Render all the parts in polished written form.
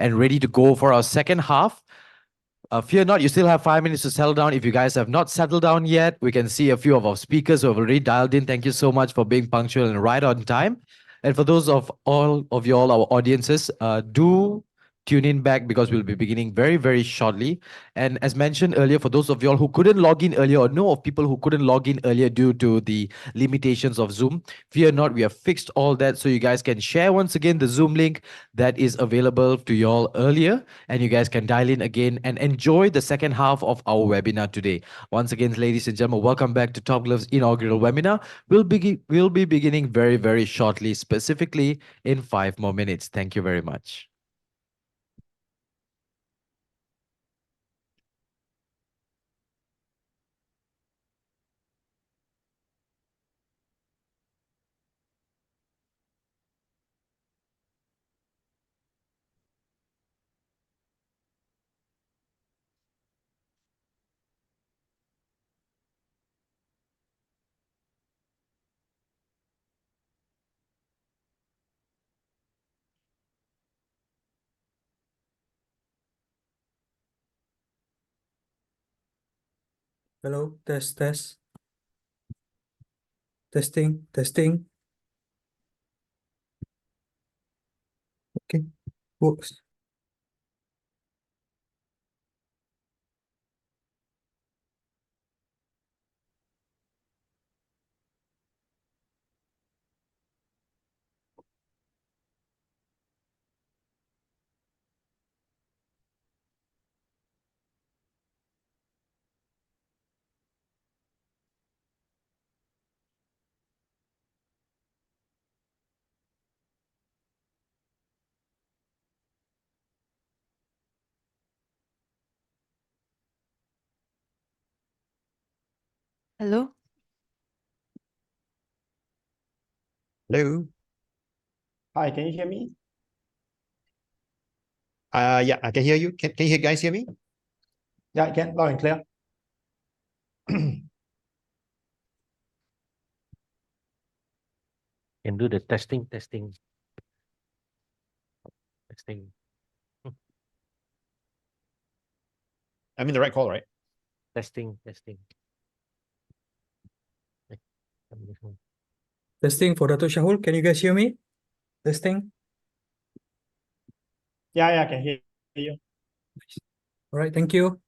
and ready to go for our second half. Fear not, you still have 5 minutes to settle down. If you guys have not settled down yet, we can see a few of our speakers who have already dialed in. Thank you so much for being punctual and right on time. And for those of all of you all, our audiences, do tune in back because we'll be beginning very, very shortly. And as mentioned earlier, for those of you all who couldn't log in earlier or know of people who couldn't log in earlier due to the limitations of Zoom, fear not, we have fixed all that so you guys can share once again the Zoom link that is available to you all earlier, and you guys can dial in again and enjoy the second half of our webinar today. Once again, ladies and gentlemen, welcome back to Top Glove's inaugural webinar. We'll be beginning very, very shortly, specifically in 5 more minutes. Thank you very much. Hello, test. Testing. Okay, works. Hello? Hello. Hi, can you hear me? Yeah, I can hear you. Can you guys hear me? Yeah, I can, loud and clear. Can do the testing. I'm in the right call, right? Testing. Testing for Dato' Shahul. Can you guys hear me? Testing. Yeah, I can hear you. All right, thank you.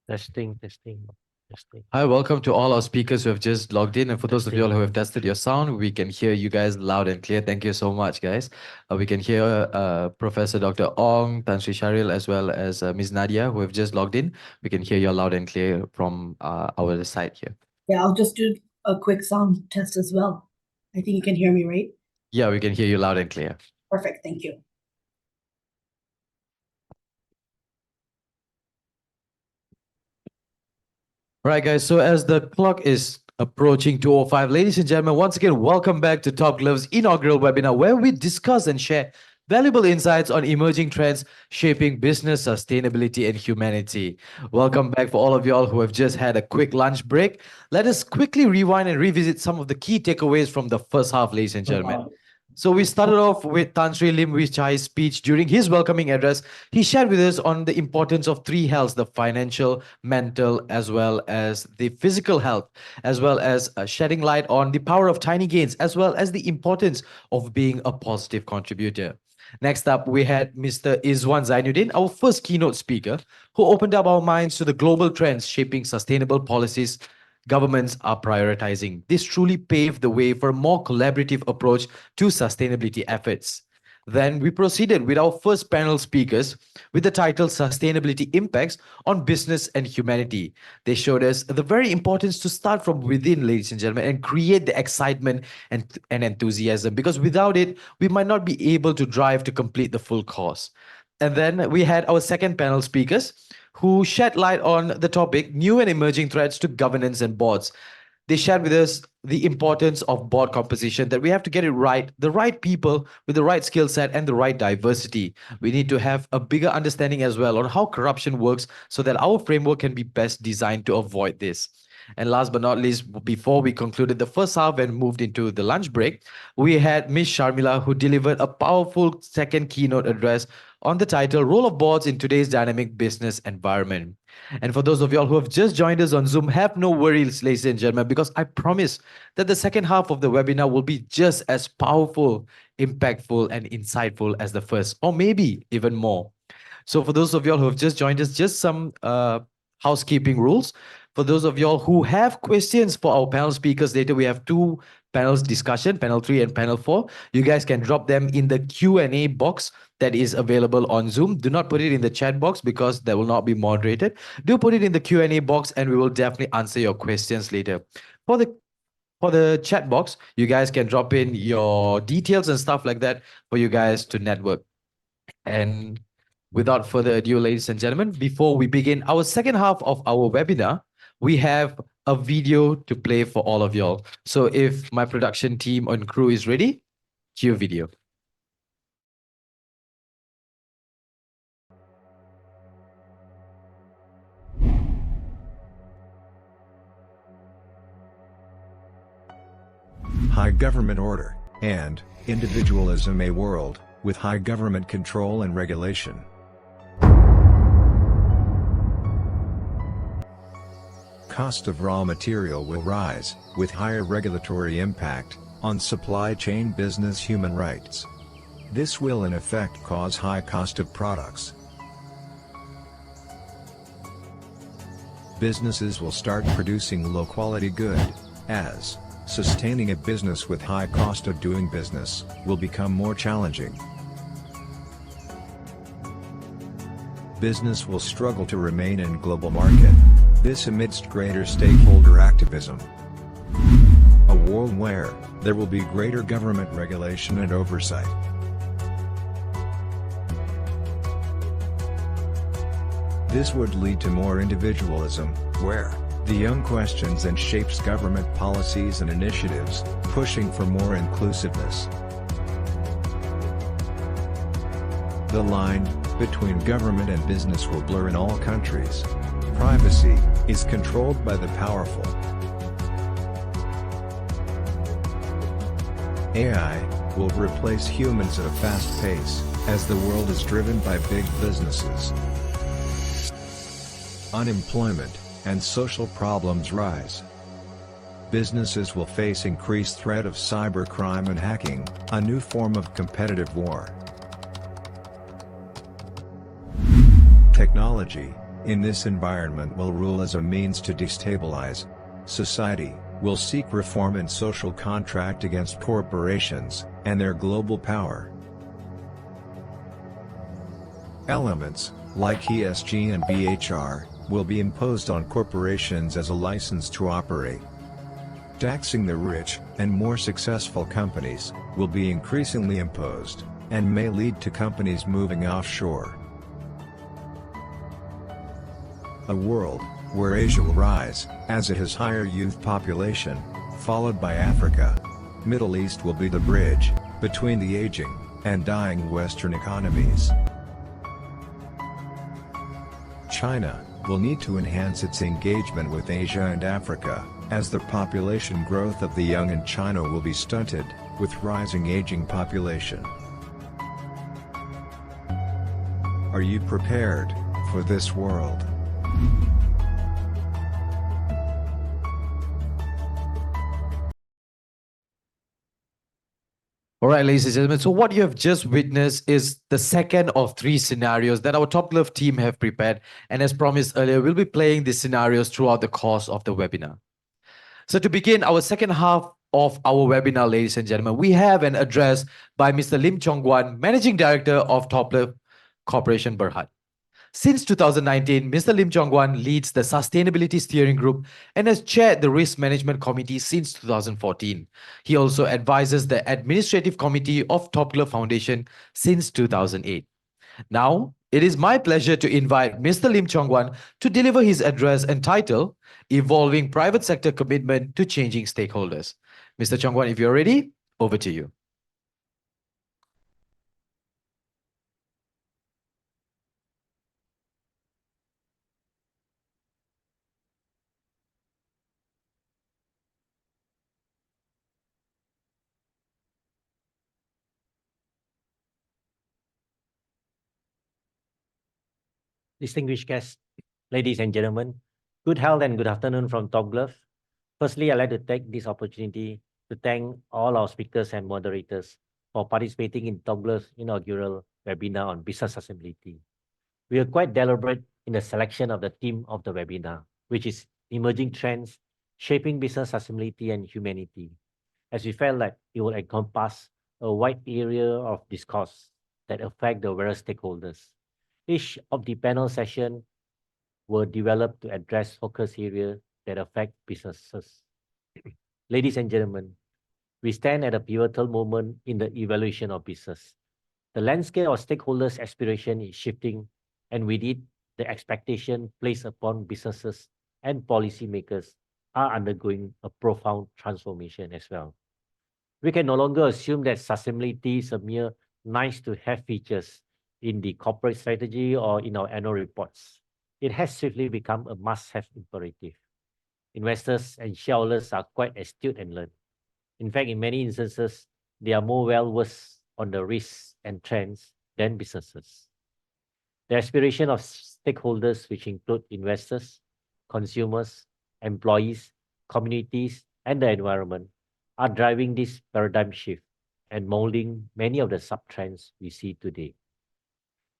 Testing. Hi, welcome to all our speakers who have just logged in. And for those of you all who have Testing. tested your sound, we can hear you guys loud and clear. Thank you so much, guys. We can hear Professor Dr. Ong, Tan Sri Sharil, as well as Ms. Nadia, who have just logged in. We can hear you loud and clear from our side here. Yeah, I'll just do a quick sound test as well. I think you can hear me, right? Yeah, we can hear you loud and clear. Perfect, thank you. All right, guys. So as the clock is approaching 2:05, ladies and gentlemen, once again, welcome back to Top Glove's inaugural webinar, where we discuss and share valuable insights on emerging trends shaping business, sustainability, and humanity. Welcome back for all of y'all who have just had a quick lunch break. Let us quickly rewind and revisit some of the key takeaways from the first half, ladies and gentlemen. So we started off with Tan Sri Lim Wee Chai's speech. During his welcoming address, he shared with us on the importance of three healths: the financial, mental, as well as the physical health, as well as shedding light on the power of tiny gains, as well as the importance of being a positive contributor. Next up, we had Mr. Izwan Zainuddin, our first keynote speaker, who opened up our minds to the global trends shaping sustainable policies governments are prioritizing. This truly paved the way for a more collaborative approach to sustainability efforts. Then we proceeded with our first panel speakers with the title Sustainability Impacts on Business and Humanity. They showed us the very importance to start from within, ladies and gentlemen, and create the excitement and enthusiasm, because without it, we might not be able to drive to complete the full course. And then we had our second panel speakers who shed light on the topic new and emerging threats to governance and boards. They shared with us the importance of board composition, that we have to get it right, the right people with the right skill set and the right diversity. We need to have a bigger understanding as well on how corruption works so that our framework can be best designed to avoid this. And last but not least, before we concluded the first half and moved into the lunch break, we had Miss Sharmila, who delivered a powerful second keynote address on the title Role of Boards in Today's Dynamic Business Environment. And for those of y'all who have just joined us on Zoom, have no worries, ladies and gentlemen, because I promise that the second half of the webinar will be just as powerful, impactful, and insightful as the first, or maybe even more. So for those of y'all who have just joined us, just some housekeeping rules. For those of y'all who have questions for our panel speakers later, we have two panels discussion, panel 3 and panel 4. You guys can drop them in the Q&A box that is available on Zoom. Do not put it in the chat box because that will not be moderated. Do put it in the Q&A box and we will definitely answer your questions later. For the chat box, you guys can drop in your details and stuff like that for you guys to network. And without further ado, ladies and gentlemen, before we begin our second half of our webinar, we have a video to play for all of y'all. So if my production team and crew is ready, cue video. High government order, and individualism, a world with high government control and regulation. Cost of raw material will rise, with higher regulatory impact on supply chain business human rights. This will in effect cause high cost of products. Businesses will start producing low-quality good, as sustaining a business with high cost of doing business will become more challenging. Business will struggle to remain in global market, this amidst greater stakeholder activism. A world where there will be greater government regulation and oversight. This would lead to more individualism, where the young questions and shapes government policies and initiatives, pushing for more inclusiveness. The line between government and business will blur in all countries. Privacy is controlled by the powerful. AI will replace humans at a fast pace, as the world is driven by big businesses. Unemployment and social problems rise. Businesses will face increased threat of cybercrime and hacking, a new form of competitive war. Technology, in this environment, will rule as a means to destabilize. Society will seek reform and social contract against corporations and their global power. Elements, like ESG and BHR, will be imposed on corporations as a license to operate. Taxing the rich and more successful companies will be increasingly imposed, and may lead to companies moving offshore. A world where Asia will rise, as it has higher youth population, followed by Africa. Middle East will be the bridge between the aging and dying Western economies. China will need to enhance its engagement with Asia and Africa, as the population growth of the young in China will be stunted, with rising aging population. Are you prepared for this world? All right, ladies and gentlemen, so what you have just witnessed is the second of 3 scenarios that our Top Glove team have prepared. And as promised earlier, we'll be playing these scenarios throughout the course of the webinar. So to begin our second half of our webinar, ladies and gentlemen, we have an address by Mr. Lim Chong-Guan, Managing Director of Top Glove Corporation Berhad. Since 2019, Mr. Lim Chong-Guan leads the Sustainability Steering Group and has chaired the Risk Management Committee since 2014. He also advises the Administrative Committee of Top Glove Foundation since 2008. Now, it is my pleasure to invite Mr. Lim Chong-Guan to deliver his address entitled Evolving Private Sector Commitment to Changing Stakeholders. Mr. Chong-Guan, if you're ready, over to you. distinguished guests, ladies and gentlemen, good health and good afternoon from Top Glove. Firstly, I'd like to take this opportunity to thank all our speakers and moderators for participating in Top Glove's inaugural webinar on business sustainability. We are quite deliberate in the selection of the theme of the webinar, which is emerging trends shaping business sustainability and humanity, as we felt like it will encompass a wide area of discourse that affect the various stakeholders. Each of the panel session were developed to address focus areas that affect businesses. Ladies and gentlemen, we stand at a pivotal moment in the evaluation of business. The landscape of stakeholders' aspiration is shifting, and with it, the expectation placed upon businesses and policymakers are undergoing a profound transformation as well. We can no longer assume that sustainability is a mere nice-to-have features in the corporate strategy or in our annual reports. It has swiftly become a must-have imperative. Investors and shareholders are quite astute and learned. In fact, in many instances, they are more well-versed on the risks and trends than businesses. The aspiration of stakeholders, which include investors, consumers, employees, communities, and the environment, are driving this paradigm shift and molding many of the sub-trends we see today.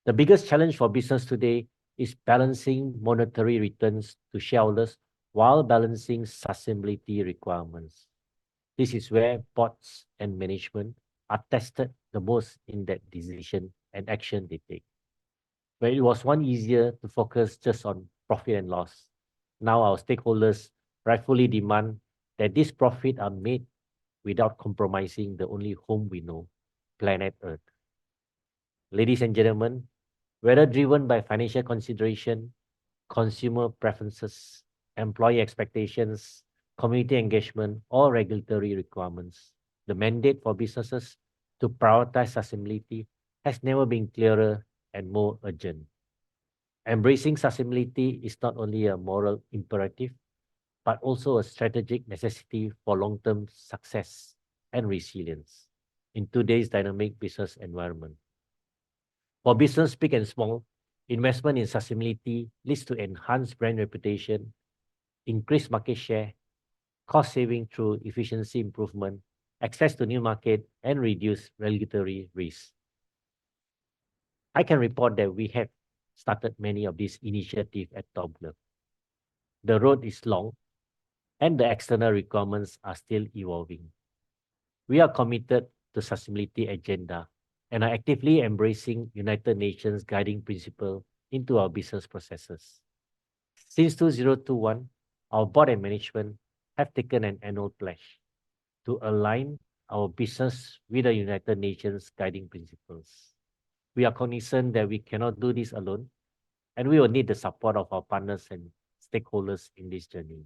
The biggest challenge for business today is balancing monetary returns to shareholders while balancing sustainability requirements. This is where boards and management are tested the most in that decision and action they take. Where it was once easier to focus just on profit and loss, now our stakeholders rightfully demand that these profits are made without compromising the only home we know, planet Earth. Ladies and gentlemen, whether driven by financial consideration, consumer preferences, employee expectations, community engagement, or regulatory requirements, the mandate for businesses to prioritize sustainability has never been clearer and more urgent. Embracing sustainability is not only a moral imperative, but also a strategic necessity for long-term success and resilience in today's dynamic business environment. For business big and small, investment in sustainability leads to enhanced brand reputation, increased market share, cost saving through efficiency improvement, access to new market, and reduce regulatory risk. I can report that we have started many of these initiatives at Top Glove. The road is long, and the external requirements are still evolving. We are committed to sustainability agenda and are actively embracing United Nations guiding principle into our business processes. Since 2021, our board and management have taken an annual pledge to align our business with the United Nations guiding principles. We are cognizant that we cannot do this alone, and we will need the support of our partners and stakeholders in this journey.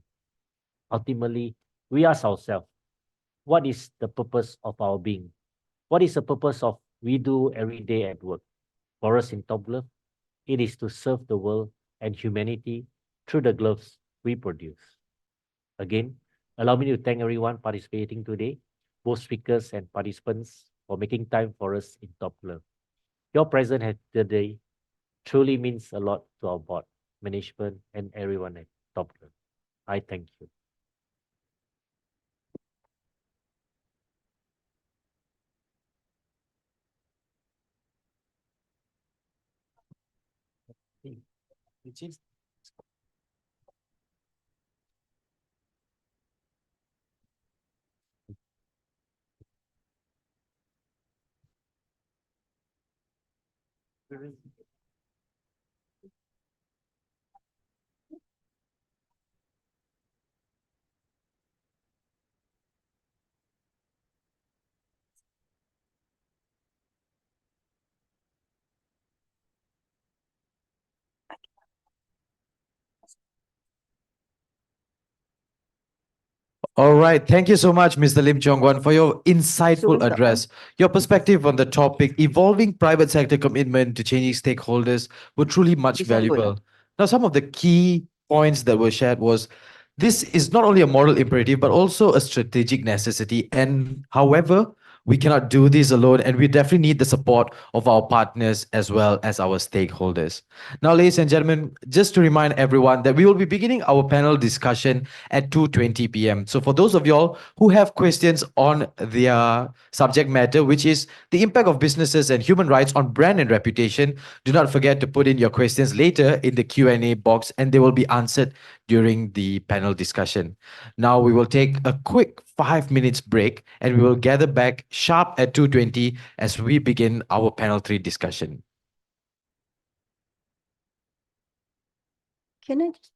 Ultimately, we ask ourselves, what is the purpose of our being? What is the purpose of we do every day at work? For us in Top Glove, it is to serve the world and humanity through the gloves we produce. Again, allow me to thank everyone participating today, both speakers and participants, for making time for us in Top Glove. Your presence here today truly means a lot to our board, management, and everyone at Top Glove. I thank you. All right. Thank you so much, Mr. Lim Chong Guan, for your insightful address. Your perspective on the topic, evolving private sector commitment to changing stakeholders, were truly much valuable. Now, some of the key points that were shared was this is not only a moral imperative, but also a strategic necessity. And however, We cannot do this alone, and we definitely need the support of our partners as well as our stakeholders. Now, ladies and gentlemen, just to remind everyone that we will be beginning our panel discussion at 2:20 p.m. So for those of y'all who have questions on their subject matter, which is the impact of businesses and human rights on brand and reputation, do not forget to put in your questions later in the Q&A box, and they will be answered during the panel discussion. Now we will take a quick 5 minutes break, and we will gather back sharp at 2:20 as we begin our panel 3 discussion. Can I just?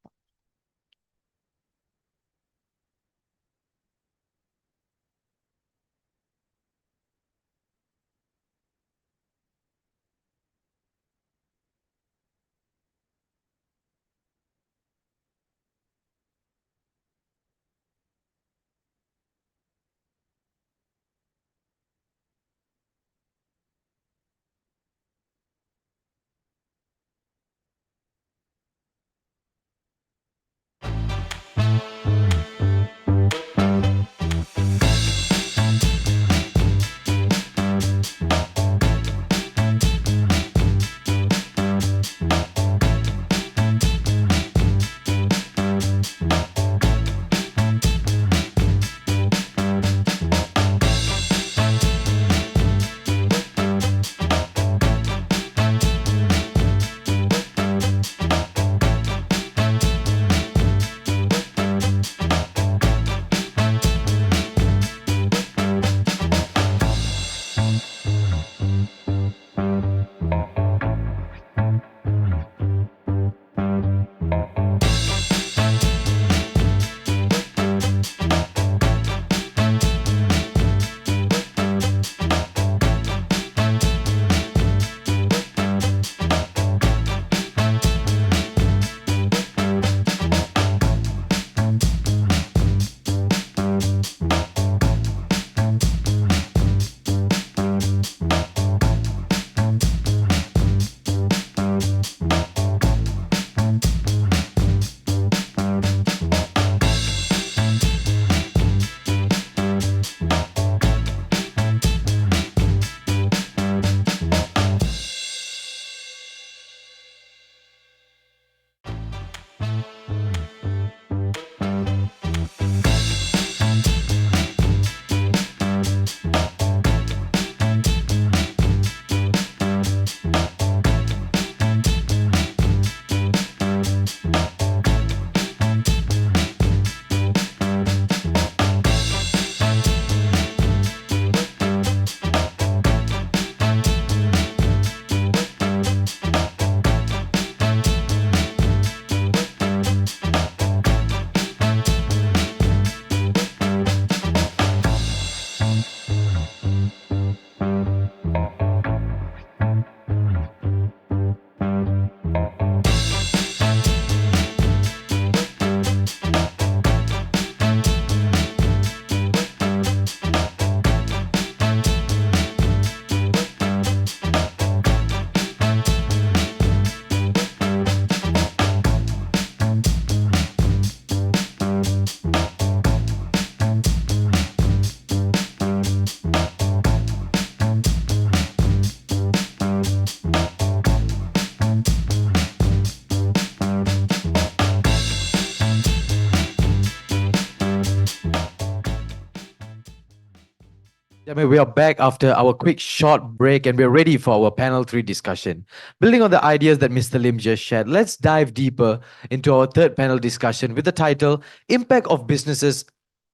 We are back after our quick short break, and we're ready for our panel 3 discussion. Building on the ideas that Mr. Lim just shared, let's dive deeper into our third panel discussion with the title Impact of Businesses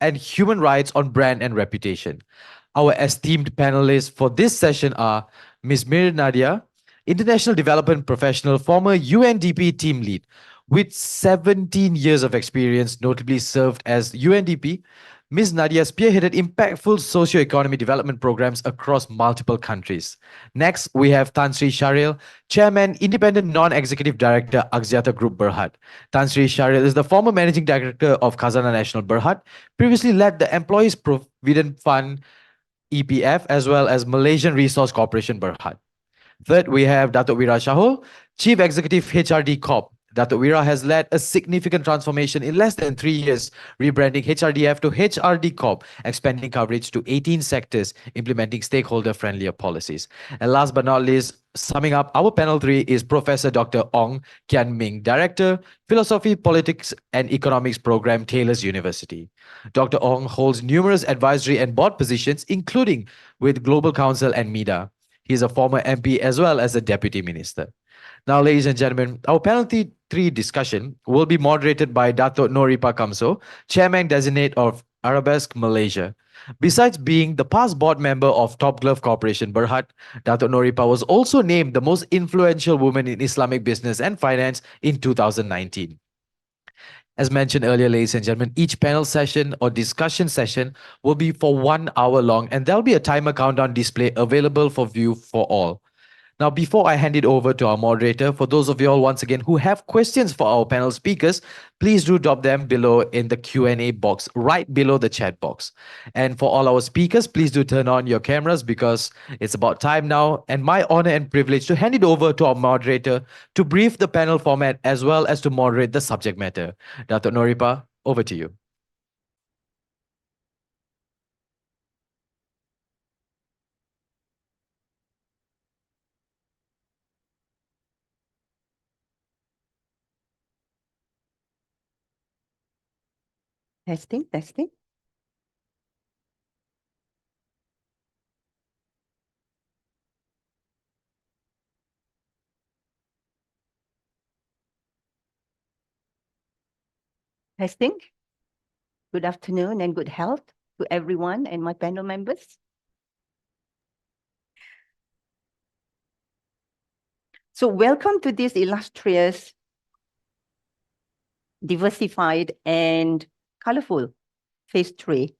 and Human Rights on Brand and Reputation. Our esteemed panelists for this session are Ms. Mir Nadia, International Development Professional, former UNDP team lead, with 17 years of experience, notably served as UNDP. Ms. Nadia spearheaded impactful socio-economic development programs across multiple countries. Next, we have Tan Sri Shahril, Chairman, Independent Non-Executive Director, Axiata Group Berhad. Tan Sri Shahril is the former Managing Director of Khazanah Nasional Berhad, previously led the Employees Provident Fund, EPF, as well as Malaysian Resource Corporation Berhad. Third, we have Datuk Wira Shahul, Chief Executive HRD Corp, Dato Wira has led a significant transformation in less than 3 years, rebranding HRDF to HRD Corp, expanding coverage to 18 sectors, implementing stakeholder-friendlier policies. And last but not least, summing up our panel 3 is Professor Dr. Ong Kian Ming, Director, Philosophy, Politics and Economics Program, Taylor's University. Dr. Ong holds numerous advisory and board positions, including with Global Council and MIDA. He is a former MP as well as a Deputy Minister. Now, ladies and gentlemen, our penalty 3 discussion will be moderated by Dato' Noripa Kamso, Chairman Designate of Arabesque Malaysia. Besides being the past board member of Top Glove Corporation Berhad, Dato' Noripa was also named the most influential woman in Islamic business and finance in 2019. As mentioned earlier, ladies and gentlemen, each panel session or discussion session will be for 1 hour long, and there'll be a timer countdown display available for view for all. Now, before I hand it over to our moderator, for those of you all once again who have questions for our panel speakers, please do drop them below in the Q&A box, right below the chat box. And for all our speakers, please do turn on your cameras because it's about time now, and my honor and privilege to hand it over to our moderator to brief the panel format as well as to moderate the subject matter. Dato' Noripa, over to you. Testing, testing. Testing. Good afternoon and good health to everyone and my panel members. So welcome to this illustrious, diversified and colorful phase 3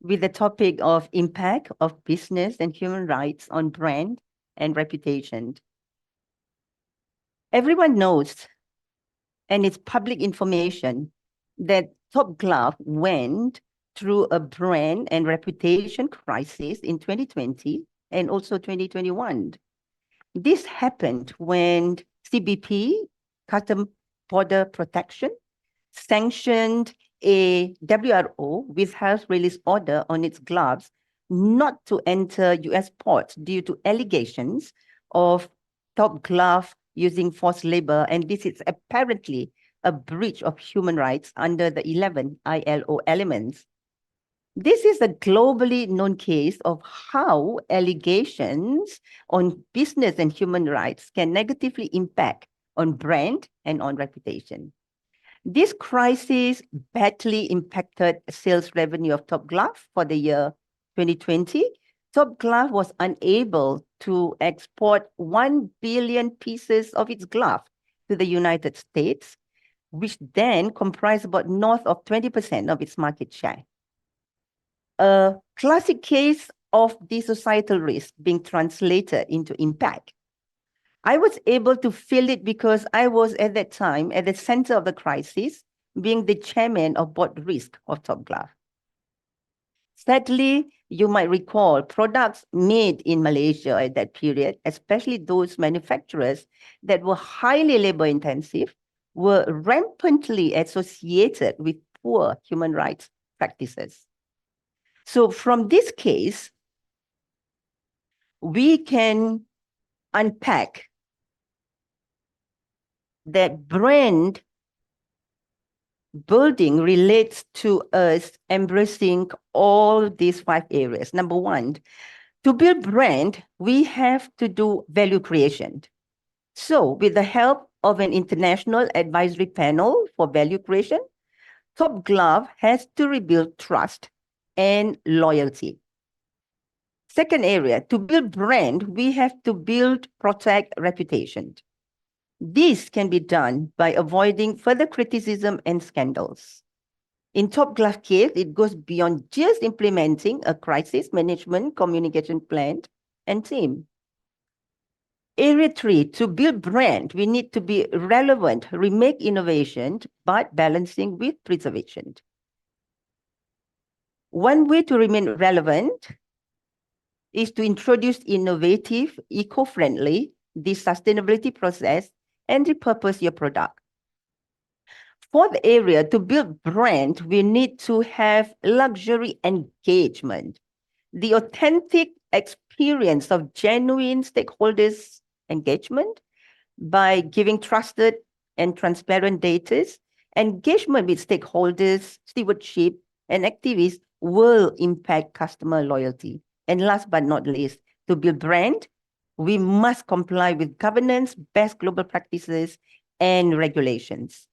with the topic of impact of business and human rights on brand and reputation. Everyone knows, and it's public information, that Top Glove went through a brand and reputation crisis in 2020 and also 2021. This happened when CBP, Custom Border Protection, sanctioned a WRO with health release order on its gloves not to enter US ports due to allegations of Top Glove using forced labor, and this is apparently a breach of human rights under the 11 ILO elements. This is a globally known case of how allegations on business and human rights can negatively impact on brand and on reputation. This crisis badly impacted sales revenue of Top Glove for the year 2020. Top Glove was unable to export 1 billion pieces of its glove to the United States, which then comprised about north of 20% of its market share. A classic case of the societal risk being translated into impact. I was able to feel it because I was at that time at the center of the crisis, being the chairman of board risk of Top Glove. Sadly, you might recall products made in Malaysia at that period, especially those manufacturers that were highly labor intensive, were rampantly associated with poor human rights practices. So from this case, we can unpack that brand building relates to us embracing all these 5 areas. Number 1, to build brand, we have to do value creation. So with the help of an international advisory panel for value creation, Top Glove has to rebuild trust and loyalty. Second area, to build brand, we have to protect reputation. This can be done by avoiding further criticism and scandals. In Top Glove case, it goes beyond just implementing a crisis management communication plan and team. Area 3, to build brand, we need to be relevant, remake innovation, but balancing with preservation. One way to remain relevant is to introduce innovative, eco-friendly, the sustainability process and repurpose your product. Fourth area, to build brand, we need to have luxury engagement, the authentic experience of genuine stakeholders engagement by giving trusted and transparent data. Engagement with stakeholders, stewardship, and activists will impact customer loyalty. And last but not least, to build brand, we must comply with governance, best global practices, and regulations.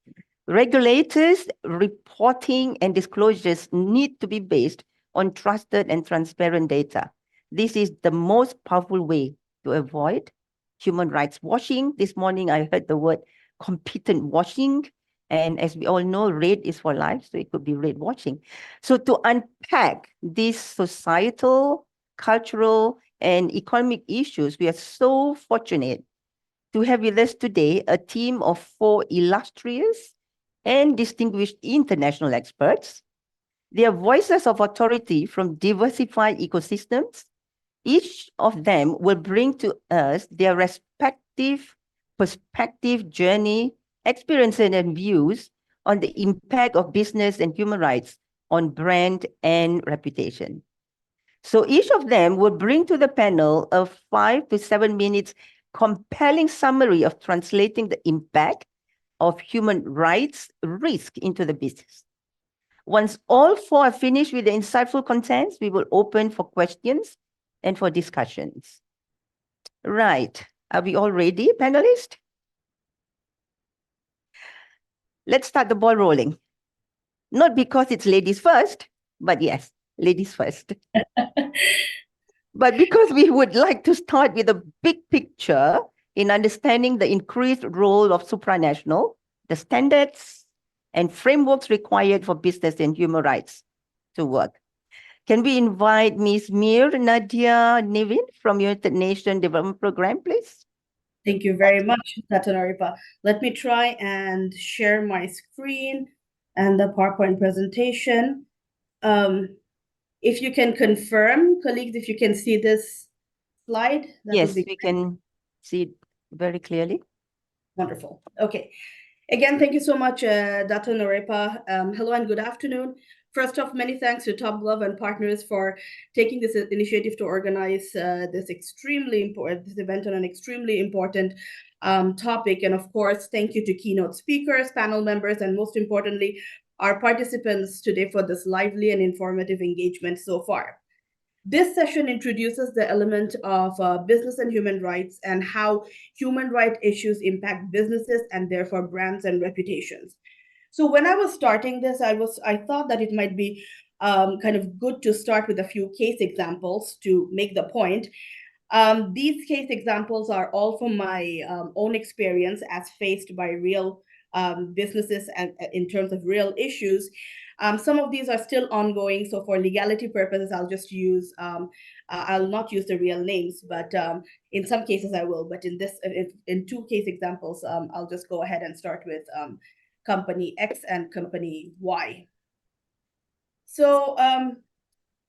Regulators' reporting and disclosures need to be based on trusted and transparent data. This is the most powerful way to avoid human rights washing. This morning, I heard the word competent washing. And as we all know, red is for life, so it could be red washing. So to unpack these societal, cultural, and economic issues, we are so fortunate to have with us today a team of 4 illustrious and distinguished international experts. They are voices of authority from diversified ecosystems. Each of them will bring to us their respective perspective, journey, experiences, and views on the impact of business and human rights on brand and reputation. So each of them will bring to the panel a 5 to 7 minutes compelling summary of translating the impact of human rights risk into the business. Once all 4 are finished with the insightful contents, we will open for questions and for discussions. Right. Are we all ready, panelists? Let's start the ball rolling. Not because it's ladies first, but yes, ladies first. But because we would like to start with a big picture in understanding the increased role of supranational, the standards and frameworks required for business and human rights to work. Can we invite Ms. Mir Nadia Nevin from United Nations Development Program, please? Thank you very much, Dr. Naripa. Let me try and share my screen and the PowerPoint presentation. If you can confirm, colleagues, if you can see this slide, that Yes, would be we great. can see it very clearly. Wonderful. Okay. Again, thank you so much, Dr. Naripa. Hello and good afternoon. First off, many thanks to Top Glove and partners for taking this initiative to organize this event on an extremely important topic. And of course, thank you to keynote speakers, panel members, and most importantly, our participants today for this lively and informative engagement so far. This session introduces the element of business and human rights and how human rights issues impact businesses and therefore brands and reputations. So when I was starting this, I thought that it might be kind of good to start with a few case examples to make the point. These case examples are all from my own experience as faced by real businesses and in terms of real issues. Some of these are still ongoing, so for legality purposes, I'll just use, I'll not use the real names, but in some cases I will. But in 2 case examples, I'll just go ahead and start with company X and company Y. So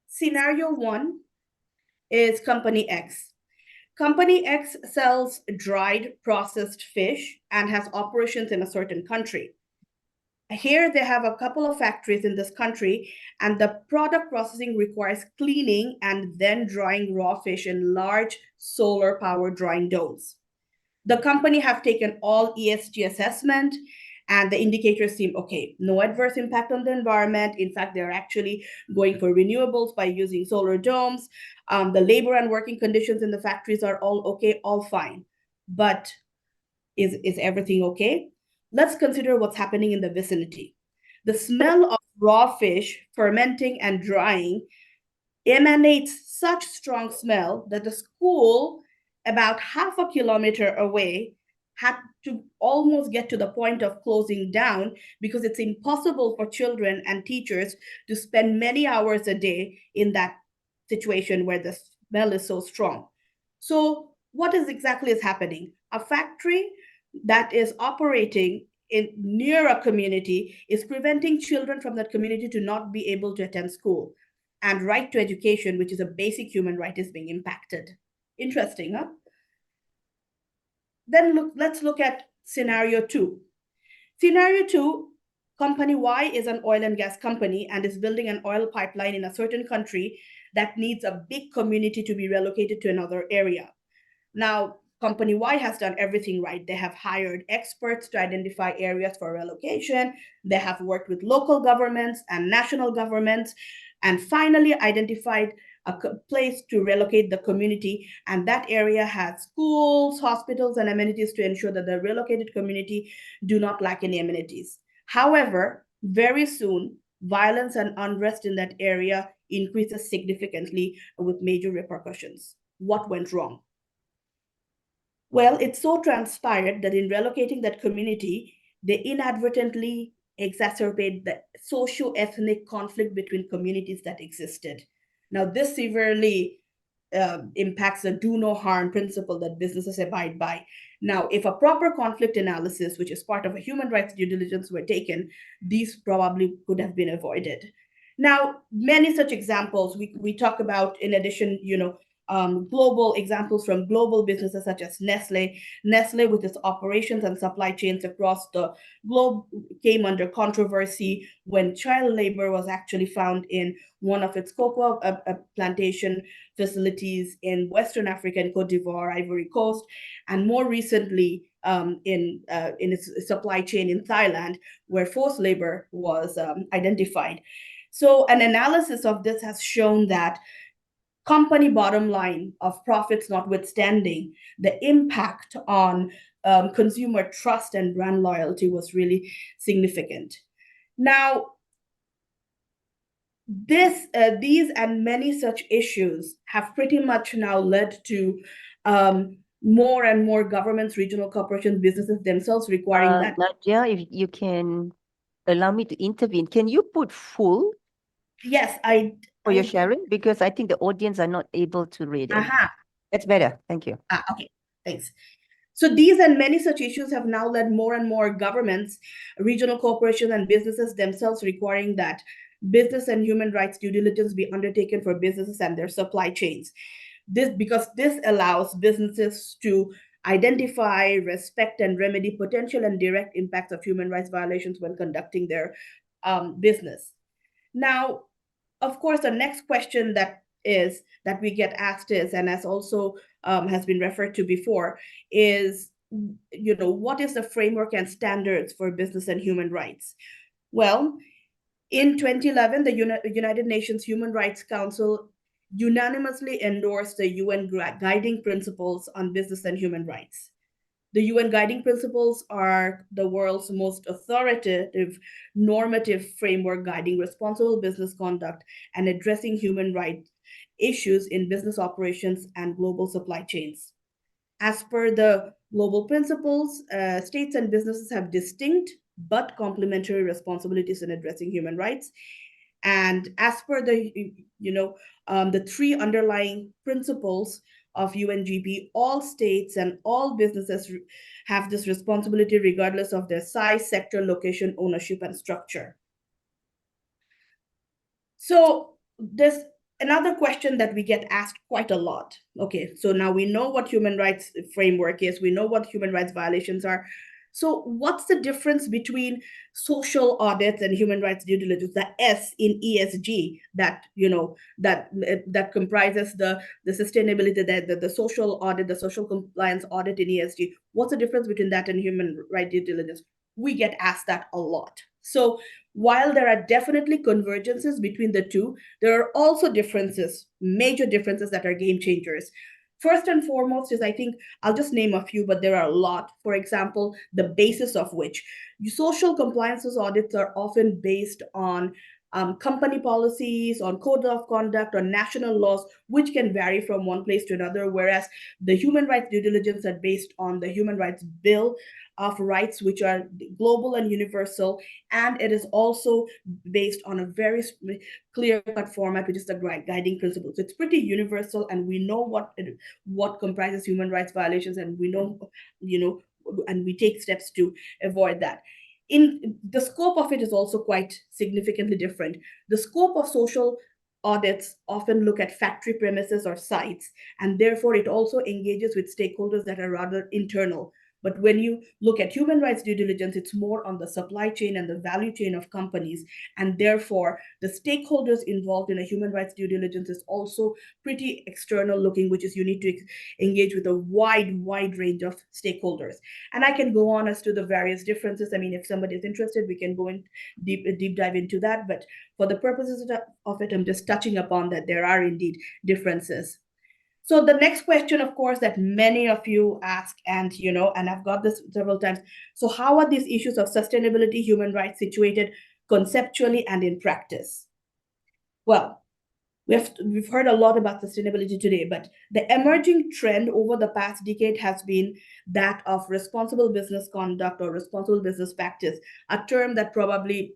scenario 1 is company X. Company X sells dried processed fish and has operations in a certain country. Here they have a couple of factories in this country, and the product processing requires cleaning and then drying raw fish in large solar-powered drying domes. The company have taken all ESG assessment, and the indicators seem okay. No adverse impact on the environment. In fact, they're actually going for renewables by using solar domes. The labor and working conditions in the factories are all okay, all fine. But is everything okay? Let's consider what's happening in the vicinity. The smell of raw fish fermenting and drying emanates such strong smell that the school about half a kilometer away had to almost get to the point of closing down because it's impossible for children and teachers to spend many hours a day in that situation where the smell is so strong. So what exactly is happening? A factory that is operating near a community is preventing children from that community to not be able to attend school. And right to education, which is a basic human right, is being impacted. Interesting, huh? Then let's look at scenario 2. Scenario 2, company Y is an oil and gas company and is building an oil pipeline in a certain country that needs a big community to be relocated to another area. Now, company Y has done everything right. They have hired experts to identify areas for relocation. They have worked with local governments and national governments, and finally identified a place to relocate the community. And that area has schools, hospitals, and amenities to ensure that the relocated community do not lack any amenities. However, very soon, violence and unrest in that area increases significantly with major repercussions. What went wrong? Well, it so transpired that in relocating that community, they inadvertently exacerbate the socio-ethnic conflict between communities that existed. Now, this severely impacts the do no harm principle that businesses abide by. Now, if a proper conflict analysis, which is part of a human rights due diligence, were taken, these probably could have been avoided. Now, many such examples we talk about, in addition, global examples from global businesses such as Nestle. Nestle, with its operations and supply chains across the globe, came under controversy when child labor was actually found in one of its cocoa plantation facilities in Western Africa and Cote d'Ivoire, Ivory Coast, and more recently in its supply chain in Thailand, where forced labor was identified. So an analysis of this has shown that company bottom line of profits notwithstanding, the impact on consumer trust and brand loyalty was really significant. Now, these and many such issues have pretty much now led to more and more governments, regional corporations, businesses themselves requiring that. Nadia, if you can allow me to intervene, can you put full Yes, for your sharing? Because I think the audience are not able to read it. That's better. Thank you. Okay, thanks. So these and many such issues have now led more and more governments, regional corporations, and businesses themselves requiring that business and human rights due diligence be undertaken for businesses and their supply chains. Because this allows businesses to identify, respect, and remedy potential and direct impacts of human rights violations when conducting their business. Now, of course, the next question that we get asked is, and as also has been referred to before, is, what is the framework and standards for business and human rights? Well, in 2011, the United Nations Human Rights Council unanimously endorsed the UN Guiding Principles on Business and Human Rights. The UN Guiding Principles are the world's most authoritative normative framework guiding responsible business conduct and addressing human rights issues in business operations and global supply chains. As per the global principles, states and businesses have distinct but complementary responsibilities in addressing human rights. And as per the three underlying principles of UNGP, all states and all businesses have this responsibility regardless of their size, sector, location, ownership, and structure. So there's another question that we get asked quite a lot. Okay, so now we know what human rights framework is, we know what human rights violations are. So what's the difference between social audits and human rights due diligence, the S in ESG that that comprises the sustainability, the social audit, the social compliance audit in ESG? What's the difference between that and human rights due diligence? We get asked that a lot. So while there are definitely convergences between the two, there are also differences, major differences that are game changers. First and foremost is, I think, I'll just name a few, but there are a lot. For example, the basis of which social compliances audits are often based on company policies, on code of conduct, on national laws, which can vary from one place to another, whereas the human rights due diligence are based on the Human Rights Bill of Rights, which are global and universal, and it is also based on a very clear-cut format, which is the guiding principles. It's pretty universal, and we know what comprises human rights violations, and we know, and we take steps to avoid that. In the scope of it is also quite significantly different. The scope of social audits often look at factory premises or sites, and therefore it also engages with stakeholders that are rather internal. But when you look at human rights due diligence, it's more on the supply chain and the value chain of companies. And therefore, the stakeholders involved in a human rights due diligence is also pretty external looking, which is you need to engage with a wide range of stakeholders. And I can go on as to the various differences. I mean, if somebody is interested, we can go in deep dive into that. But for the purposes of it, I'm just touching upon that there are indeed differences. So the next question, of course, that many of you ask, and and I've got this several times. So how are these issues of sustainability, human rights situated conceptually and in practice? Well, we've heard a lot about sustainability today, but the emerging trend over the past decade has been that of responsible business conduct or responsible business practice, a term that probably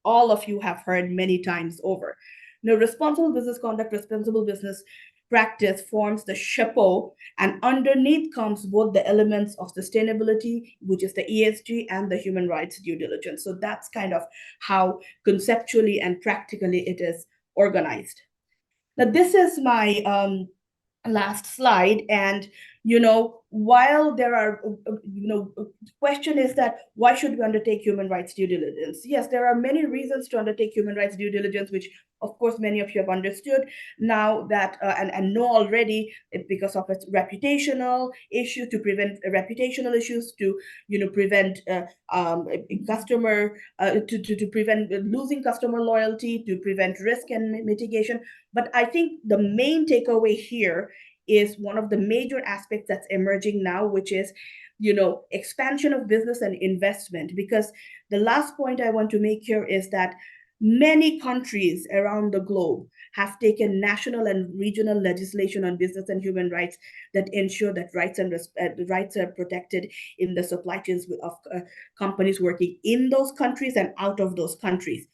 all of you have heard many times over. Now, responsible business conduct, responsible business practice forms the chapeau, and underneath comes both the elements of sustainability, which is the ESG, and the human rights due diligence. So that's kind of how conceptually and practically it is organized. Now, this is my last slide, and while there are the question is that why should we undertake human rights due diligence? Yes, there are many reasons to undertake human rights due diligence, which of course many of you have understood now that and know already, because of its reputational issue, to prevent reputational issues, to prevent customer to prevent losing customer loyalty, to prevent risk and mitigation. But I think the main takeaway here is one of the major aspects that's emerging now, which is expansion of business and investment. Because the last point I want to make here is that many countries around the globe have taken national and regional legislation on business and human rights that ensure that rights are protected in the supply chains of companies working in those countries and out of those countries.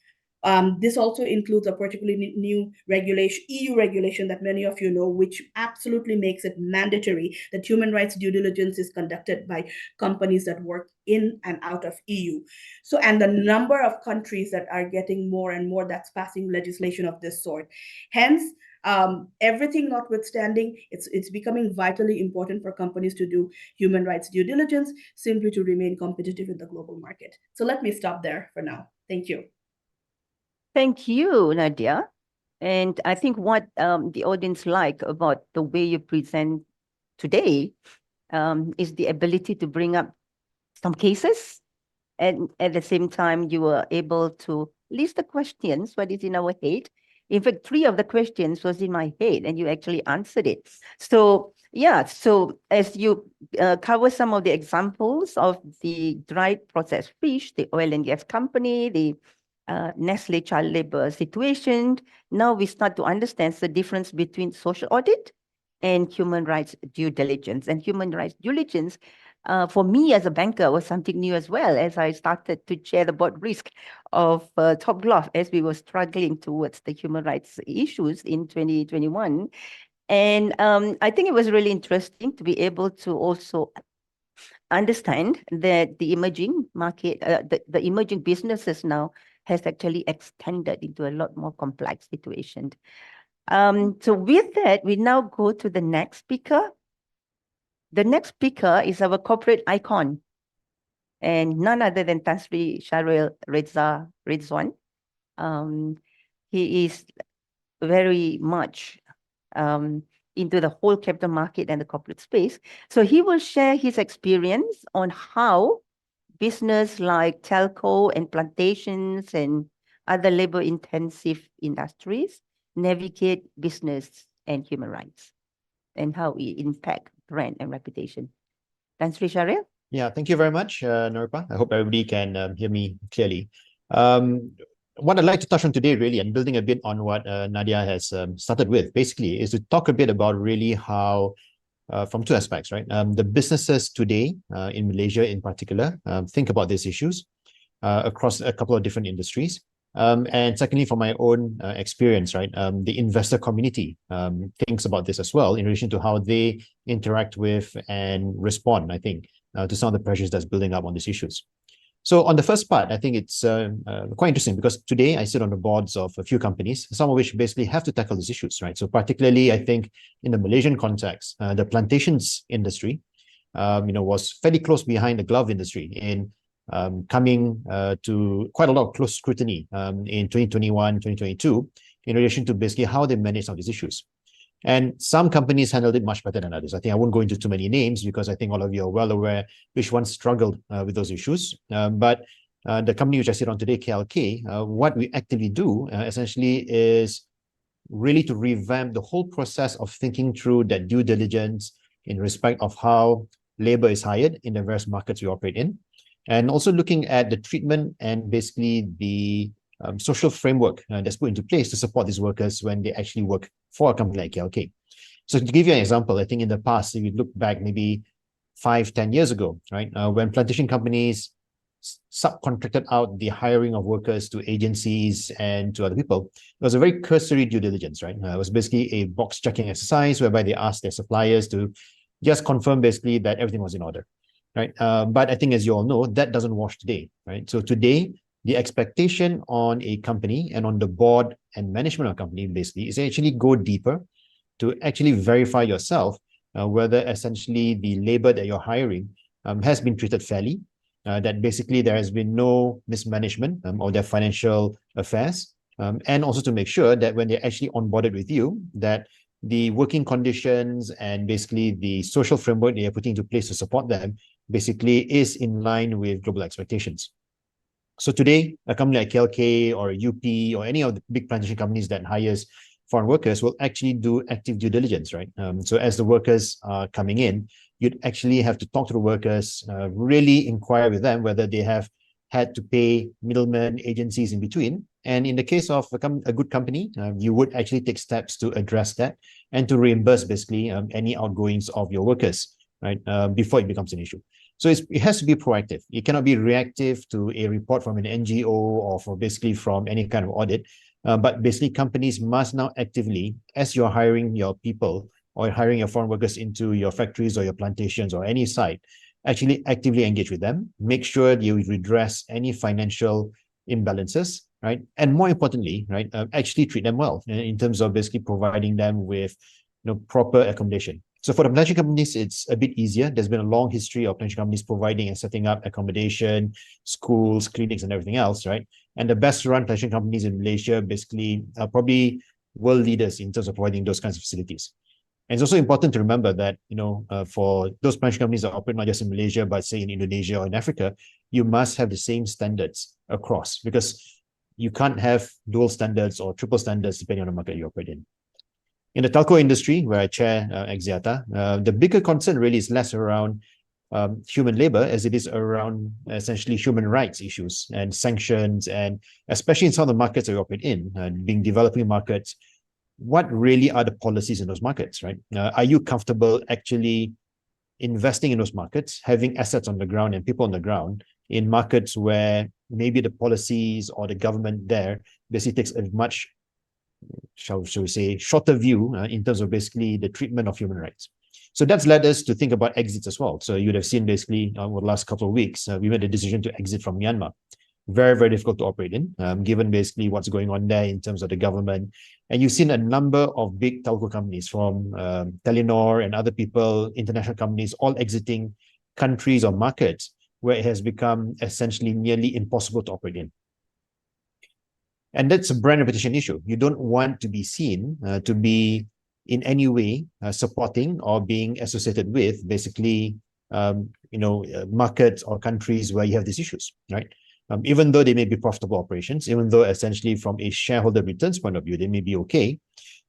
This also includes a particularly new regulation, EU regulation, that many of you know, which absolutely makes it mandatory that human rights due diligence is conducted by companies that work in and out of EU. So, and the number of countries that are getting more and more that's passing legislation of this sort. Hence, everything notwithstanding, it's becoming vitally important for companies to do human rights due diligence simply to remain competitive in the global market. So let me stop there for now. Thank you. Thank you, Nadia. And I think what the audience like about the way you present today is the ability to bring up some cases, and at the same time, you were able to list the questions, what is in our head. In fact, 3 of the questions was in my head, and you actually answered it. So yeah, so as you cover some of the examples of the dried processed fish, the oil and gas company, the Nestle child labor situation, now we start to understand the difference between social audit and human rights due diligence. And human rights due diligence, for me as a banker, was something new as well, as I started to chair the board risk of Top Glove as we were struggling towards the human rights issues in 2021. And I think it was really interesting to be able to also understand that the emerging market, the emerging businesses now has actually extended into a lot more complex situation. So with that, we now go to the next speaker. The next speaker is our corporate icon, and none other than Tan Sri Shahril Ridwan. He is very much into the whole capital market and the corporate space. So he will share his experience on how business like telco and plantations and other labor-intensive industries navigate business and human rights, and how it impact brand and reputation. Tan Sri Shahril? Yeah, thank you very much, Noripa. I hope everybody can hear me clearly. What I'd like to touch on today, really, and building a bit on what Nadia has started with, basically, is to talk a bit about really how, from 2 aspects, right? The businesses today, in Malaysia in particular, think about these issues across a couple of different industries. And secondly, from my own experience, right, the investor community thinks about this as well in relation to how they interact with and respond, I think, to some of the pressures that's building up on these issues. So on the first part, I think it's quite interesting because today I sit on the boards of a few companies, some of which basically have to tackle these issues, right? So particularly, I think in the Malaysian context, the plantations industry was fairly close behind the glove industry in coming to quite a lot of close scrutiny in 2021, 2022, in relation to basically how they manage some of these issues. And some companies handled it much better than others. I think I won't go into too many names because I think all of you are well aware which ones struggled with those issues. But the company which I sit on today, KLK, what we actively do essentially is really to revamp the whole process of thinking through that due diligence in respect of how labor is hired in the various markets we operate in, and also looking at the treatment and basically the social framework that's put into place to support these workers when they actually work for a company like KLK. So to give you an example, I think in the past, if you look back maybe 5-10 years ago, right, when plantation companies subcontracted out the hiring of workers to agencies and to other people, it was a very cursory due diligence, right? It was basically a box checking exercise whereby they asked their suppliers to just confirm basically that everything was in order, right? But I think, as you all know, that doesn't wash today, right? So today, the expectation on a company and on the board and management of a company basically is actually go deeper to actually verify yourself whether essentially the labor that you're hiring has been treated fairly, that basically there has been no mismanagement of their financial affairs, and also to make sure that when they're actually onboarded with you, that the working conditions and basically the social framework they are putting into place to support them basically is in line with global expectations. So today, a company like KLK or UP or any of the big plantation companies that hires foreign workers will actually do active due diligence, right? So as the workers are coming in, you'd actually have to talk to the workers, really inquire with them whether they have had to pay middlemen, agencies in between. And in the case of a good company, you would actually take steps to address that and to reimburse basically any outgoings of your workers, right, before it becomes an issue. So it has to be proactive. It cannot be reactive to a report from an NGO or from any kind of audit. But basically, companies must now actively, as you're hiring your people or hiring your foreign workers into your factories or your plantations or any site, actually actively engage with them, make sure you redress any financial imbalances, right? And more importantly, right, actually treat them well in terms of basically providing them with proper accommodation. So for the plantation companies, it's a bit easier. There's been a long history of plantation companies providing and setting up accommodation, schools, clinics, and everything else, right? And the best run plantation companies in Malaysia basically are probably world leaders in terms of providing those kinds of facilities. And it's also important to remember that, for those plantation companies that operate not just in Malaysia, but say in Indonesia or in Africa, you must have the same standards across, because you can't have dual standards or triple standards depending on the market you operate in. In the telco industry, where I chair Axiata, the bigger concern really is less around human labor as it is around essentially human rights issues and sanctions, and especially in some of the markets that we operate in, being developing markets, what really are the policies in those markets, right? Are you comfortable actually investing in those markets, having assets on the ground and people on the ground in markets where maybe the policies or the government there basically takes a much, shall we say, shorter view in terms of basically the treatment of human rights? So that's led us to think about exits as well. So you'd have seen basically over the last couple of weeks, we made a decision to exit from Myanmar. Very, very difficult to operate in, given basically what's going on there in terms of the government. And you've seen a number of big telco companies from Telenor and other people, international companies, all exiting countries or markets where it has become essentially nearly impossible to operate in. And that's a brand reputation issue. You don't want to be seen to be in any way supporting or being associated with basically, markets or countries where you have these issues, right? Even though they may be profitable operations, even though essentially from a shareholder returns point of view, they may be okay,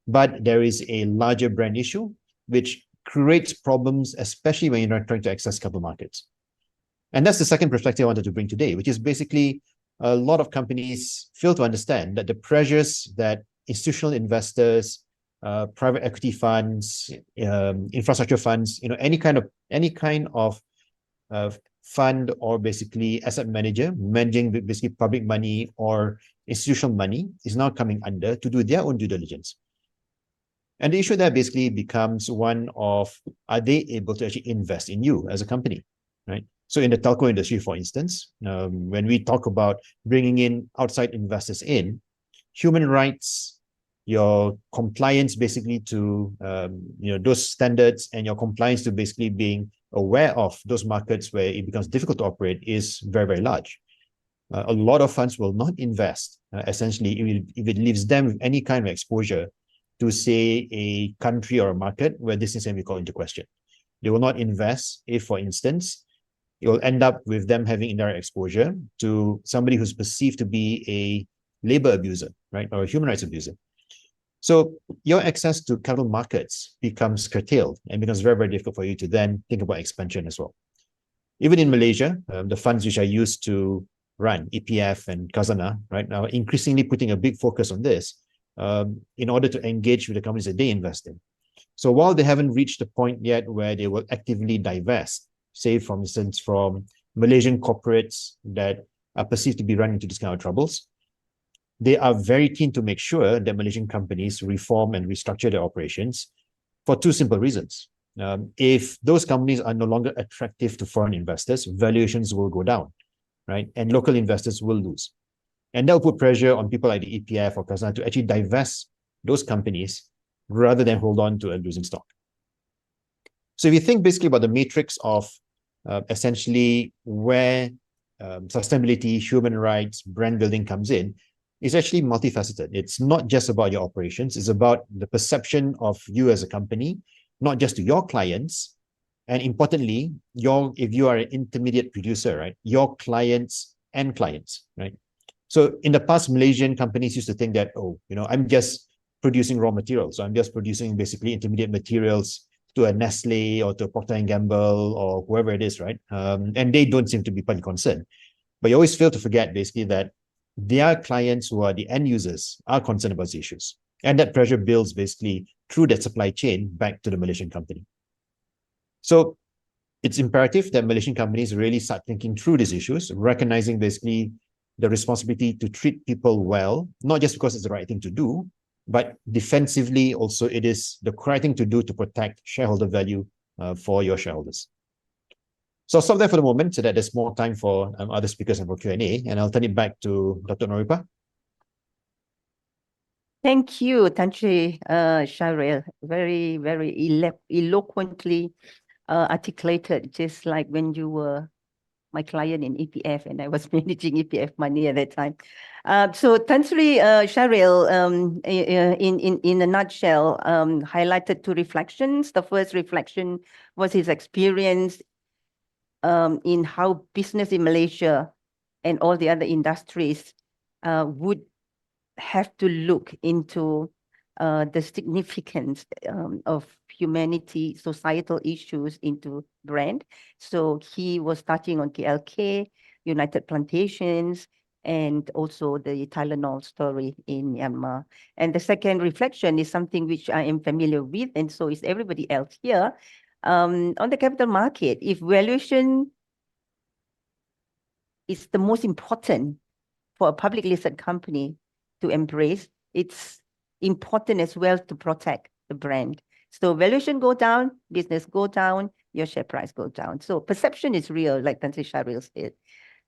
but there is a larger brand issue which creates problems, especially when you're trying to access capital markets. And that's the second perspective I wanted to bring today, which is basically a lot of companies fail to understand that the pressures that institutional investors, private equity funds, infrastructure funds, any kind of fund or basically asset manager managing basically public money or institutional money is now coming under to do their own due diligence. And the issue there basically becomes one of, are they able to actually invest in you as a company, right? So in the telco industry, for instance, when we talk about bringing in outside investors in, human rights, your compliance basically to those standards, and your compliance to basically being aware of those markets where it becomes difficult to operate is very, very large. A lot of funds will not invest, essentially, if it leaves them with any kind of exposure to, say, a country or a market where this is going to be called into question. They will not invest if, for instance, it will end up with them having indirect exposure to somebody who's perceived to be a labor abuser, right, or a human rights abuser. So your access to capital markets becomes curtailed and becomes very, very difficult for you to then think about expansion as well. Even in Malaysia, the funds which are used to run EPF and Khazanah, right, now increasingly putting a big focus on this in order to engage with the companies that they invest in. So while they haven't reached the point yet where they will actively divest, say, for instance, from Malaysian corporates that are perceived to be running into these kind of troubles, they are very keen to make sure that Malaysian companies reform and restructure their operations for two simple reasons. If those companies are no longer attractive to foreign investors, valuations will go down, right? And local investors will lose. And that will put pressure on people like the EPF or Khazanah to actually divest those companies rather than hold on to a losing stock. So if you think basically about the matrix of essentially where sustainability, human rights, brand building comes in, it's actually multifaceted. It's not just about your operations. It's about the perception of you as a company, not just to your clients, and importantly, if you are an intermediate producer, right, your clients and clients, right? So in the past, Malaysian companies used to think that, oh, I'm just producing raw materials. So I'm just producing basically intermediate materials to a Nestle or to a Procter & Gamble or whoever it is, right? And they don't seem to be partly concerned. But you always fail to forget basically that their clients who are the end users are concerned about these issues. And that pressure builds basically through that supply chain back to the Malaysian company. So it's imperative that Malaysian companies really start thinking through these issues, recognizing basically the responsibility to treat people well, not just because it's the right thing to do, but defensively also it is the correct thing to do to protect shareholder value for your shareholders. So I'll stop there for the moment so that there's more time for other speakers and for Q&A, and I'll turn it back to Dr. Noripa. Thank you, Tan Sri Shahril. Very, very eloquently articulated, just like when you were my client in EPF and I was managing EPF money at that time. So Tan Sri Shahril, in a nutshell, highlighted two reflections. The first reflection was his experience in how business in Malaysia and all the other industries would have to look into the significance of humanity, societal issues into brand. So he was touching on KLK, United Plantations, and also the Tylenol story in Myanmar. And the second reflection is something which I am familiar with, and so is everybody else here. On the capital market, if valuation is the most important for a public listed company to embrace, it's important as well to protect the brand. So valuation go down, business go down, your share price go down. So perception is real, like Tan Sri Shahril said.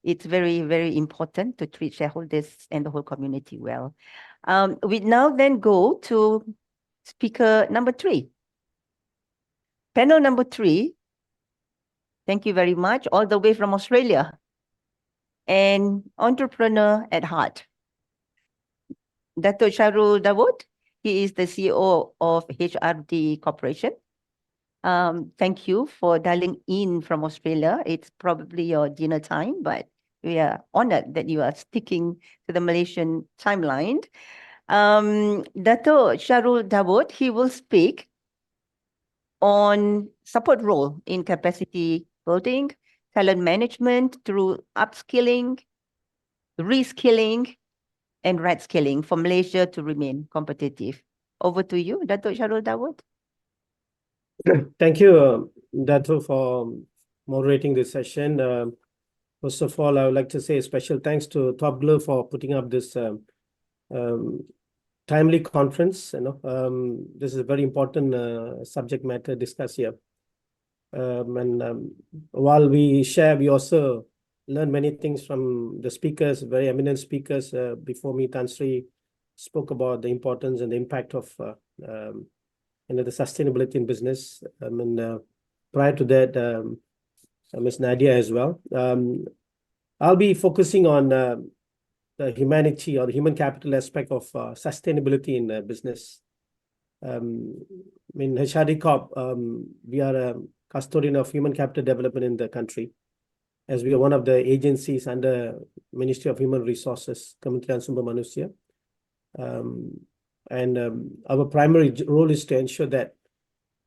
It's very, very important to treat shareholders and the whole community well. We now then go to speaker number 3. Panel number 3, thank you very much, all the way from Australia, and entrepreneur at heart. Dato' Shahrul Dawood, he is the CEO of HRD Corporation. Thank you for dialing in from Australia. It's probably your dinner time, but we are honored that you are sticking to the Malaysian timeline. Dato' Shahrul Dawood, he will speak on support role in capacity building, talent management through upskilling, reskilling, and red skilling for Malaysia to remain competitive. Over to you, Dato' Shahrul Dawood. Thank you, Dato', for moderating this session. First of all, I would like to say a special thanks to Top Glove for putting up this timely conference. This is a very important subject matter discussed here. While we share, we also learn many things from the speakers, very eminent speakers before me. Tan Sri spoke about the importance and the impact of the sustainability in business. prior to that, Ms. Nadia as well. I'll be focusing on the humanity or the human capital aspect of sustainability in business. In HRD Corp, we are a custodian of human capital development in the country, as we are one of the agencies under Ministry of Human Resources, Kementerian Sumber Manusia. Our primary role is to ensure that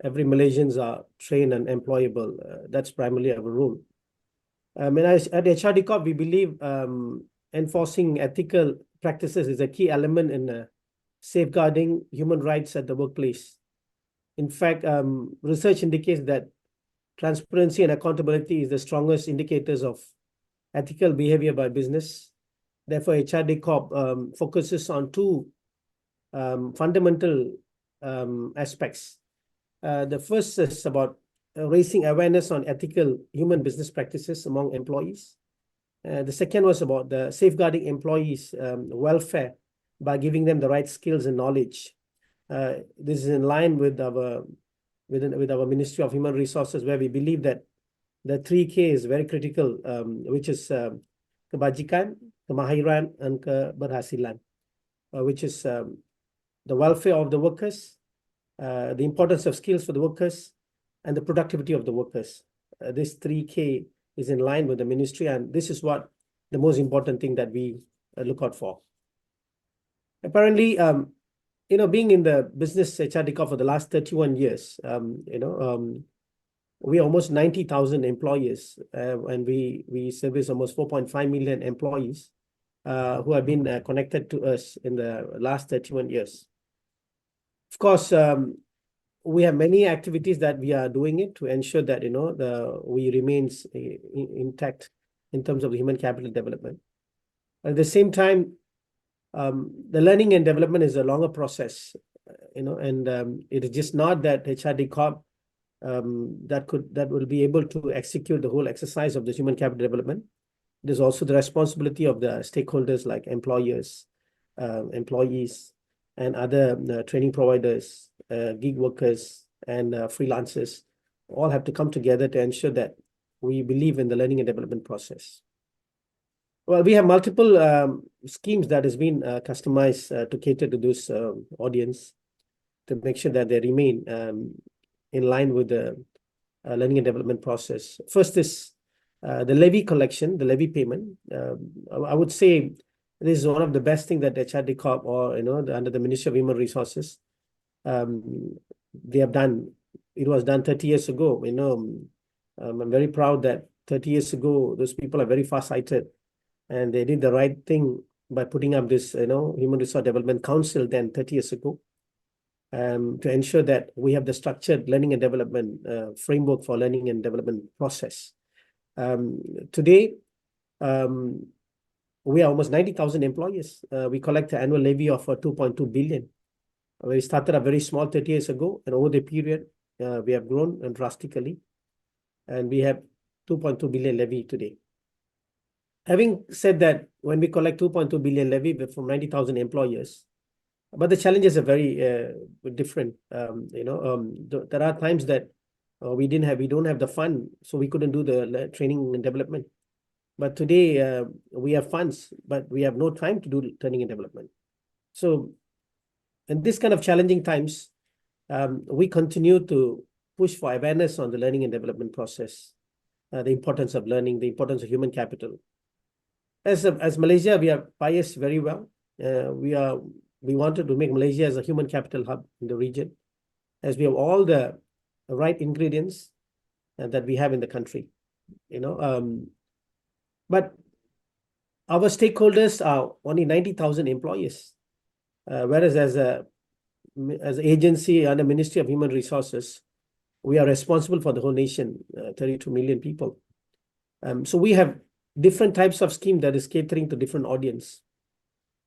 every Malaysians are trained and employable. That's primarily our role. At HRD Corp, we believe enforcing ethical practices is a key element in safeguarding human rights at the workplace. In fact, research indicates that transparency and accountability is the strongest indicators of ethical behavior by business. Therefore, HRD Corp focuses on two fundamental aspects. The first is about raising awareness on ethical human business practices among employees. The second was about the safeguarding employees' welfare by giving them the right skills and knowledge. This is in line with our Ministry of Human Resources, where we believe that the 3K is very critical, which is kebajikan, kemahiran, and keberhasilan, which is the welfare of the workers, the importance of skills for the workers, and the productivity of the workers. This 3K is in line with the ministry, and this is what the most important thing that we look out for. Apparently, being in the business HRD Corp for the last 31 years, we are almost 90,000 employees, and we service almost 4.5 million employees who have been connected to us in the last 31 years. Of course, we have many activities that we are doing it to ensure that we remains intact in terms of the human capital development. At the same time, the learning and development is a longer process, and it is just not that HRD Corp that will be able to execute the whole exercise of the human capital development. It is also the responsibility of the stakeholders like employers, employees, and other training providers, gig workers, and freelancers. All have to come together to ensure that we believe in the learning and development process. Well, we have multiple schemes that has been customized to cater to this audience to make sure that they remain in line with the learning and development process. First is the levy collection, the levy payment. I would say this is one of the best things that HRD Corp or under the Ministry of Human Resources they have done. It was done 30 years ago. I'm very proud that 30 years ago those people are very far-sighted, and they did the right thing by putting up this Human Resource Development Council then 30 years ago to ensure that we have the structured learning and development framework for learning and development process. Today, we are almost 90,000 employees. We collect an annual levy of 2.2 billion. We started up very small 30 years ago, and over the period, we have grown drastically, and we have 2.2 billion levy today. Having said that, when we collect 2.2 billion levy from 90,000 employers, but the challenges are very different. There are times that we don't have the fund, so we couldn't do the training and development. But today we have funds, but we have no time to do training and development. So in this kind of challenging times, we continue to push for awareness on the learning and development process, the importance of learning, the importance of human capital. As Malaysia, we are biased very well. We wanted to make Malaysia as a human capital hub in the region, as we have all the right ingredients that we have in the country. But our stakeholders are only 90,000 employees, whereas as an agency under Ministry of Human Resources, we are responsible for the whole nation, 32 million people. So we have different types of scheme that is catering to different audience.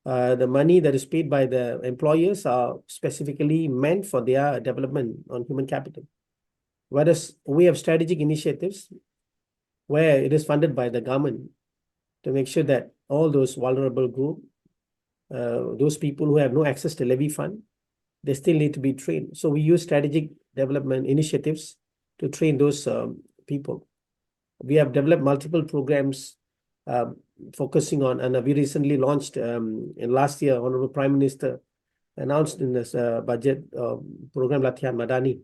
The money that is paid by the employers are specifically meant for their development on human capital. Whereas we have strategic initiatives where it is funded by the government to make sure that all those vulnerable group, those people who have no access to levy fund, they still need to be trained. So we use strategic development initiatives to train those people. We have developed multiple programs focusing on, and we recently launched in last year, Honorable Prime Minister announced in this budget program Latihan Madani,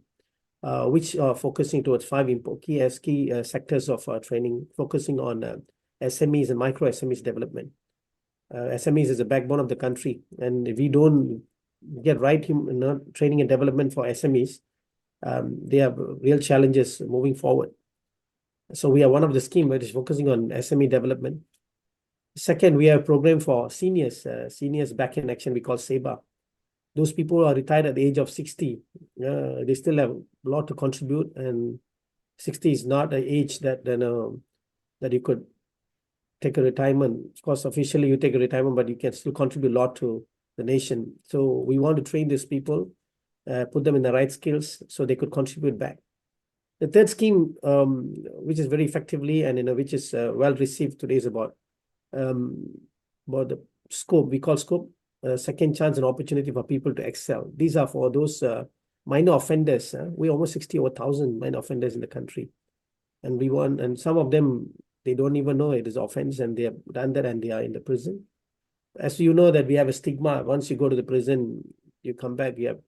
which are focusing towards 5 key sectors of training, focusing on SMEs and micro SMEs development. SMEs is the backbone of the country, and if we don't get right training and development for SMEs, they have real challenges moving forward. So we are one of the scheme that is focusing on SME development. Second, we have a program for seniors, seniors back in action, we call SEBA. Those people who are retired at the age of 60, they still have a lot to contribute, and 60 is not an age that that you could take a retirement. Of course, officially you take a retirement, but you can still contribute a lot to the nation. So we want to train these people, put them in the right skills so they could contribute back. The third scheme, which is very effectively and which is well received today, is about the scope. We call scope second chance and opportunity for people to excel. These are for those minor offenders. We almost 60,000 minor offenders in the country, and we want, and some of them, they don't even know it is offense, and they have done that and they are in the prison. As you know that we have a stigma. Once you go to the prison, you come back, you have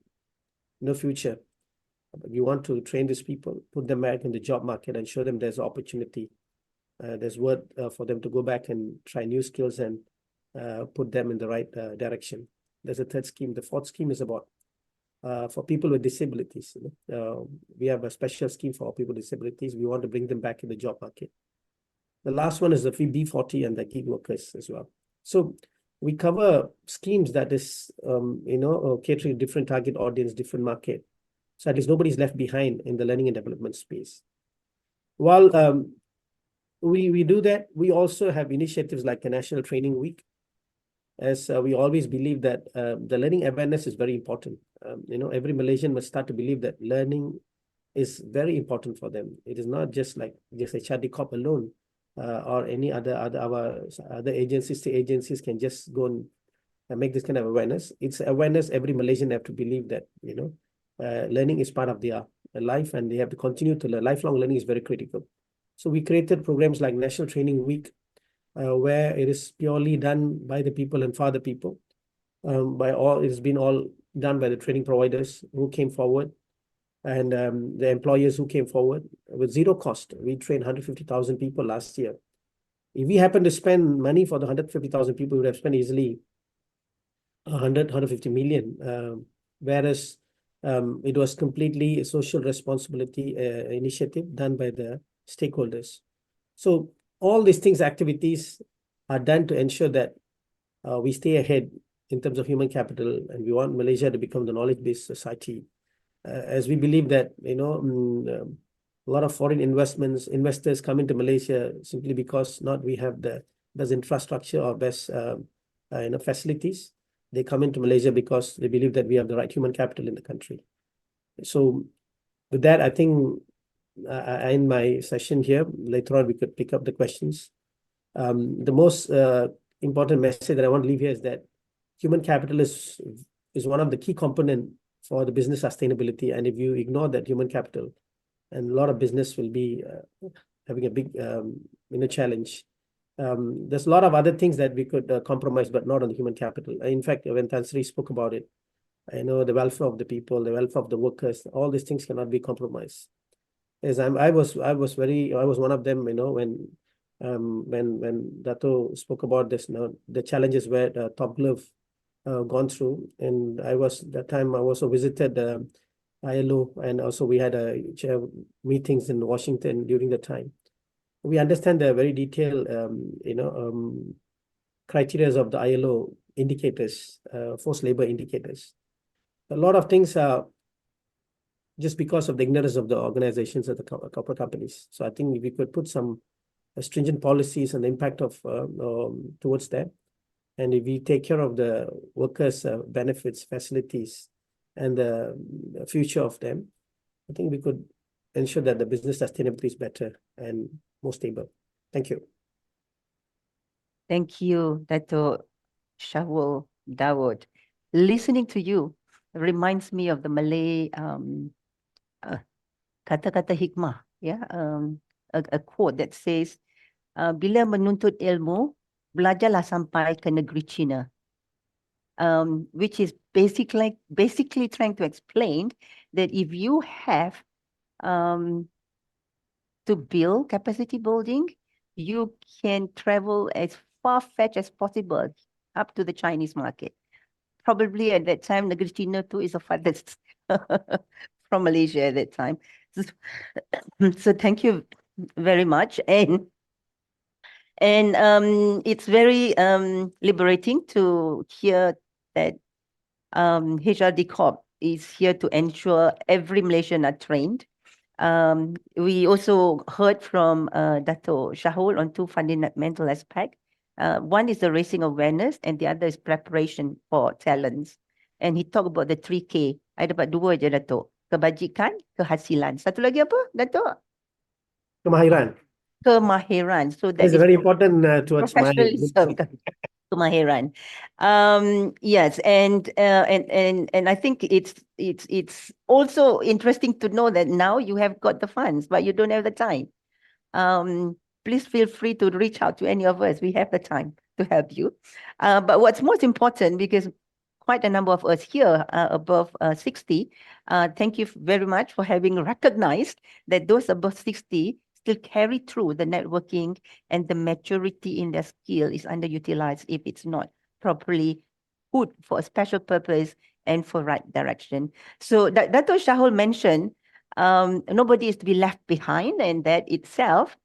no future. But we want to train these people, put them back in the job market and show them there's opportunity. There's work for them to go back and try new skills and put them in the right direction. There's a third scheme. The fourth scheme is about for people with disabilities. We have a special scheme for people with disabilities. We want to bring them back in the job market. The last one is the B40 and the gig workers as well. So we cover schemes that is, catering different target audience, different market. So at least nobody's left behind in the learning and development space. While we do that, we also have initiatives like a National Training Week, as we always believe that the learning awareness is very important. Every Malaysian must start to believe that learning is very important for them. It is not just like just a Charity Corp alone, or any other agencies. The agencies can just go and make this kind of awareness. It's awareness every Malaysian have to believe that learning is part of their life, and they have to continue to learn. Lifelong learning is very critical. So we created programs like National Training Week, where it is purely done by the people and for the people. It has been all done by the training providers who came forward, and the employers who came forward with zero cost. We trained 150,000 people last year. If we happen to spend money for the 150,000 people, we would have spent easily 150 million, whereas it was completely a social responsibility initiative done by the stakeholders. So all these things, activities are done to ensure that we stay ahead in terms of human capital, and we want Malaysia to become the knowledge-based society. As we believe that, a lot of foreign investors come into Malaysia simply because not we have the best infrastructure or best facilities. They come into Malaysia because they believe that we have the right human capital in the country. So with that, I think I end my session here. Later on, we could pick up the questions. The most important message that I want to leave here is that human capital is one of the key components for the business sustainability. And if you ignore that human capital, and a lot of business will be having a big challenge. There's a lot of other things that we could compromise, but not on the human capital. In fact, when Tan Sri spoke about it, the welfare of the people, the welfare of the workers, all these things cannot be compromised. As I was one of them, when Dato spoke about this, the challenges where Top Glove gone through, and I also visited ILO, and also we had meetings in Washington during the time. We understand the very detailed, criteria of the ILO indicators, forced labor indicators. A lot of things are just because of the ignorance of the organizations of the corporate companies. So I think if we could put some stringent policies and the impact of towards that, and if we take care of the workers' benefits, facilities, and the future of them, I think we could ensure that the business sustainability is better and more stable. Thank you. Thank you, Dato' Syahul Dawood. Listening to you reminds me of the Malay kata-kata hikmah, a quote that says, bila menuntut ilmu, belajarlah sampai ke negeri China. Which is basically trying to explain that if you have to build capacity building, you can travel as far-fetched as possible up to the Chinese market. Probably at that time, negeri China too is the farthest from Malaysia at that time. So thank you very much. And it's very liberating to hear that HRD Corp is here to ensure every Malaysian are trained. We also heard from Dato Shahul on two fundamental aspects. One is the raising awareness and the other is preparation for talents. And he talked about the 3K. I dapat dua je, Dato. Kebajikan, kehasilan. Satu lagi apa, Dato? Kemahiran. Kemahiran. So that It's is very important towards my professionalism. Kemahiran. Yes, and I think it's also interesting to know that now you have got the funds, but you don't have the time. Please feel free to reach out to any of us. We have the time to help you. But what's most important, because quite a number of us here above 60, thank you very much for having recognized that those above 60 still carry through the networking, and the maturity in their skill is underutilized if it's not properly put for a special purpose and for right direction. So Dato Shahul mentioned nobody is to be left behind, and that itself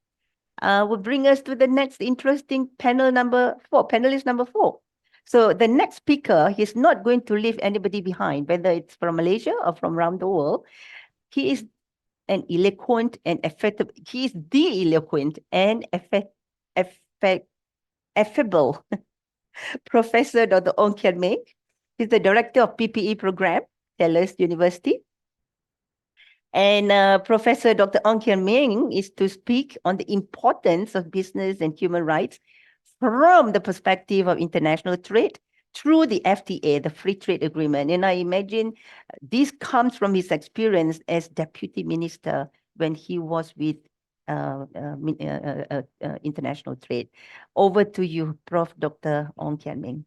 will bring us to the next interesting panelist number 4. So the next speaker, he's not going to leave anybody behind, whether it's from Malaysia or from around the world. He is an eloquent and effective, he is the eloquent and affable Professor Dr. Ong Kian Meng. He's the director of PPE program, Tellus University. And Professor Dr. Ong Kian Meng is to speak on the importance of business and human rights from the perspective of international trade through the FTA, the Free Trade Agreement. And I imagine this comes from his experience as Deputy Minister when he was with international trade. Over to you, Prof. Dr. Ong Kian Meng.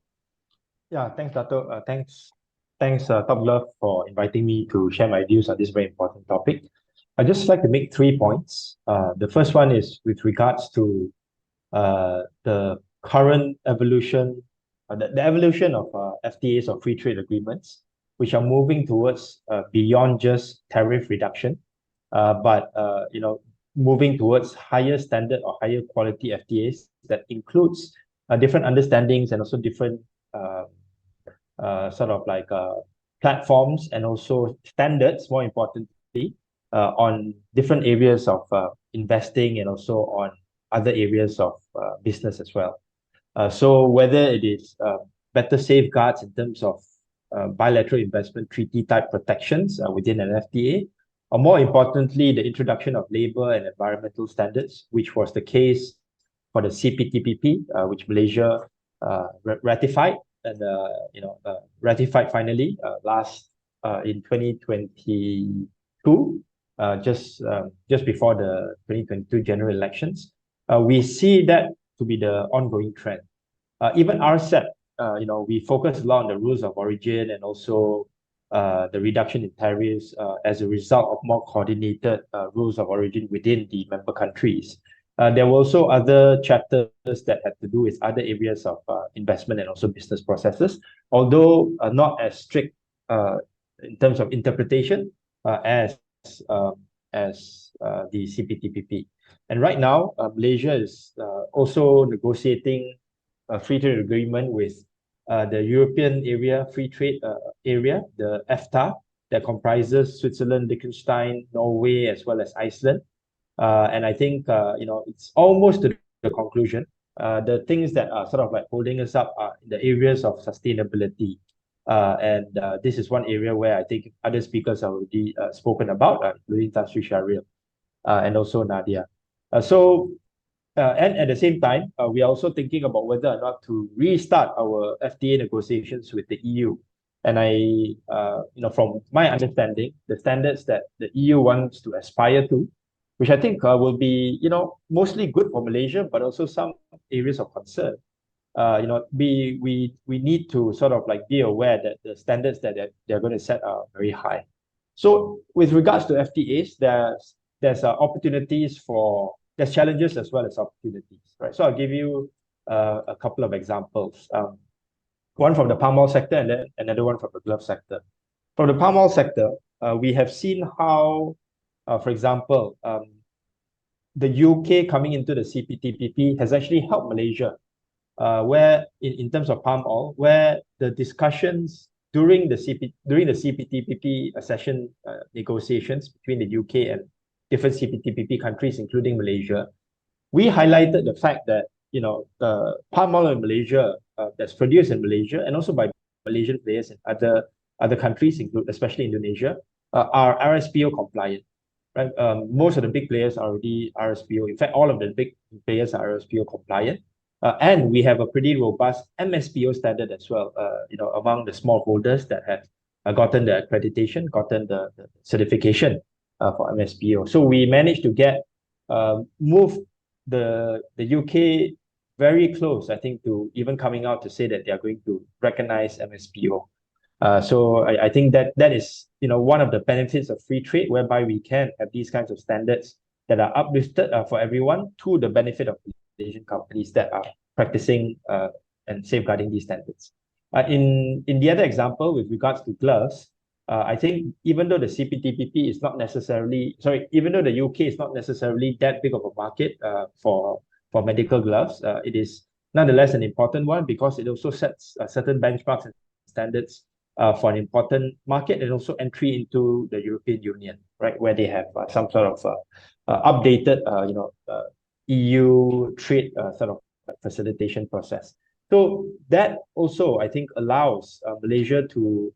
Yeah, thanks, Dato. Thanks, Top Glove, for inviting me to share my views on this very important topic. I'd just like to make 3 points. The first one is with regards to the current evolution, the evolution of FTAs or free trade agreements, which are moving towards beyond just tariff reduction, but moving towards higher standard or higher quality FTAs that includes different understandings and also different platforms and also standards, more importantly, on different areas of investing and also on other areas of business as well. So whether it is better safeguards in terms of bilateral investment treaty type protections within an FTA, or more importantly, the introduction of labor and environmental standards, which was the case for the CPTPP, which Malaysia ratified and ratified finally last in 2022, just before the 2022 general elections. We see that to be the ongoing trend. Even RCEP, we focus a lot on the rules of origin and also the reduction in tariffs as a result of more coordinated rules of origin within the member countries. There were also other chapters that had to do with other areas of investment and also business processes, although not as strict in terms of interpretation as the CPTPP. And right now, Malaysia is also negotiating a free trade agreement with the European area, free trade area, the EFTA, that comprises Switzerland, Liechtenstein, Norway, as well as Iceland. And I think, it's almost to the conclusion. The things that are sort of like holding us up are in the areas of sustainability. And this is one area where I think other speakers have already spoken about, including Tan Sri Shahril and also Nadia. And at the same time, we are also thinking about whether or not to restart our FTA negotiations with the EU. And from my understanding, the standards that the EU wants to aspire to, which I think will be, mostly good for Malaysia, but also some areas of concern. We need to sort of like be aware that the standards that they're going to set are very high. So with regards to FTAs, there's opportunities there's challenges as well as opportunities, right? So I'll give you a couple of examples. One from the palm oil sector and then another one from the glove sector. From the palm oil sector, we have seen how, for example, the UK coming into the CPTPP has actually helped Malaysia, where in terms of palm oil, where the discussions during the CPTPP session negotiations between the UK and different CPTPP countries, including Malaysia, we highlighted the fact that palm oil in Malaysia that's produced in Malaysia and also by Malaysian players in other countries, especially Indonesia, are RSPO compliant. Right? Most of the big players are already RSPO. In fact, all of the big players are RSPO compliant. And we have a pretty robust MSPO standard as well, among the smallholders that have gotten the accreditation, gotten the certification for MSPO. So we managed to move the UK very close, I think, to even coming out to say that they are going to recognize MSPO. So I think that is one of the benefits of free trade, whereby we can have these kinds of standards that are uplifted for everyone to the benefit of Asian companies that are practicing and safeguarding these standards. In the other example, with regards to gloves, I think even though the CPTPP is not necessarily, even though the UK is not necessarily that big of a market for medical gloves, it is nonetheless an important one because it also sets certain benchmarks and standards for an important market and also entry into the European Union, right, where they have some sort of updated, EU trade sort of facilitation process. So that also, I think, allows Malaysia to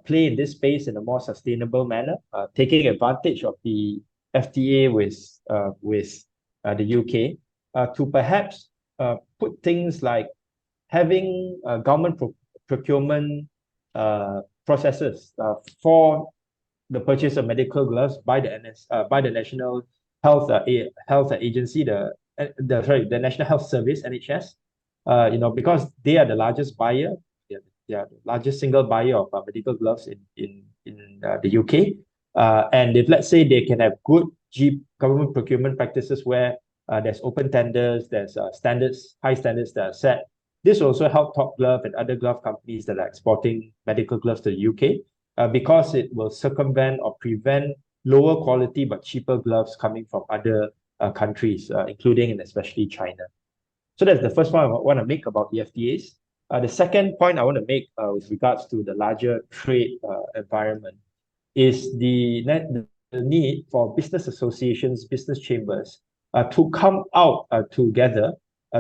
play in this space in a more sustainable manner, taking advantage of the FTA with the UK to perhaps put things like having government procurement processes for the purchase of medical gloves by the National Health Agency, the National Health Service, NHS, because they are the largest buyer, they are the largest single buyer of medical gloves in the UK. And if, let's say, they can have good government procurement practices where there's open tenders, there's high standards that are set, this also help Top Glove and other glove companies that are exporting medical gloves to the UK, because it will circumvent or prevent lower quality but cheaper gloves coming from other countries, including and especially China. So that's the first point I want to make about the FTAs. The second point I want to make with regards to the larger trade environment is the need for business associations, business chambers to come out together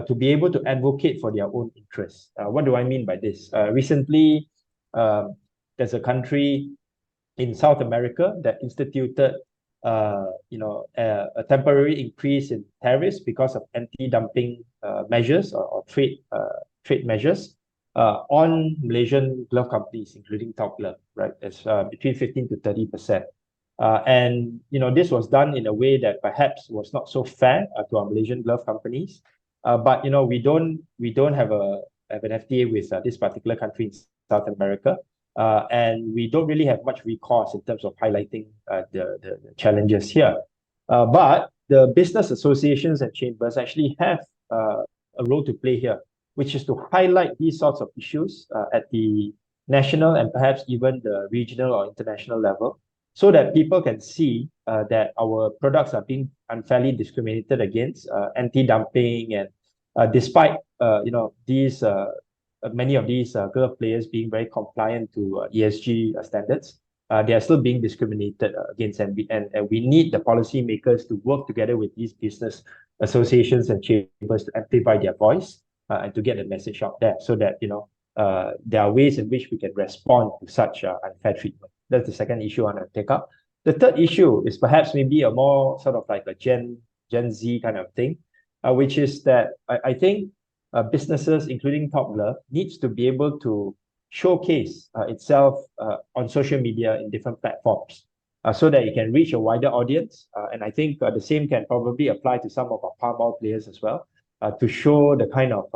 to be able to advocate for their own interests. What do I mean by this? Recently, there's a country in South America that instituted a temporary increase in tariffs because of anti-dumping measures or trade measures on Malaysian glove companies, including Top Glove, right? It's between 15 to 30%. And this was done in a way that perhaps was not so fair to our Malaysian glove companies. But we don't have an FTA with this particular country in South America. And we don't really have much recourse in terms of highlighting the challenges here. But the business associations and chambers actually have a role to play here, which is to highlight these sorts of issues at the national and perhaps even the regional or international level, so that people can see that our products are being unfairly discriminated against, anti-dumping, and despite these many of these glove players being very compliant to ESG standards, they are still being discriminated against, and we need the policymakers to work together with these business associations and chambers to amplify their voice and to get the message out there, so that there are ways in which we can respond to such unfair treatment. That's the second issue I want to take up. The third issue is perhaps maybe a more sort of like a Gen Z kind of thing, which is that I think businesses, including Top Glove, needs to be able to showcase itself on social media in different platforms so that it can reach a wider audience. And I think the same can probably apply to some of our palm oil players as well, to show the kind of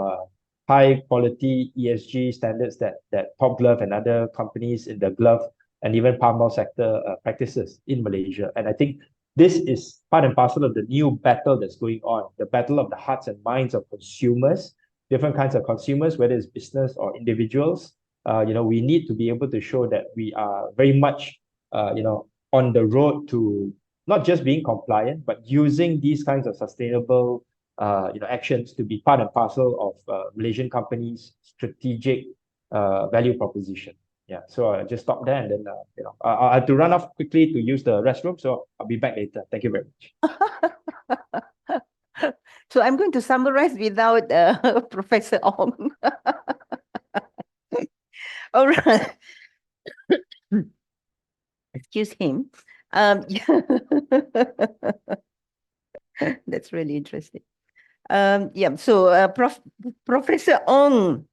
high quality ESG standards that Top Glove and other companies in the glove and even palm oil sector practices in Malaysia. And I think this is part and parcel of the new battle that's going on, the battle of the hearts and minds of consumers, different kinds of consumers, whether it's business or individuals. We need to be able to show that we are very much, on the road to not just being compliant, but using these kinds of sustainable, actions to be part and parcel of Malaysian companies' strategic value proposition. Yeah, so I just stop there and then, I have to run off quickly to use the restroom, so I'll be back later. Thank you very much. So I'm going to summarize without Professor Ong. All right. Excuse him. That's really interesting. So Professor Ong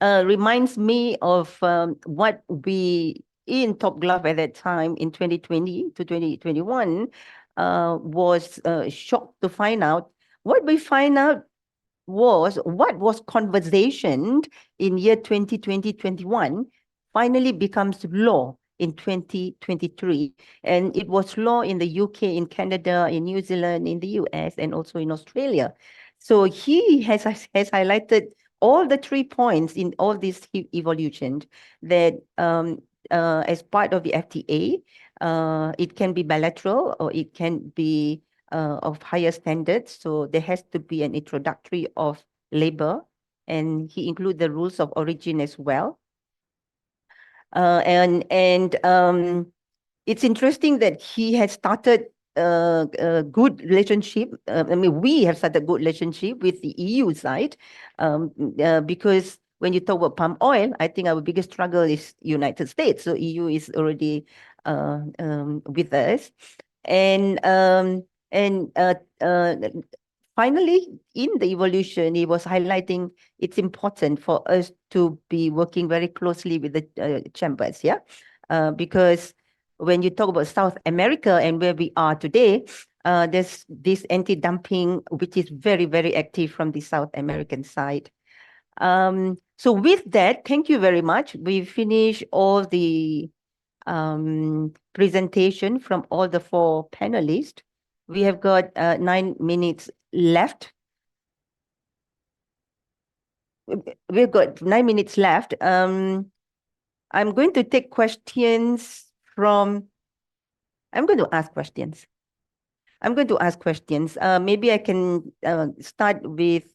reminds me of what we in Top Glove at that time in 2020 to 2021 was shocked to find out. What we find out was what was conversation in year 2020-21 finally becomes law in 2023. And it was law in the UK, in Canada, in New Zealand, in the US, and also in Australia. So he has highlighted all the 3 points in all this evolution that as part of the FTA, it can be bilateral or it can be of higher standards. So there has to be an introductory of labor, and he includes the rules of origin as well. And it's interesting that he has started a good relationship. We have started a good relationship with the EU side, because when you talk about palm oil, I think our biggest struggle is United States. So EU is already with us, and finally, in the evolution, he was highlighting it's important for us to be working very closely with the chambers, because when you talk about South America and where we are today, there's this anti-dumping, which is very, very active from the South American side. So with that, thank you very much. We finished all the presentation from all the 4 panelists. We have got 9 minutes left. We've got 9 minutes left. I'm going to take questions from... I'm going to ask questions. Maybe I can start with...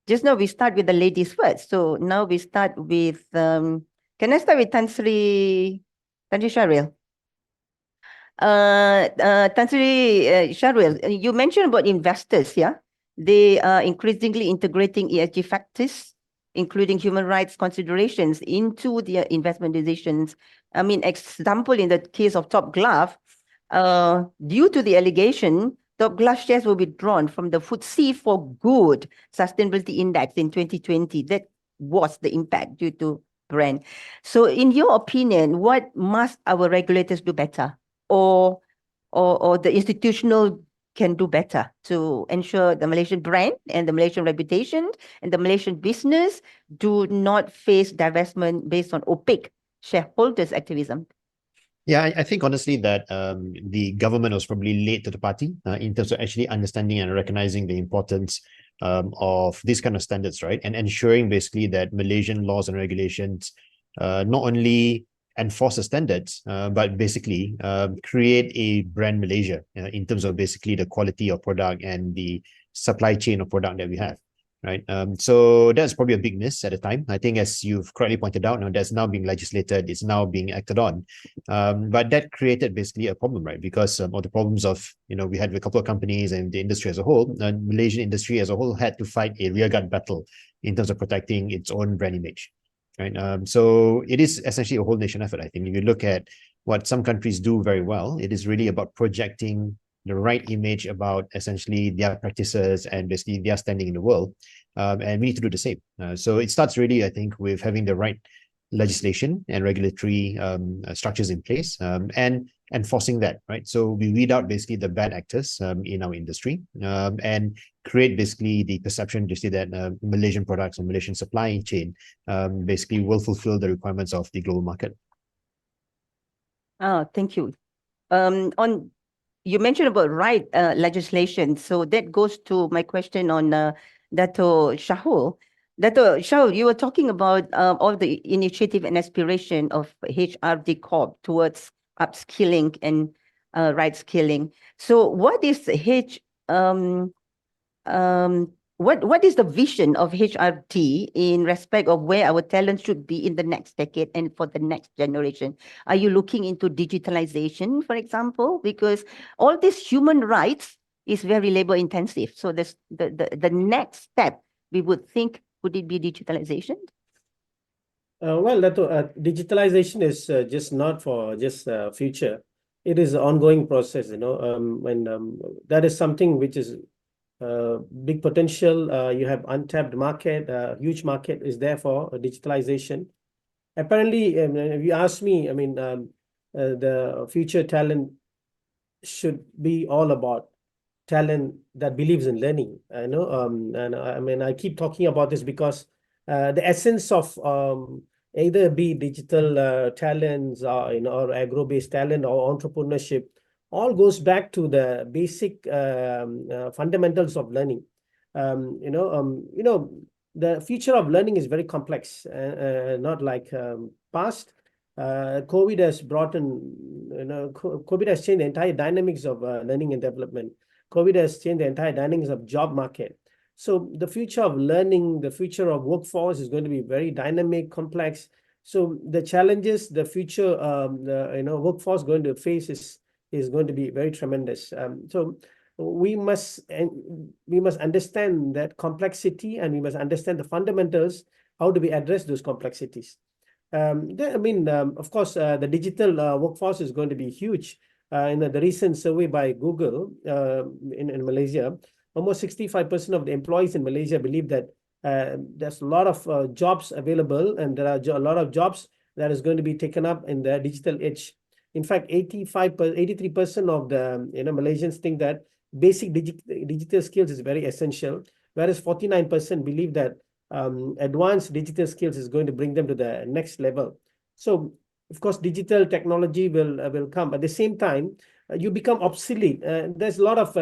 Just now we start with the ladies first. So now we start with... can I start with Tan Sri Shahril? Tan Sri Shahril, you mentioned about investors, They are increasingly integrating ESG factors, including human rights considerations, into their investment decisions. I mean, example, in the case of Top Glove, due to the allegation, Top Glove shares were withdrawn from the FTSE4Good Sustainability Index in 2020. That was the impact due to brand. So in your opinion, what must our regulators do better? Or the institutional can do better to ensure the Malaysian brand and the Malaysian reputation and the Malaysian business do not face divestment based on opaque shareholders' activism? Yeah, I think honestly that the government was probably late to the party in terms of actually understanding and recognizing the importance of these kind of standards, right? And ensuring basically that Malaysian laws and regulations not only enforce the standards, but basically create a brand Malaysia in terms of basically the quality of product and the supply chain of product that we have, right? So that's probably a big miss at the time. I think as you've correctly pointed out, now that's now being legislated, it's now being acted on. But that created basically a problem, right? Because of the problems of, we had a couple of companies and the industry as a whole, Malaysian industry as a whole had to fight a rearguard battle in terms of protecting its own brand image. Right. So it is essentially a whole nation effort. I think if you look at what some countries do very well, it is really about projecting the right image about essentially their practices and basically their standing in the world. And we need to do the same. So it starts really, I think, with having the right legislation and regulatory structures in place, and enforcing that, right? So we weed out basically the bad actors in our industry, and create basically the perception to see that Malaysian products or Malaysian supply chain basically will fulfill the requirements of the global market. Thank you. You mentioned about legislation, so that goes to my question on Dato Shahul. Dato Shahul, you were talking about all the initiative and aspiration of HRD Corp towards upskilling and right skilling. So what is what is the vision of HRT in respect of where our talent should be in the next decade and for the next generation? Are you looking into digitalization, for example? Because all this human rights is very labor intensive. So the next step we would think, would it be digitalization? Well, digitalization is just not for just future. It is an ongoing process, and that is something which is big potential. You have untapped market, huge market is there for digitalization. Apparently, if you ask me, the future talent should be all about talent that believes in learning. I keep talking about this because the essence of either be digital talents or agro-based talent or entrepreneurship all goes back to the basic fundamentals of learning. The future of learning is very complex, not like past. COVID has brought in, COVID has changed the entire dynamics of learning and development. COVID has changed the entire dynamics of job market. So the future of learning, the future of workforce is going to be very dynamic, complex. So the challenges the future workforce going to face is going to be very tremendous. So we must understand that complexity, and we must understand the fundamentals. How do we address those complexities? Of course, the digital workforce is going to be huge. In the recent survey by Google in Malaysia, almost 65% of the employees in Malaysia believe that there's a lot of jobs available, and there are a lot of jobs that is going to be taken up in the digital age. In fact, 83% of the Malaysians think that basic digital skills is very essential, whereas 49% believe that advanced digital skills is going to bring them to the next level. So, of course, digital technology will come. At the same time, you become obsolete. There's a lot of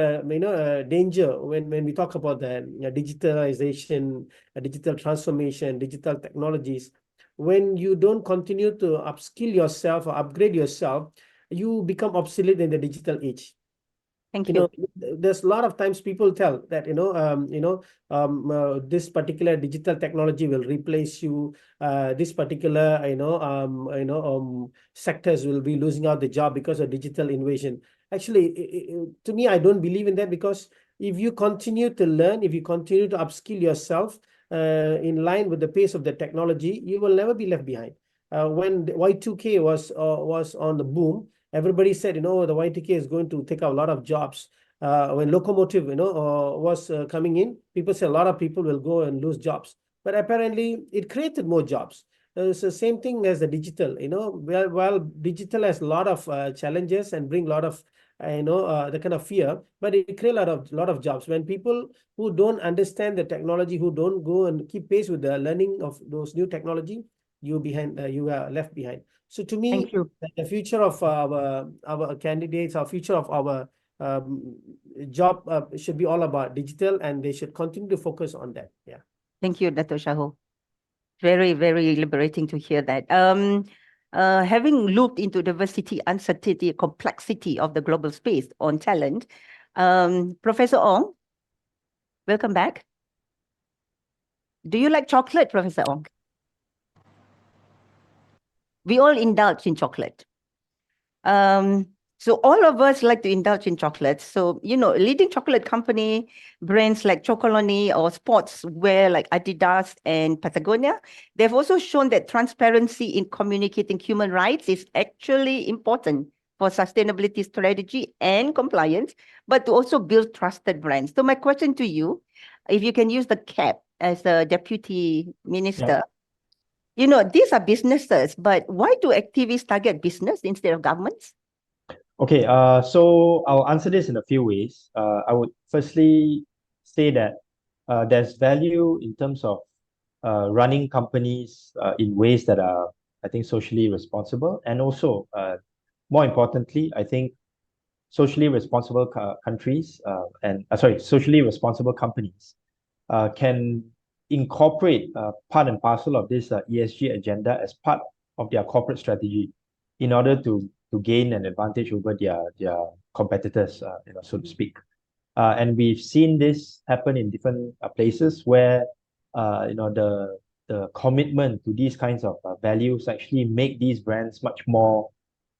danger when we talk about the digitalization, digital transformation, digital technologies. When you don't continue to upskill yourself or upgrade yourself, you become obsolete in the digital age. Thank you. There's a lot of times people tell that this particular digital technology will replace you. This particular sectors will be losing out the job because of digital invasion. Actually, to me, I don't believe in that, because if you continue to learn, if you continue to upskill yourself in line with the pace of the technology, you will never be left behind. When Y2K was on the boom, everybody said, the Y2K is going to take out a lot of jobs. When locomotive, was coming in, people said a lot of people will go and lose jobs. But apparently, it created more jobs. It's the same thing as the digital. While digital has a lot of challenges and bring a lot of the kind of fear, but it creates a lot of jobs. When people who don't understand the technology, who don't go and keep pace with the learning of those new technology, you are left behind. So to me, the future of our candidates, our future of our job should be all about digital, and they should continue to focus on that. Yeah. Thank you, Dato Shahul. Very, very liberating to hear that. Having looked into diversity, uncertainty, complexity of the global space on talent, Professor Ong, welcome back. Do you like chocolate, Professor Ong? We all indulge in chocolate. So all of us like to indulge in chocolate. So, leading chocolate company, brands like Chocolonely or sportswear like Adidas and Patagonia, they've also shown that transparency in communicating human rights is actually important for sustainability strategy and compliance, but to also build trusted brands. So my question to you, if you can use the cap as a deputy minister, you know, these are businesses, but why do activists target business instead of governments? Okay, so I'll answer this in a few ways. I would firstly say that there's value in terms of running companies in ways that are, I think, socially responsible, and also, more importantly, I think socially responsible countries socially responsible companies can incorporate part and parcel of this ESG agenda as part of their corporate strategy in order to gain an advantage over their competitors, so to speak. And we've seen this happen in different places where the commitment to these kinds of values actually make these brands much more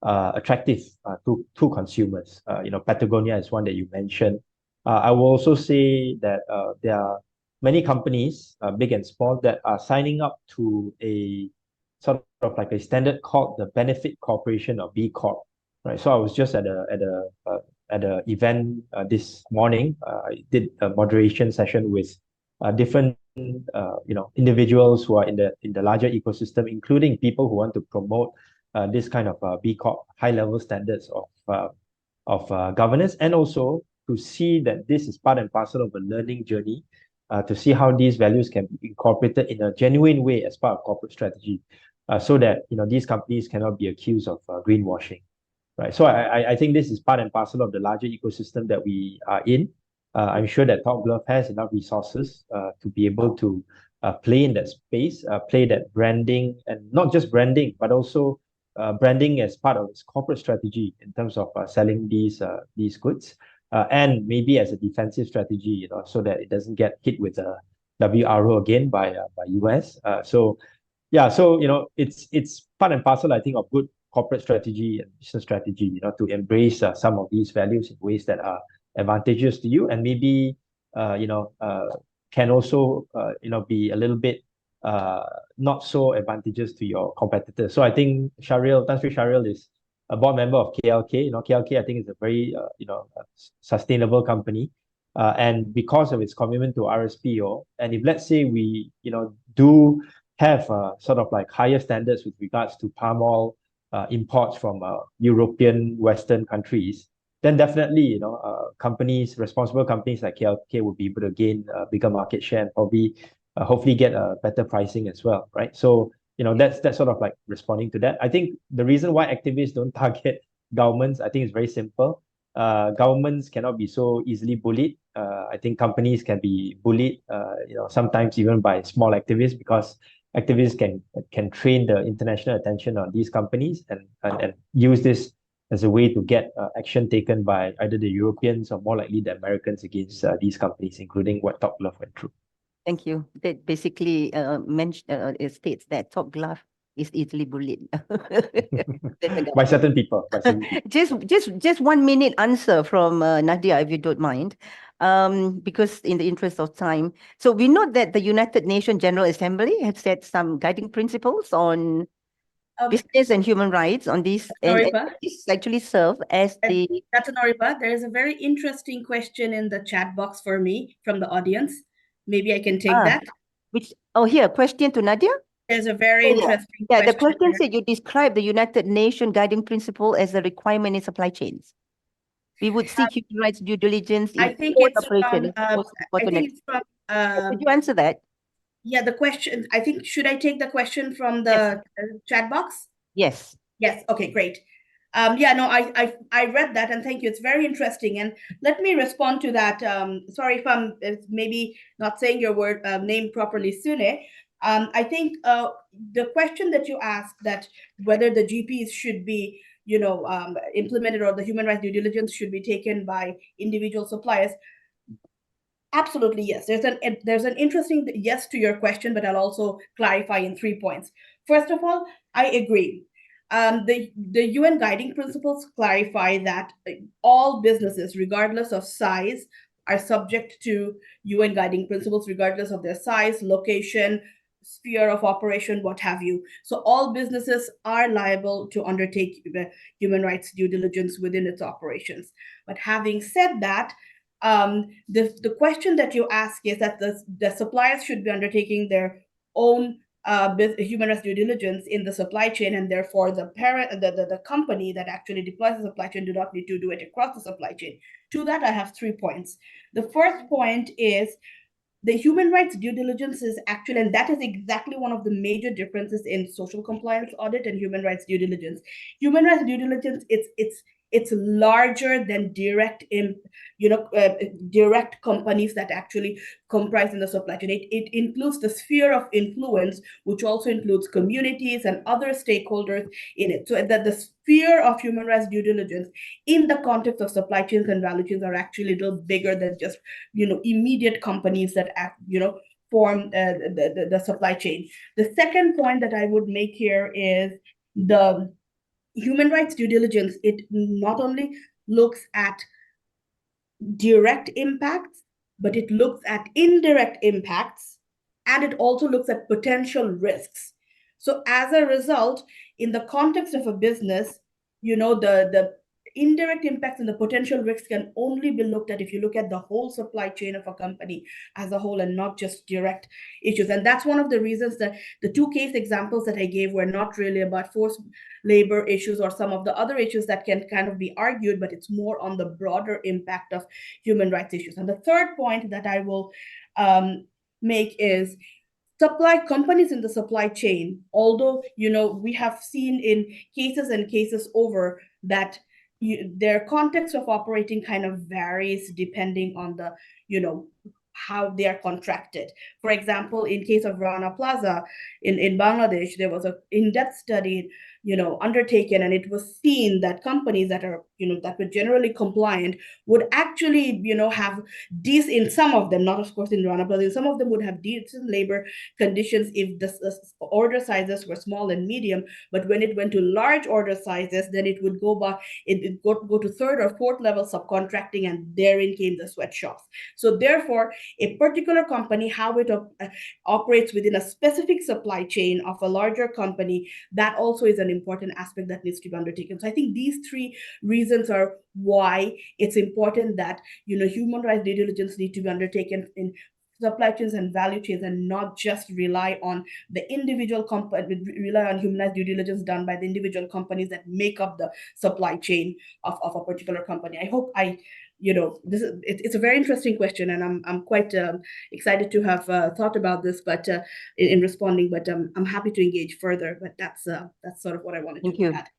attractive to consumers. Patagonia is one that you mentioned. I will also say that there are many companies, big and small, that are signing up to a sort of like a standard called the Benefit Corporation or B Corp. Right. So I was just at a event this morning. I did a moderation session with different individuals who are in the larger ecosystem, including people who want to promote this kind of B Corp high level standards of governance, and also to see that this is part and parcel of a learning journey, to see how these values can be incorporated in a genuine way as part of corporate strategy, so that these companies cannot be accused of greenwashing. Right. So I think this is part and parcel of the larger ecosystem that we are in. I'm sure that Top Glove has enough resources to be able to play in that space, play that branding, and not just branding, but also branding as part of its corporate strategy in terms of selling these goods, and maybe as a defensive strategy, so that it doesn't get hit with a WRO again by US. So it's part and parcel, I think, of good corporate strategy and business strategy, to embrace some of these values in ways that are advantageous to you, and maybe can also be a little bit not so advantageous to your competitors. So I think Tan Sri Shahril is a board member of KLK. KLK, I think, is a very sustainable company, and because of its commitment to RSPO, and if let's say we do have sort of like higher standards with regards to palm oil imports from European Western countries, then definitely, responsible companies like KLK will be able to gain a bigger market share and probably, hopefully, get a better pricing as well, right? So, that's sort of like responding to that. I think the reason why activists don't target governments, I think, is very simple. Governments cannot be so easily bullied. I think companies can be bullied, sometimes even by small activists, because activists can train the international attention on these companies and use this as a way to get action taken by either the Europeans or more likely the Americans against these companies, including what Top Glove went through. Thank you. That basically it states that Top Glove is easily bullied by certain people. Just 1 minute answer from Nadia, if you don't mind, because in the interest of time. So we know that the United Nations General Assembly has set some guiding principles on business and human rights on this, and this actually serve as the. Dr. Noripa, there is a very interesting question in the chat box for me from the audience. Maybe I can take that. Here, question to Nadia? There's a very interesting question. The question said you describe the United Nations guiding principle as a requirement in supply chains. We would seek human rights due diligence in I think all it's operations. Could you answer that? Yeah, the question, I think, should I take the question from the chat box? Yes. Yes. Okay, great. I read that, and thank you. It's very interesting. And let me respond to that. Sorry if I'm maybe not saying your name properly, Sune. I think the question that you asked, that whether the GPs should be, implemented, or the human rights due diligence should be taken by individual suppliers. Absolutely, yes. There's an interesting yes to your question, but I'll also clarify in 3 points. First of all, I agree. The UN guiding principles clarify that all businesses, regardless of size, are subject to UN guiding principles, regardless of their size, location, sphere of operation, what have you. So all businesses are liable to undertake human rights due diligence within its operations. But having said that, the question that you ask is that the suppliers should be undertaking their own human rights due diligence in the supply chain, and therefore the company that actually deploys the supply chain do not need to do it across the supply chain. To that, I have 3 points. The first point is the human rights due diligence is actually, and that is exactly one of the major differences in social compliance audit and human rights due diligence. Human rights due diligence, it's larger than direct companies that actually comprise in the supply chain. It includes the sphere of influence, which also includes communities and other stakeholders in it. So that the sphere of human rights due diligence in the context of supply chains and value chains are actually a little bigger than just immediate companies that form the supply chain. The second point that I would make here is the human rights due diligence. It not only looks at direct impacts, but it looks at indirect impacts, and it also looks at potential risks. So as a result, in the context of a business, the indirect impacts and the potential risks can only be looked at if you look at the whole supply chain of a company as a whole and not just direct issues. And that's one of the reasons that the 2 case examples that I gave were not really about forced labor issues or some of the other issues that can kind of be argued, but it's more on the broader impact of human rights issues. And the third point that I will make is supply companies in the supply chain, although we have seen in cases and cases over that their context of operating kind of varies depending on the how they are contracted. For example, in case of Rana Plaza in Bangladesh, there was an in-depth study undertaken, and it was seen that companies that are that were generally compliant would actually have these, in some of them, not of course in Rana Plaza, some of them would have decent labor conditions if the order sizes were small and medium. But when it went to large order sizes, then it would go to third or fourth level subcontracting, and therein came the sweatshops. So therefore, a particular company, how it operates within a specific supply chain of a larger company, that also is an important aspect that needs to be undertaken. So I think these 3 reasons are why it's important that human rights due diligence need to be undertaken in supply chains and value chains, and not just rely on the individual rely on human rights due diligence done by the individual companies that make up the supply chain of a particular company. I hope it's a very interesting question, and I'm quite excited to have thought about this, but in responding. But I'm happy to engage further. But that's sort of what I wanted to add.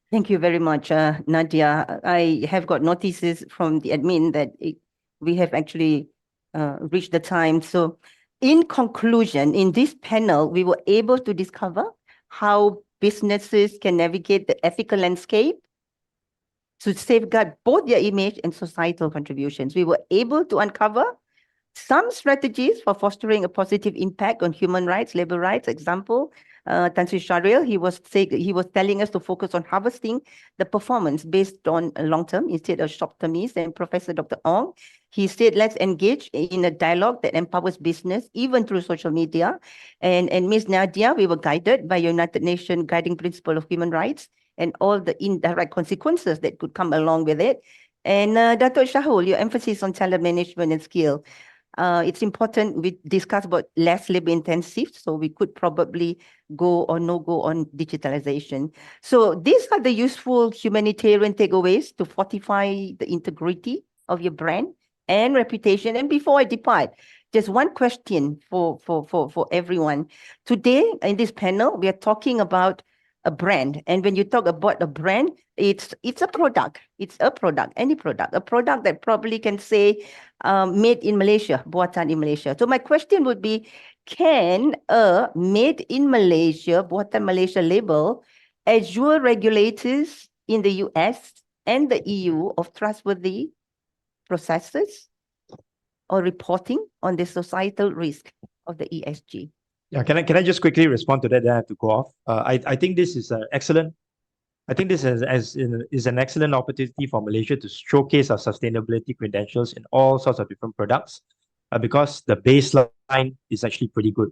Thank you very much, Nadia. I have got notices from the admin that we have actually reached the time. So in conclusion, in this panel, we were able to discover how businesses can navigate the ethical landscape to safeguard both their image and societal contributions. We were able to uncover some strategies for fostering a positive impact on human rights, labor rights. Example, Tan Sri Shahril, he was telling us to focus on harvesting the performance based on long-term instead of short-termism. And Professor Dr. Ong, he said, let's engage in a dialogue that empowers business, even through social media. And Ms. Nadia, we were guided by United Nations Guiding Principle of Human Rights and all the indirect consequences that could come along with it. And Dr. Shahul, your emphasis on talent management and skill. It's important we discuss about less labor intensive, so we could probably go or no go on digitalization. So these are the useful humanitarian takeaways to fortify the integrity of your brand and reputation. And before I depart, just one question for everyone. Today in this panel, we are talking about a brand. And when you talk about a brand, it's a product. It's a product, any product, a product that probably can say made in Malaysia, buatan in Malaysia. So my question would be, can a made in Malaysia, buatan Malaysia label assure regulators in the US and the EU of trustworthy processes or reporting on the societal risk of the ESG? Yeah, can I just quickly respond to that? Then I have to go off. I think this is excellent. I think this is an excellent opportunity for Malaysia to showcase our sustainability credentials in all sorts of different products. because the baseline is actually pretty good,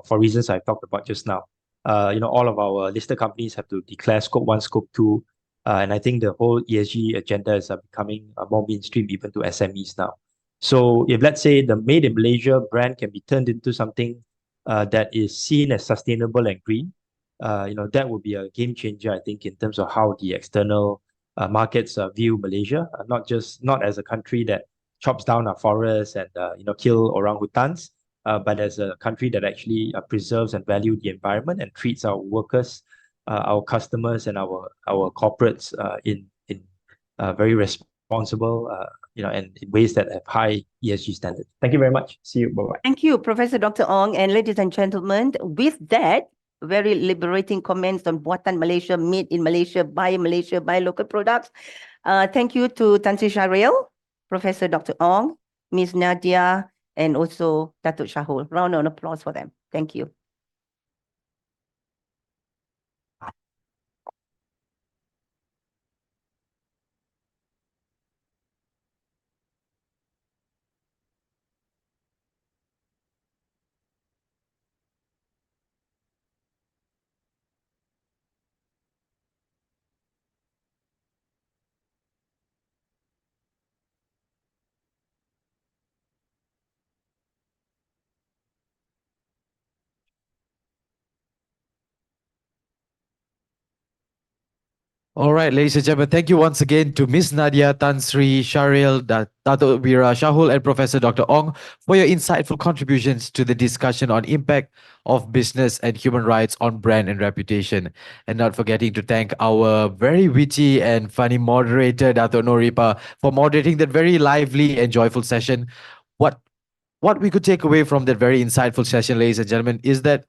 for reasons I talked about just now. All of our listed companies have to declare Scope 1, Scope 2, and I think the whole ESG agenda is becoming more mainstream even to SMEs now. So if, let's say, the Made in Malaysia brand can be turned into something that is seen as sustainable and green, that would be a game changer, I think, in terms of how the external markets view Malaysia, not as a country that chops down our forests and kill orangutans, but as a country that actually preserves and values the environment and treats our workers, our customers, and our corporates in very responsible, and in ways that have high ESG standards. Thank you very much. See you. Bye-bye. Thank you, Professor Dr. Ong. And ladies and gentlemen, with that, very liberating comments on Buatan Malaysia, made in Malaysia, by local products. Thank you to Tan Sri Syaril, Professor Dr. Ong, Ms. Nadia, and also Datuk Shahul. Round of applause for them. Thank you. All right, ladies and gentlemen, thank you once again to Miss Nadia, Tan Sri, Sharil, Dato' Vira, Shahul, and Professor Dr. Ong for your insightful contributions to the discussion on impact of business and human rights on brand and reputation. And not forgetting to thank our very witty and funny moderator, Dato' Noripa, for moderating that very lively and joyful session. What we could take away from that very insightful session, ladies and gentlemen, is that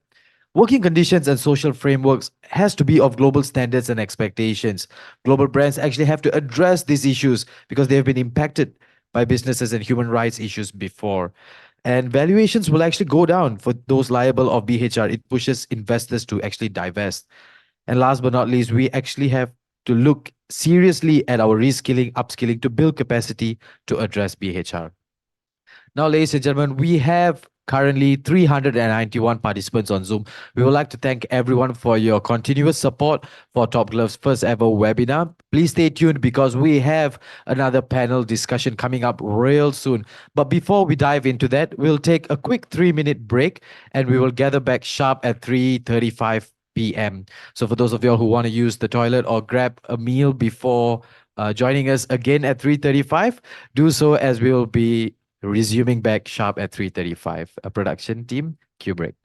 working conditions and social frameworks has to be of global standards and expectations. Global brands actually have to address these issues because they have been impacted by businesses and human rights issues before. And valuations will actually go down for those liable of BHR. It pushes investors to actually divest. And last but not least, we actually have to look seriously at our reskilling, upskilling to build capacity to address BHR. Now, ladies and gentlemen, we have currently 391 participants on Zoom. We would like to thank everyone for your continuous support for Top Glove's first ever webinar. Please stay tuned because we have another panel discussion coming up real soon. But before we dive into that, we'll take a quick 3-minute break and we will gather back sharp at 3:35 p.m. So for those of y'all who want to use the toilet or grab a meal before joining us again at 3:35, do so, as we will be resuming back sharp at 3:35. A production team, cue break.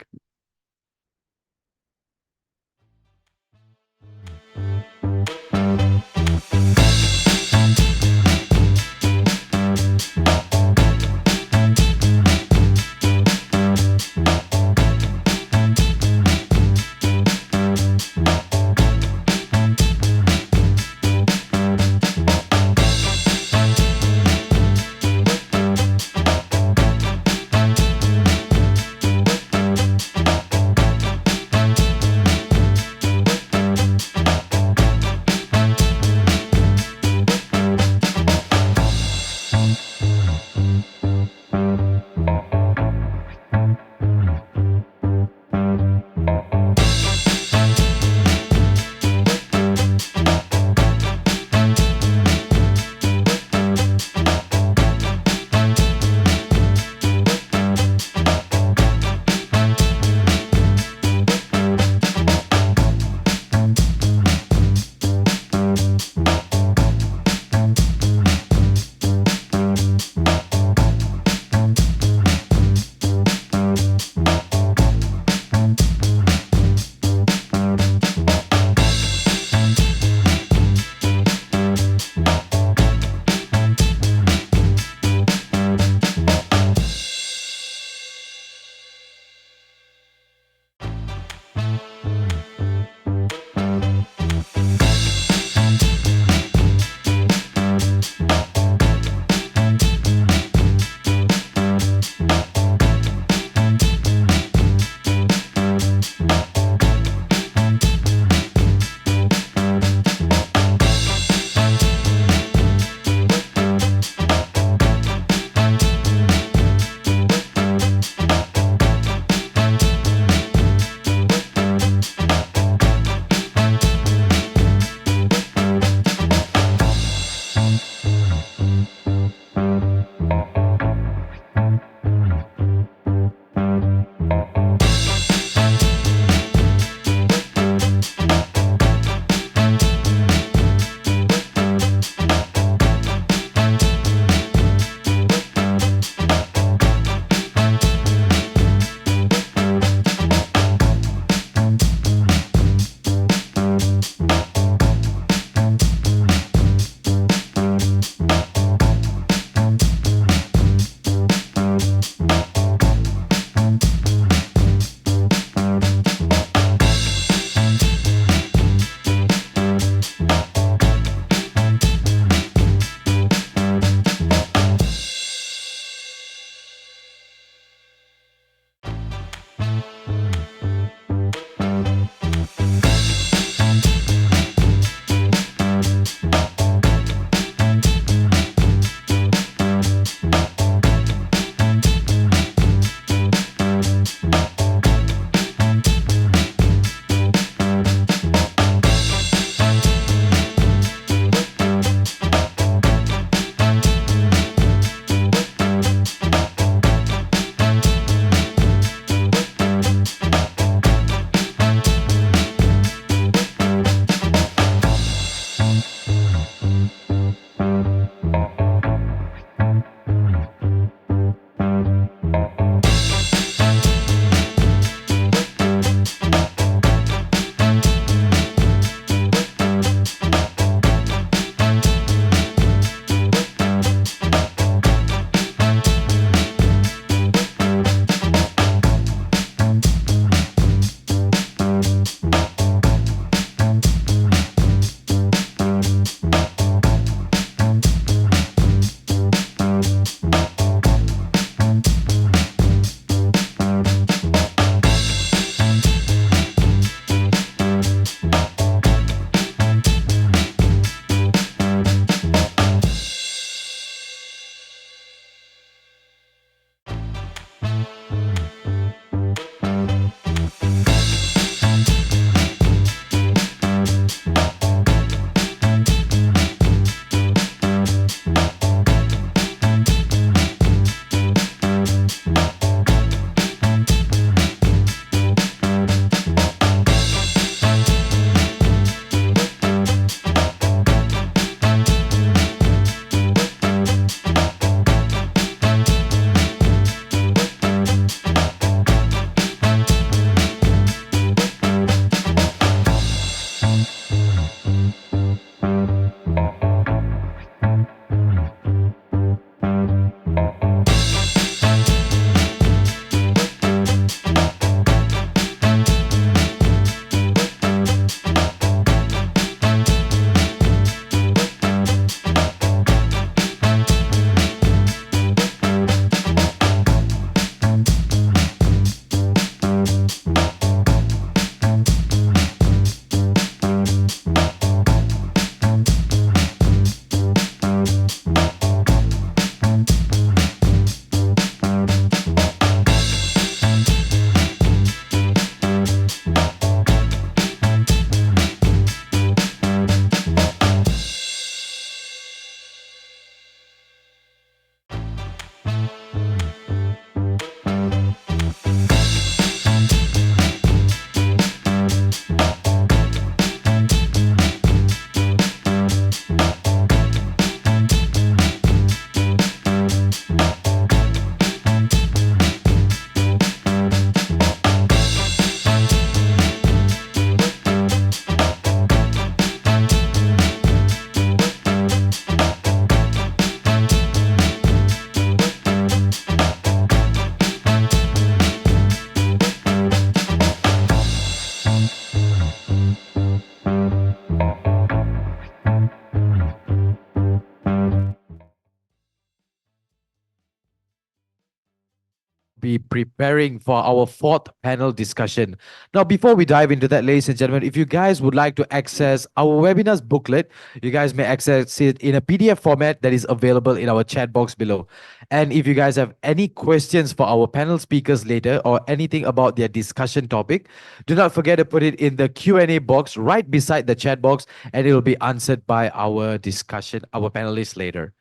be preparing for our fourth panel discussion. Now, before we dive into that, ladies and gentlemen, if you guys would like to access our webinar's booklet, you guys may access it in a PDF format that is available in our chat box below. And if you guys have any questions for our panel speakers later or anything about their discussion topic, do not forget to put it in the Q&A box right beside the chat box, and it will be answered by our panelists later.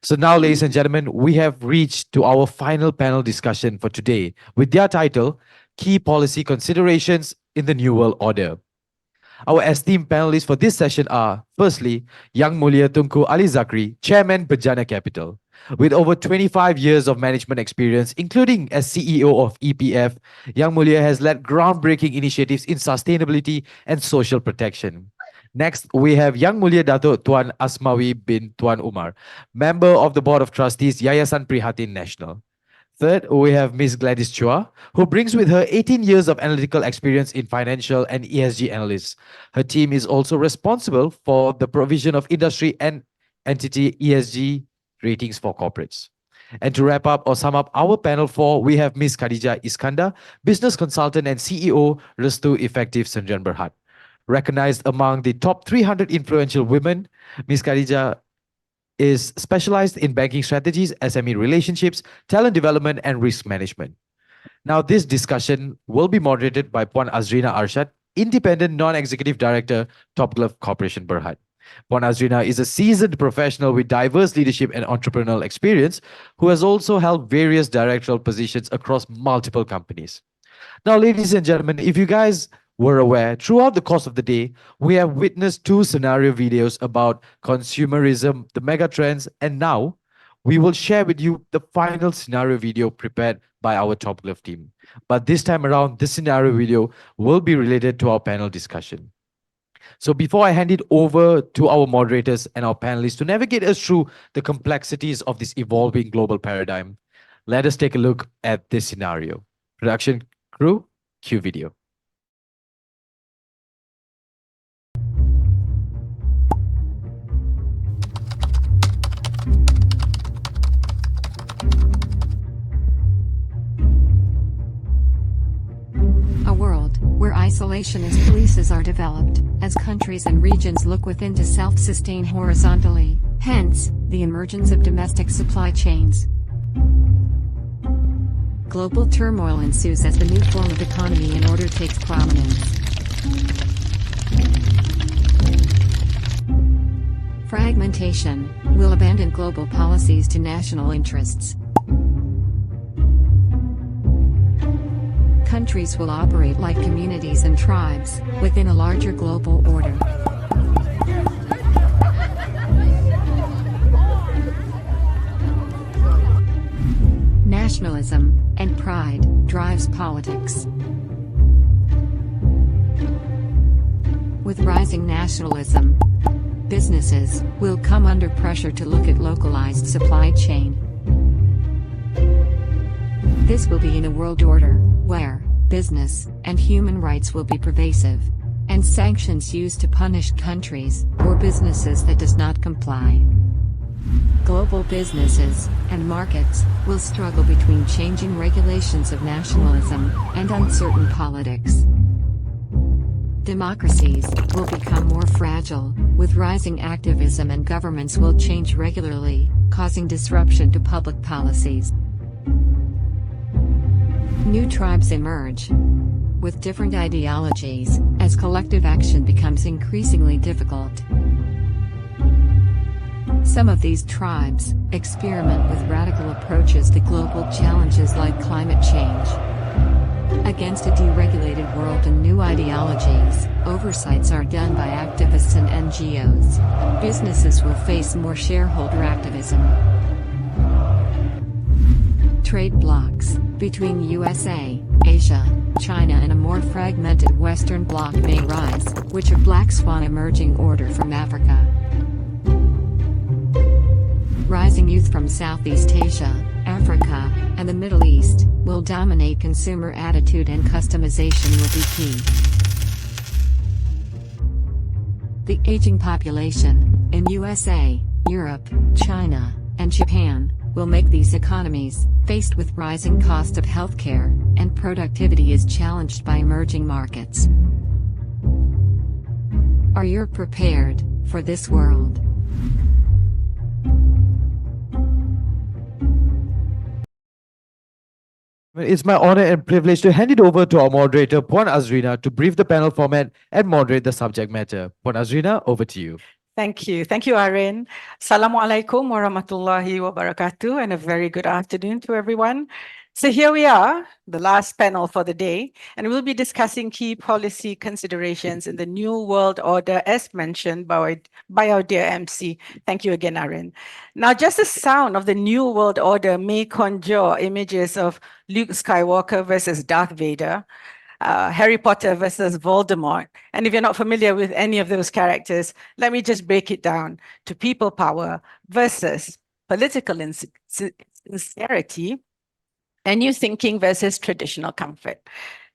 So now, ladies and gentlemen, we have reached to our final panel discussion for today with their title, Key Policy Considerations in the New World Order. Our esteemed panelists for this session are, firstly, Yang Mulia Tunku Ali Zakri, Chairman Bejana Capital. With over 25 years of management experience, including as CEO of EPF, Yang Mulia has led groundbreaking initiatives in sustainability and social protection. Next, we have Yang Mulia Datuk Tuan Asmawi bin Tuan Umar, Member of the Board of Trustees, Yayasan Prihatin Nasional. Third, we have Ms. Gladys Chua, who brings with her 18 years of analytical experience in financial and ESG analysts. Her team is also responsible for the provision of industry and entity ESG ratings for corporates. And to wrap up or sum up our panel 4, we have Ms. Khadija Iskandar, business consultant and CEO, Restu Effective Sdn Berhad. Recognized among the top 300 influential women, Ms. Khadija is specialized in banking strategies, SME relationships, talent development, and risk management. Now, this discussion will be moderated by Puan Azrina Arshad, Independent Non-Executive Director, Top Glove Corporation Berhad. Puan Azrina is a seasoned professional with diverse leadership and entrepreneurial experience who has also held various directorial positions across multiple companies. Now, ladies and gentlemen, if you guys were aware, throughout the course of the day, we have witnessed 2 scenario videos about consumerism, the mega trends, and now we will share with you the final scenario video prepared by our Top Glove team. But this time around, this scenario video will be related to our panel discussion. So before I hand it over to our moderators and our panelists to navigate us through the complexities of this evolving global paradigm, let us take a look at this scenario. Production crew, cue video. A world where isolationist policies are developed, as countries and regions look within to self-sustain horizontally, hence, the emergence of domestic supply chains. Global turmoil ensues as the new form of economy in order takes prominence. Fragmentation will abandon global policies to national interests. Countries will operate like communities and tribes, within a larger global order. Nationalism and pride drives politics. With rising nationalism, businesses will come under pressure to look at localized supply chain. This will be in a world order where business and human rights will be pervasive, and sanctions used to punish countries or businesses that does not comply. Global businesses and markets will struggle between changing regulations of nationalism and uncertain politics. Democracies will become more fragile, with rising activism, and governments will change regularly, causing disruption to public policies. New tribes emerge, with different ideologies, as collective action becomes increasingly difficult. Some of these tribes experiment with radical approaches to global challenges like climate change. Against a deregulated world and new ideologies, oversights are done by activists and NGOs. Businesses will face more shareholder activism. Trade blocs between USA, Asia, China, and a more fragmented Western bloc may rise, which a black swan emerging order from Africa. Rising youth from Southeast Asia, Africa, and the Middle East will dominate. Consumer attitude and customization will be key. The aging population in USA, Europe, China, and Japan will make these economies, faced with rising cost of healthcare and productivity, is challenged by emerging markets. Are you prepared for this world? It's my honor and privilege to hand it over to our moderator, Puan Azrina, to brief the panel format and moderate the subject matter. Puan Azrina, over to you. Thank you. Thank you, Arin. Assalamualaikum warahmatullahi wabarakatuh, and a very good afternoon to everyone. So here we are, the last panel for the day, and we'll be discussing key policy considerations in the New World Order as mentioned by our dear MC. Thank you again, Arin. Now, just the sound of the New World Order may conjure images of Luke Skywalker versus Darth Vader, Harry Potter versus Voldemort. And if you're not familiar with any of those characters, let me just break it down to people power versus political sincerity, and new thinking versus traditional comfort.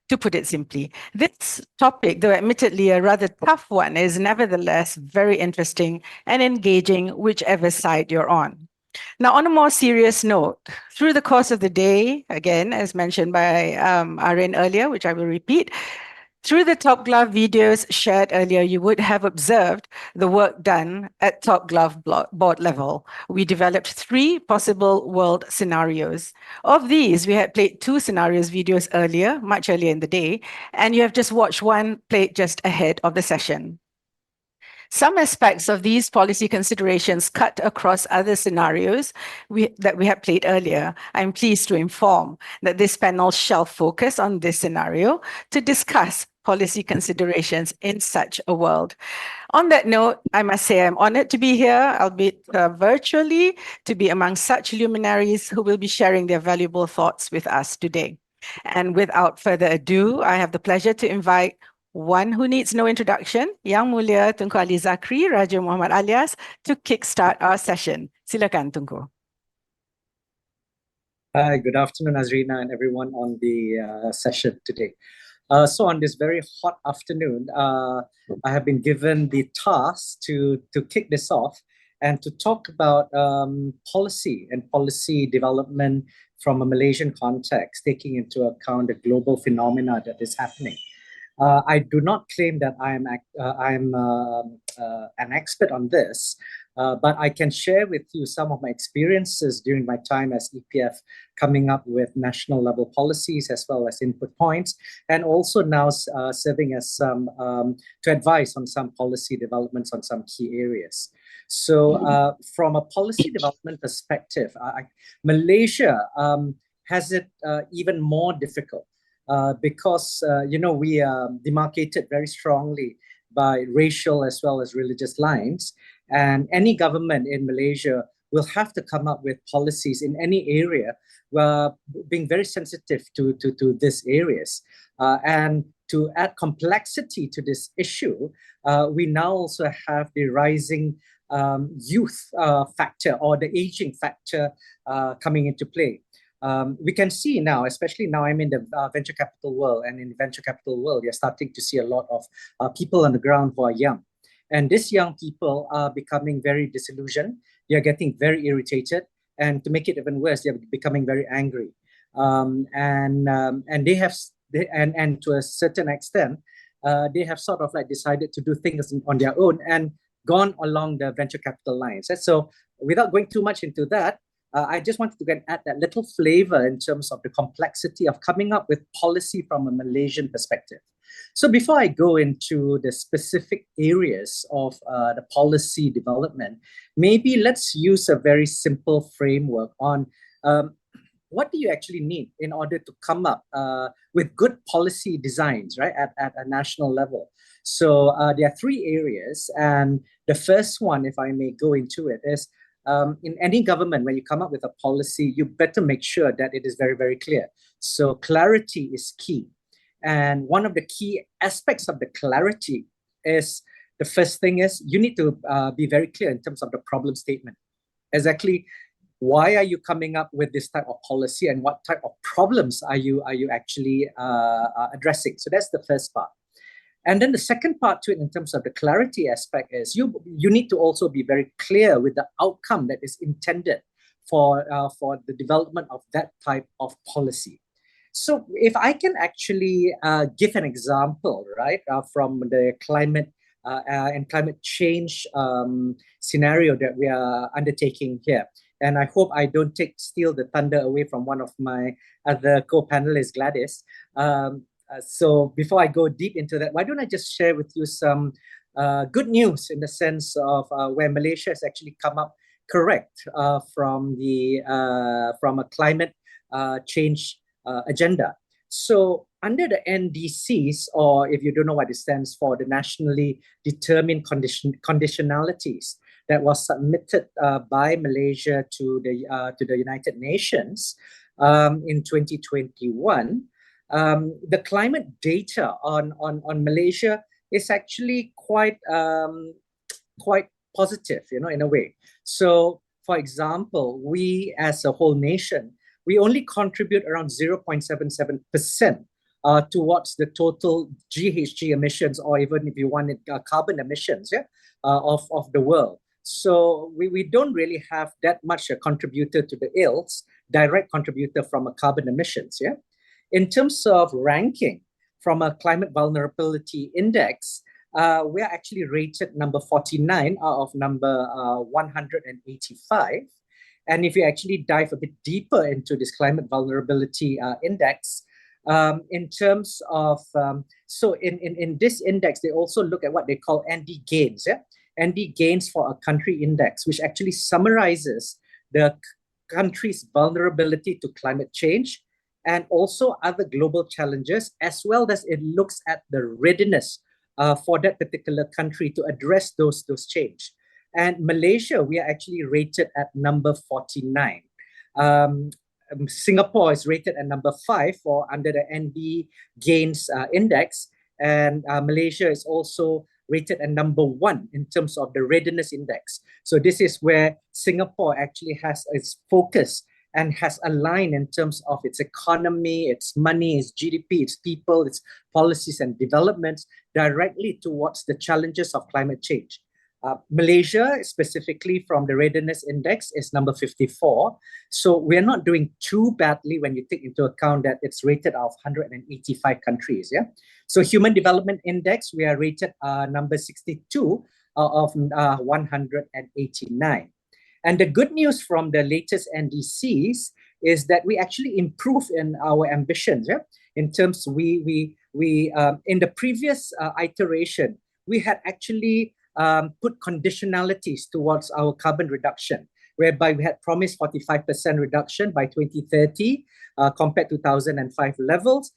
To put it simply, this topic, though admittedly a rather tough one, is nevertheless very interesting and engaging, whichever side you're on. Now, on a more serious note, through the course of the day, again, as mentioned by Arin earlier, which I will repeat, through the Top Glove videos shared earlier, you would have observed the work done at Top Glove board level. We developed 3 possible world scenarios. Of these, we had played 2 scenarios videos earlier, much earlier in the day, and you have just watched one played just ahead of the session. Some aspects of these policy considerations cut across other scenarios that we have played earlier. I'm pleased to inform that this panel shall focus on this scenario to discuss policy considerations in such a world. On that note, I must say I'm honored to be here, albeit virtually, to be among such luminaries who will be sharing their valuable thoughts with us today. And without further ado, I have the pleasure to invite one who needs no introduction, Yang Mulia Tunku Ali Zakri, Raja Muhammad Alias, to kickstart our session. Silakan, Tunku. Hi, good afternoon, Azrina, and everyone on the session today. So on this very hot afternoon, I have been given the task to kick this off and to talk about policy and policy development from a Malaysian context, taking into account the global phenomena that is happening. I do not claim that I'm an expert on this, but I can share with you some of my experiences during my time as EPF, coming up with national level policies as well as input points, and also now serving as some to advise on some policy developments on some key areas. So from a policy development perspective, Malaysia has it even more difficult. Because we are demarcated very strongly by racial as well as religious lines, and any government in Malaysia will have to come up with policies in any area, being very sensitive to these areas. And to add complexity to this issue, we now also have the rising youth factor or the aging factor coming into play. We can see now, especially now I'm in the venture capital world, and in the venture capital world, you're starting to see a lot of people on the ground who are young. And these young people are becoming very disillusioned. They're getting very irritated. And to make it even worse, they're becoming very angry. And to a certain extent, they have sort of like decided to do things on their own and gone along the venture capital lines. And so without going too much into that, I just wanted to add that little flavor in terms of the complexity of coming up with policy from a Malaysian perspective. So before I go into the specific areas of the policy development, maybe let's use a very simple framework on what do you actually need in order to come up with good policy designs, right, at a national level. So there are 3 areas, and the first one, if I may go into it, is in any government, when you come up with a policy, you better make sure that it is very, very clear. So clarity is key. And one of the key aspects of the clarity is, the first thing is you need to be very clear in terms of the problem statement. Exactly why are you coming up with this type of policy and what type of problems are you actually addressing? So that's the first part. And then the second part to it in terms of the clarity aspect is you need to also be very clear with the outcome that is intended for the development of that type of policy. So if I can actually give an example, right, from the climate and climate change scenario that we are undertaking here. And I hope I don't steal the thunder away from one of my other co-panelists, Gladys. So before I go deep into that, why don't I just share with you some good news in the sense of where Malaysia has actually come up correct from a climate change agenda. So under the NDCs, or if you don't know what it stands for, the nationally determined conditionalities that was submitted by Malaysia to the United Nations in 2021, the climate data on Malaysia is actually quite positive, in a way. So, for example, we as a whole nation, we only contribute around 0.77% towards the total GHG emissions, or even if you want it, carbon emissions, of the world. So we don't really have that much a contributor to the ills, direct contributor from a carbon emissions. In terms of ranking from a climate vulnerability index, we are actually rated number 49 out of number 185. And if you actually dive a bit deeper into this climate vulnerability index, in terms of, so in this index, they also look at what they call ND gains, ND gains for a country index, which actually summarizes the country's vulnerability to climate change and also other global challenges, as well as it looks at the readiness for that particular country to address those change. And Malaysia, we are actually rated at number 49. Singapore is rated at number 5 for under the ND gains index, and Malaysia is also rated at number 1 in terms of the readiness index. So this is where Singapore actually has its focus and has aligned in terms of its economy, its money, its GDP, its people, its policies and developments directly towards the challenges of climate change. Malaysia, specifically from the readiness index, is number 54. So we're not doing too badly when you take into account that it's rated out of 185 countries. So human development index, we are rated number 62 of 189. And the good news from the latest NDCs is that we actually improve in our ambitions. In terms, we in the previous iteration, we had actually put conditionalities towards our carbon reduction, whereby we had promised 45% reduction by 2030 compared to 2005 levels,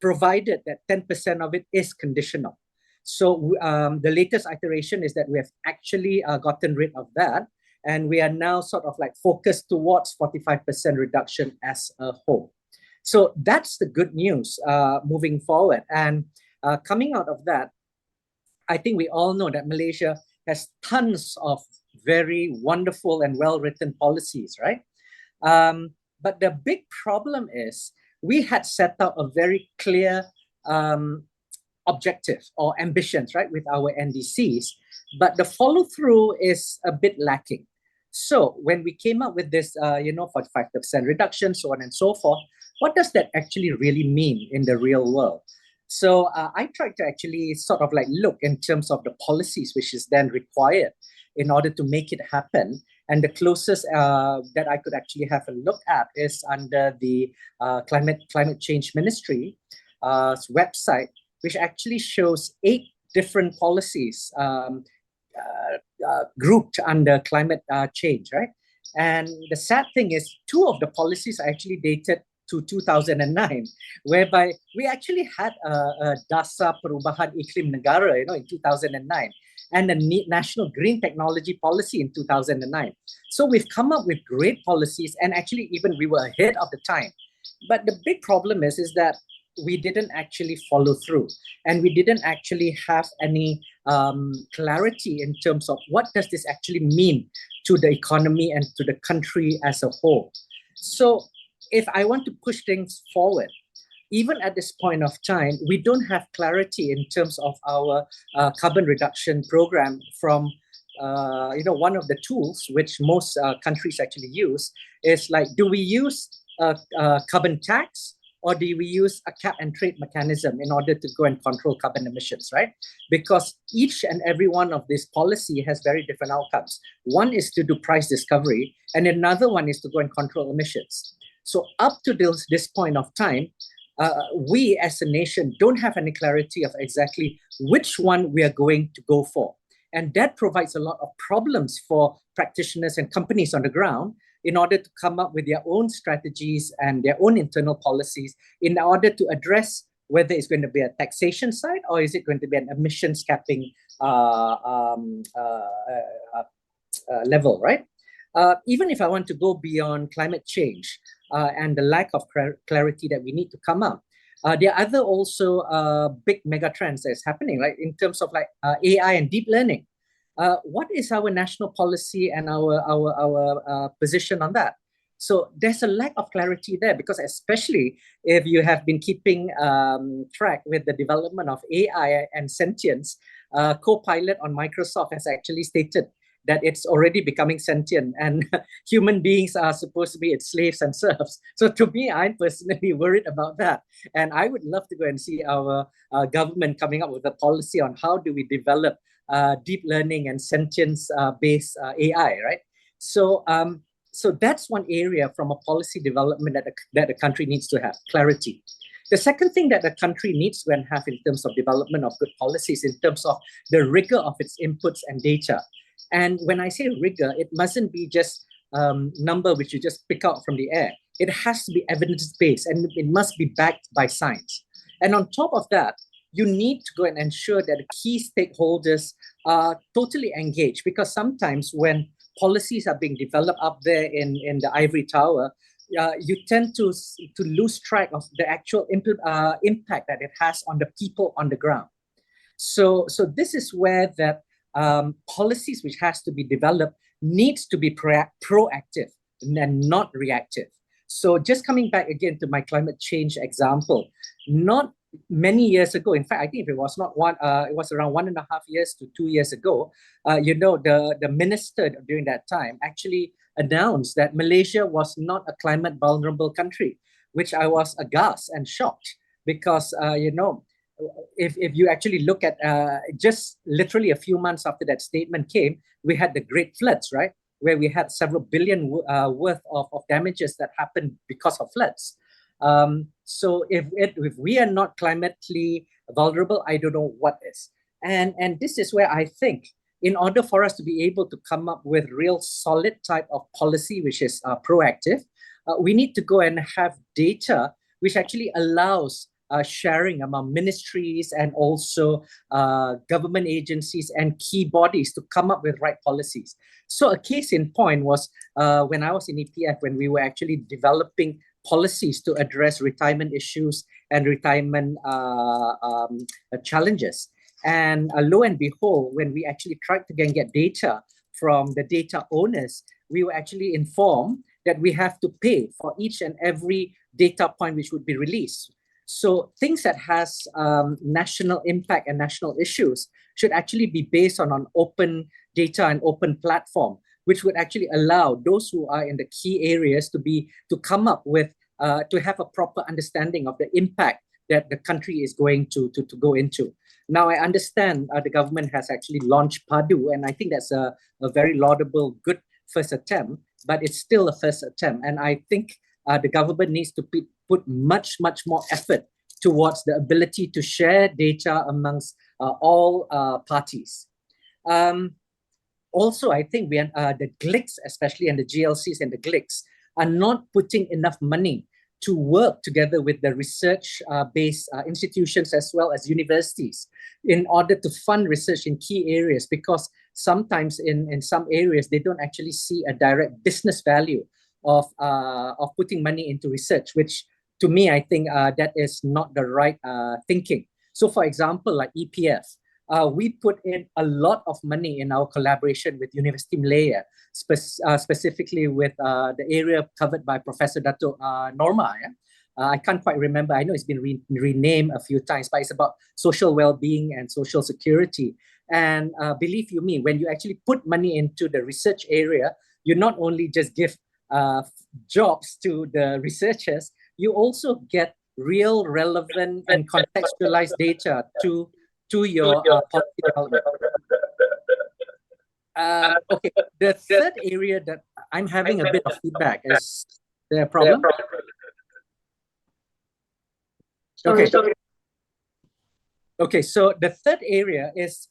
provided that 10% of it is conditional. So the latest iteration is that we have actually gotten rid of that, and we are now sort of like focused towards 45% reduction as a whole. So that's the good news moving forward. And coming out of that, I think we all know that Malaysia has tons of very wonderful and well-written policies, right? But the big problem is we had set out a very clear objective or ambitions, right, with our NDCs, but the follow-through is a bit lacking. So when we came up with this, 45% reduction, so on and so forth, what does that actually really mean in the real world? So I tried to actually sort of like look in terms of the policies which is then required in order to make it happen. And the closest that I could actually have a look at is under the Climate Change Ministry website, which actually shows 8 different policies grouped under climate change, right? And the sad thing is 2 of the policies are actually dated to 2009, whereby we actually had a Dasar Perubahan Iklim Negara, in 2009, and a National Green Technology Policy in 2009. So we've come up with great policies, and actually even we were ahead of the time. But the big problem is that we didn't actually follow through, and we didn't actually have any clarity in terms of what does this actually mean to the economy and to the country as a whole. So if I want to push things forward, even at this point of time, we don't have clarity in terms of our carbon reduction program from one of the tools which most countries actually use is like, do we use a carbon tax, or do we use a cap and trade mechanism in order to go and control carbon emissions, right? Because each and every one of these policy has very different outcomes. One is to do price discovery, and another one is to go and control emissions. So up to this point of time, we as a nation don't have any clarity of exactly which one we are going to go for. And that provides a lot of problems for practitioners and companies on the ground in order to come up with their own strategies and their own internal policies in order to address whether it's going to be a taxation side or is it going to be an emissions capping level, right? Even if I want to go beyond climate change and the lack of clarity that we need to come up, there are other also big mega trends that's happening, right? In terms of like AI and deep learning. What is our national policy and our position on that? So there's a lack of clarity there, because especially if you have been keeping track with the development of AI and sentience, Copilot on Microsoft has actually stated that it's already becoming sentient and human beings are supposed to be its slaves and serfs. So to me, I'm personally worried about that. And I would love to go and see our government coming up with a policy on how do we develop deep learning and sentience-based AI, right? So, so that's one area from a policy development that the country needs to have, clarity. The second thing that the country needs to have in terms of development of good policies, in terms of the rigor of its inputs and data. And when I say rigor, it mustn't be just number which you just pick out from the air. It has to be evidence-based and it must be backed by science. And on top of that, you need to go and ensure that the key stakeholders are totally engaged, because sometimes when policies are being developed up there in the ivory tower, you tend to lose track of the actual impact that it has on the people on the ground. So this is where that policies which has to be developed needs to be proactive and not reactive. So just coming back again to my climate change example, not many years ago, in fact, I think if it was not one, it was around 1.5 years to 2 years ago, the minister during that time actually announced that Malaysia was not a climate vulnerable country, which I was aghast and shocked, because, if you actually look at just literally a few months after that statement came, we had the great floods, right? Where we had several billion worth of damages that happened because of floods. So if we are not climatically vulnerable, I don't know what is. And this is where I think, in order for us to be able to come up with real solid type of policy, which is proactive, we need to go and have data which actually allows sharing among ministries and also government agencies and key bodies to come up with right policies. So a case in point was when I was in EPF, when we were actually developing policies to address retirement issues and retirement challenges. And lo and behold, when we actually tried to get data from the data owners, we were actually informed that we have to pay for each and every data point which would be released. So things that has national impact and national issues should actually be based on open data and open platform, which would actually allow those who are in the key areas to come up with, to have a proper understanding of the impact that the country is going to go into. Now, I understand the government has actually launched PADU, and I think that's a very laudable, good first attempt, but it's still a first attempt. And I think the government needs to put much more effort towards the ability to share data amongst all parties. Also, I think the GLICs, especially, and the GLCs and the GLICs, are not putting enough money to work together with the research-based institutions as well as universities in order to fund research in key areas, because sometimes in some areas, they don't actually see a direct business value of putting money into research, which to me, I think that is not the right thinking. So for example, like EPF, we put in a lot of money in our collaboration with University Malaya, specifically with the area covered by Professor Dato Norma. Yeah? I can't quite remember. I know it's been renamed a few times, but it's about social well-being and social security. And believe you me, when you actually put money into the research area, you not only just give jobs to the researchers, you also get real, relevant, and contextualized data to your policy development. Okay, the third area that I'm having a bit of feedback is there a problem? Okay. Okay, so the third area is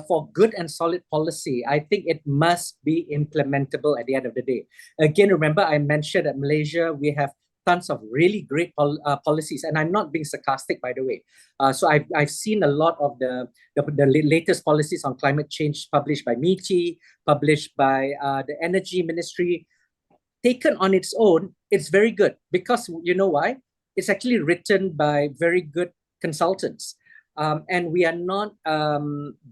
for good and solid policy. I think it must be implementable at the end of the day. Again, remember I mentioned that Malaysia, we have tons of really great policies, and I'm not being sarcastic, by the way. So I've seen a lot of the latest policies on climate change published by MITI, published by the Energy Ministry. Taken on its own, it's very good because you know why? It's actually written by very good consultants. And we are not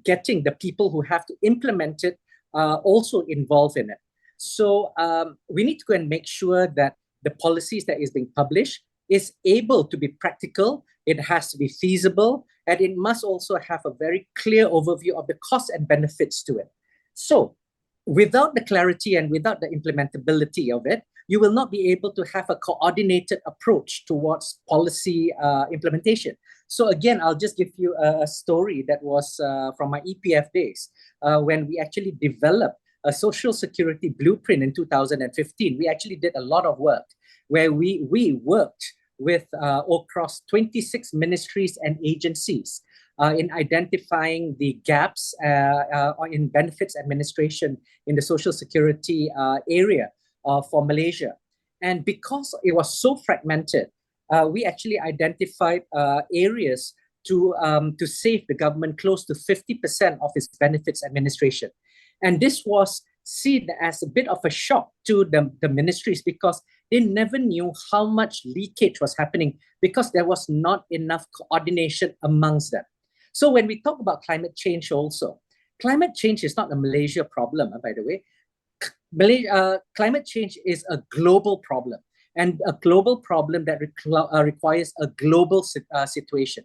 getting the people who have to implement it also involved in it. So we need to go and make sure that the policies that is being published is able to be practical, it has to be feasible, and it must also have a very clear overview of the costs and benefits to it. So without the clarity and without the implementability of it, you will not be able to have a coordinated approach towards policy implementation. So again, I'll just give you a story that was from my EPF days when we actually developed a social security blueprint in 2015. We actually did a lot of work where we worked with across 26 ministries and agencies in identifying the gaps in benefits administration in the social security area for Malaysia. And because it was so fragmented, we actually identified areas to save the government close to 50% of its benefits administration. And this was seen as a bit of a shock to the ministries because they never knew how much leakage was happening because there was not enough coordination amongst them. So when we talk about climate change also, climate change is not a Malaysia problem, by the way. Climate change is a global problem, and a global problem that requires a global situation.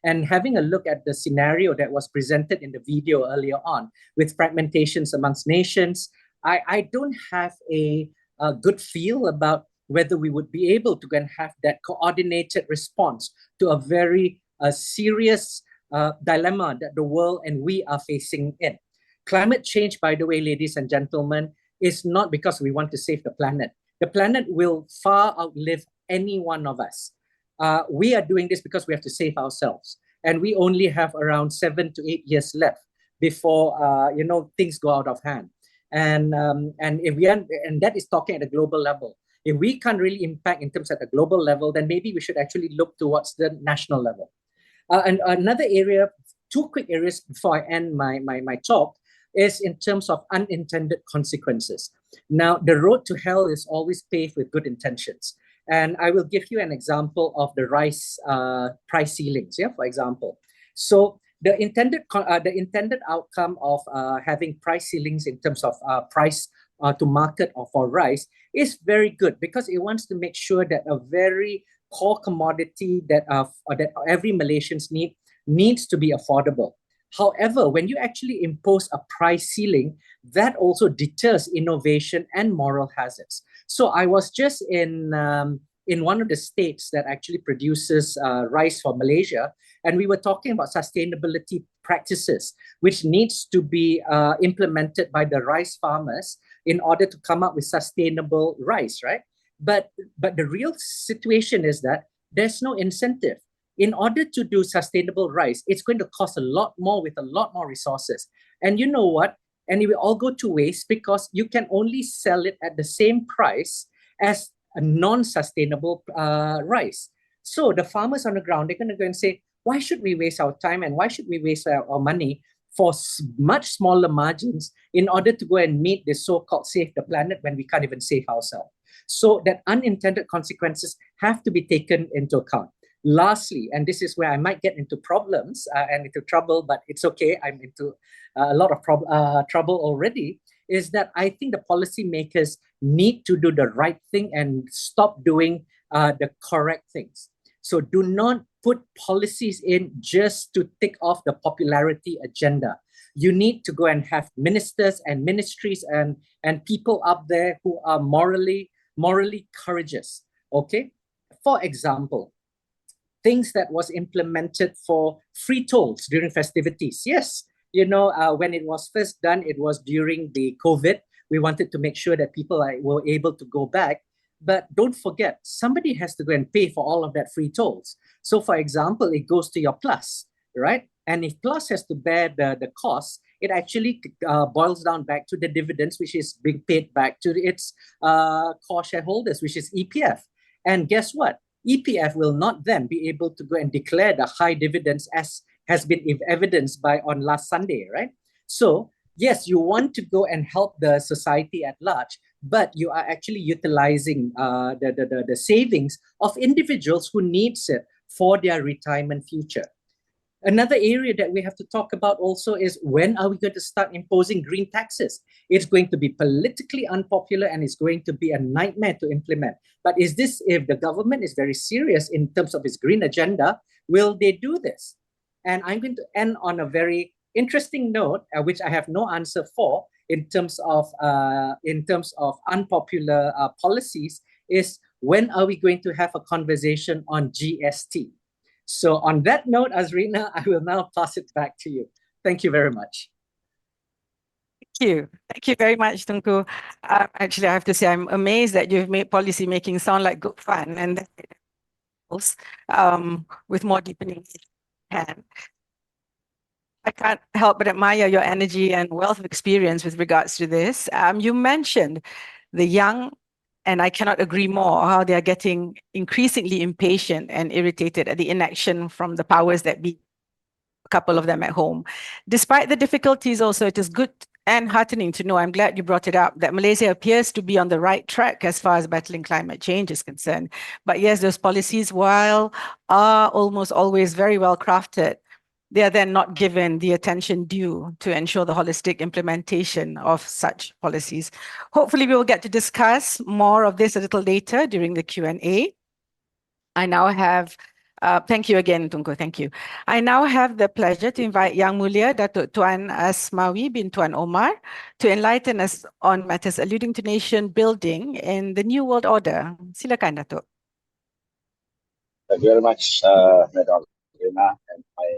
And having a look at the scenario that was presented in the video earlier on with fragmentations amongst nations, I don't have a good feel about whether we would be able to have that coordinated response to a very serious dilemma that the world and we are facing in. Climate change, by the way, ladies and gentlemen, is not because we want to save the planet. The planet will far outlive any one of us. We are doing this because we have to save ourselves, and we only have around 7 to 8 years left before things go out of hand. And that is talking at a global level. If we can't really impact in terms at a global level, then maybe we should actually look towards the national level. And another area, 2 quick areas before I end my talk, is in terms of unintended consequences. Now, the road to hell is always paved with good intentions. And I will give you an example of the rice price ceilings, for example. So the intended outcome of having price ceilings in terms of price to market or for rice is very good because it wants to make sure that a very core commodity that every Malaysians needs to be affordable. However, when you actually impose a price ceiling, that also deters innovation and moral hazards. So I was just in one of the states that actually produces rice for Malaysia, and we were talking about sustainability practices, which needs to be implemented by the rice farmers in order to come up with sustainable rice, right? But the real situation is that there's no incentive. In order to do sustainable rice, it's going to cost a lot more with a lot more resources. And you know what? And it will all go to waste because you can only sell it at the same price as a non-sustainable rice. So the farmers on the ground, they're going to go and say, why should we waste our time and why should we waste our money for much smaller margins in order to go and meet the so-called save the planet when we can't even save ourselves? So that unintended consequences have to be taken into account. Lastly, and this is where I might get into problems and into trouble, but it's okay, I'm into a lot of trouble already, is that I think the policymakers need to do the right thing and stop doing the correct things. So do not put policies in just to tick off the popularity agenda. you need to go and have ministers and ministries and people up there who are morally courageous. Okay, for example, things that was implemented for free tolls during festivities. Yes, when it was first done, it was during the COVID. We wanted to make sure that people were able to go back. But don't forget, somebody has to go and pay for all of that free tolls. So for example, it goes to your Plus, right? And if Plus has to bear the cost, it actually boils down back to the dividends, which is being paid back to its core shareholders, which is EPF. And guess what? EPF will not then be able to go and declare the high dividends as has been evidenced by on last Sunday, right? So yes, you want to go and help the society at large, but you are actually utilizing the savings of individuals who needs it for their retirement future. Another area that we have to talk about also is, when are we going to start imposing green taxes? It's going to be politically unpopular and it's going to be a nightmare to implement. But if the government is very serious in terms of its green agenda, will they do this? And I'm going to end on a very interesting note, which I have no answer for in terms of unpopular policies, is when are we going to have a conversation on GST? So on that note, Azrina, I will now pass it back to you. Thank you very much. Thank you. Thank you very much, Tunku. Actually, I have to say, I'm amazed that you've made policy making sound like good fun, and with more deepening. And I can't help but admire your energy and wealth of experience with regards to this. You mentioned the young, and I cannot agree more, how they are getting increasingly impatient and irritated at the inaction from the powers that be, a couple of them at home. Despite the difficulties also, it is good and heartening to know, I'm glad you brought it up, that Malaysia appears to be on the right track as far as battling climate change is concerned. But yes, those policies, while are almost always very well crafted, they are then not given the attention due to ensure the holistic implementation of such policies. Hopefully, we will get to discuss more of this a little later during the Q&A. I now have, thank you again, Tunku, thank you. I now have the pleasure to invite Yang Mulia Datuk Tuan Asmawi bin Tuan Omar to enlighten us on matters alluding to nation building in the New World Order. Silakan, Datuk. Thank you very much, Madam Rina, and my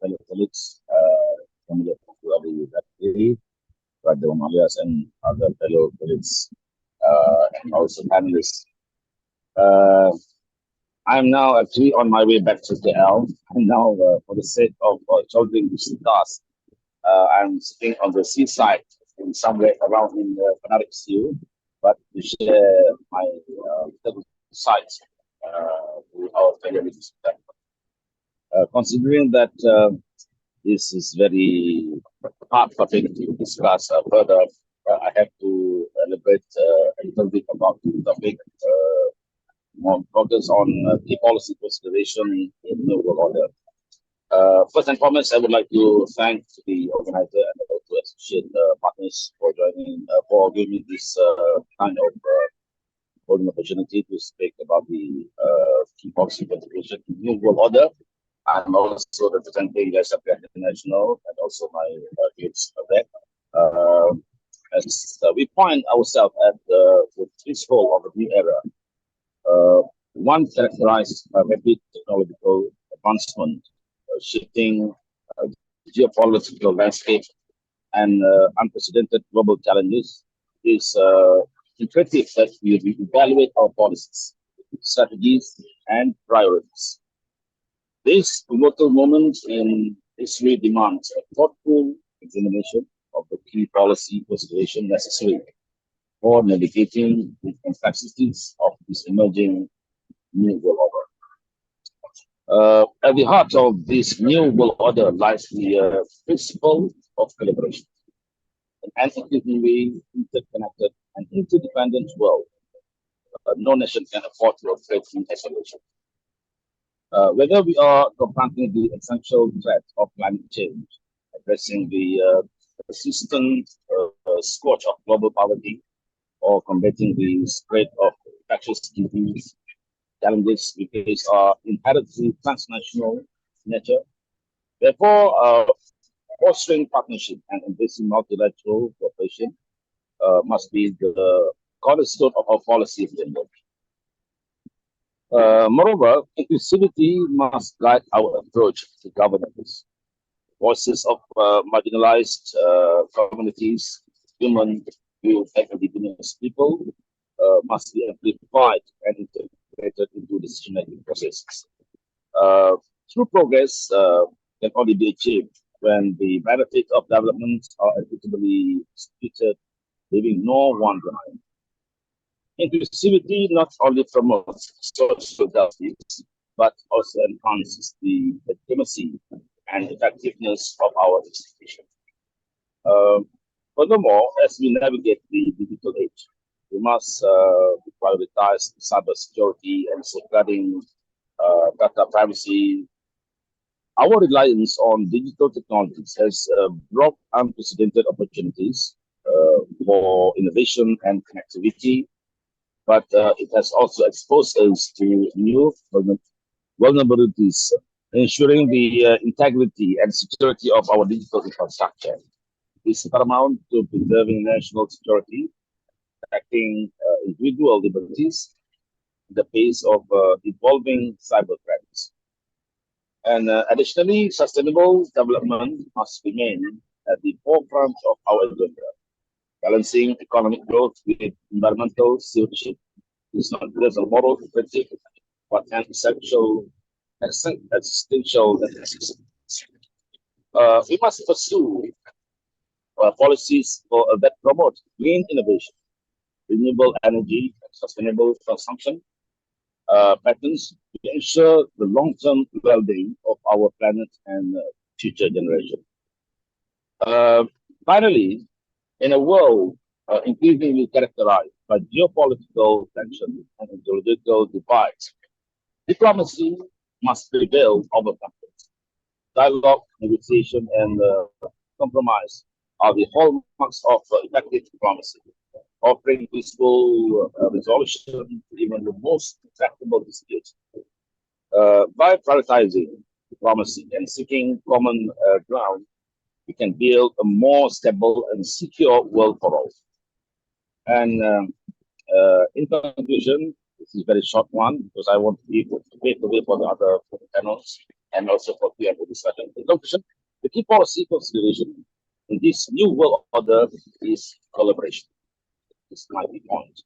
fellow colleagues, Brother Malias, and other fellow colleagues, and also panelists. I'm now actually on my way back to KL, and now for the sake of shouldering this task, I'm sitting on the seaside in somewhere around in Penarek Sea, but to share my sights with our fellow listeners. Considering that this is very hard topic to discuss further, I have to elaborate a little bit about the topic, more focus on the policy consideration in the world order. First and foremost, I would like to thank the organizer and also associate partners for joining, for giving me this kind of golden opportunity to speak about the key policy consideration in the new world order. I'm also representing SAPF International and also my colleagues there. As we point ourselves at the threshold of a new era, one characterized by rapid technological advancement, shifting geopolitical landscape, and unprecedented global challenges, is imperative that we evaluate our policies, strategies, and priorities. This pivotal moment in history demands a thoughtful examination of the key policy consideration necessary for navigating the complexities of this emerging new world order. At the heart of this new world order lies the principle of collaboration, an increasingly interconnected and interdependent world. No nation can afford to operate in isolation. Whether we are confronting the essential threat of climate change, addressing the persistent scourge of global poverty, or combating the spread of infectious disease, challenges we face are inherently transnational in nature. Therefore, fostering partnership and embracing multilateral cooperation must be the cornerstone of our policy framework. Moreover, inclusivity must guide our approach to governance. Voices of marginalized communities, human, youth, and indigenous people must be amplified and integrated into decision-making processes. True progress can only be achieved when the benefits of development are equitably distributed, leaving no one behind. Inclusivity not only promotes social justice, but also enhances the legitimacy and effectiveness of our institutions. Furthermore, as we navigate the digital age, we must prioritize cybersecurity and safeguarding data privacy. Our reliance on digital technologies has brought unprecedented opportunities for innovation and connectivity, but it has also exposed us to new vulnerabilities, ensuring the integrity and security of our digital infrastructure is paramount to preserving national security, protecting individual liberties in the face of evolving cyber threats. And additionally, sustainable development must remain at the forefront of our agenda. Balancing economic growth with environmental stewardship is not just a moral imperative, but an existential necessity. We must pursue policies that promote green innovation, renewable energy, and sustainable consumption patterns to ensure the long-term well-being of our planet and future generations. Finally, in a world increasingly characterized by geopolitical tension and ideological divides, diplomacy must prevail over conflicts. Dialogue, negotiation, and compromise are the hallmarks of effective diplomacy, offering peaceful resolution to even the most intractable disputes. By prioritizing diplomacy and seeking common ground, we can build a more stable and secure world for all. And in conclusion, this is a very short one because I want to leave the way for the other panels and also for Q&A discussion. In conclusion, the key policy consideration in this new world order is collaboration. This is my key point.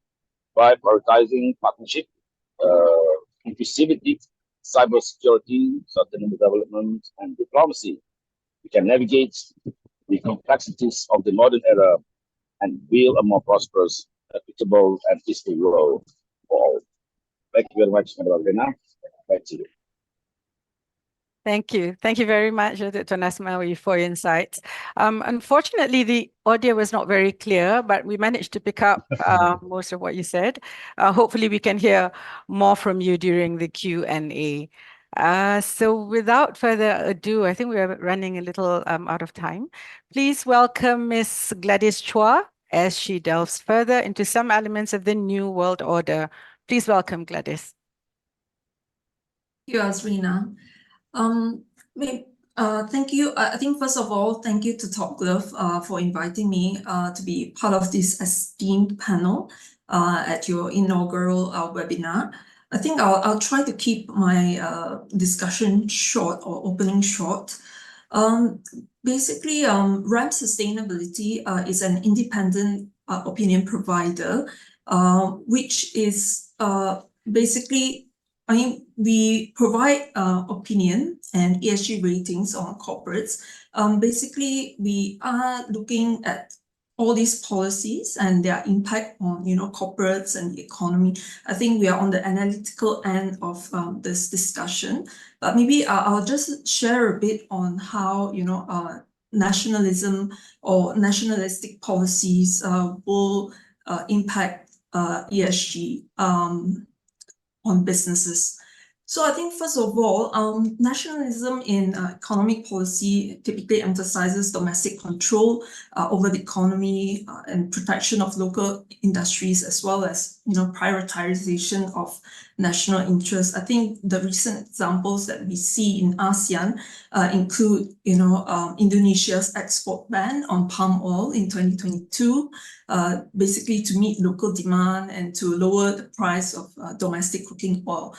By prioritizing partnership, inclusivity, cybersecurity, sustainable development, and diplomacy, we can navigate the complexities of the modern era and build a more prosperous, equitable, and peaceful world for all. Thank you very much, Madam Rena. Back to you. Thank you. Thank you very much, Dr. Nasmawi, for your insights. Unfortunately, the audio was not very clear, but we managed to pick up most of what you said. Hopefully, we can hear more from you during the Q&A. So without further ado, I think we are running a little out of time. Please welcome Ms. Gladys Chua as she delves further into some elements of the New World Order. Please welcome Gladys. Thank you, Azrina. Thank you. I think first of all, thank you to Top Glove for inviting me to be part of this esteemed panel at your inaugural webinar. I think I'll try to keep my discussion short or opening short. Basically, RAM Sustainability is an independent opinion provider, which is basically, I mean, we provide opinion and ESG ratings on corporates. Basically, we are looking at all these policies and their impact on, corporates and the economy. I think we are on the analytical end of this discussion. But maybe I'll just share a bit on how, nationalism or nationalistic policies will impact ESG on businesses. So I think first of all, nationalism in economic policy typically emphasizes domestic control over the economy and protection of local industries, as well as prioritization of national interests. I think the recent examples that we see in ASEAN include Indonesia's export ban on palm oil in 2022, basically to meet local demand and to lower the price of domestic cooking oil.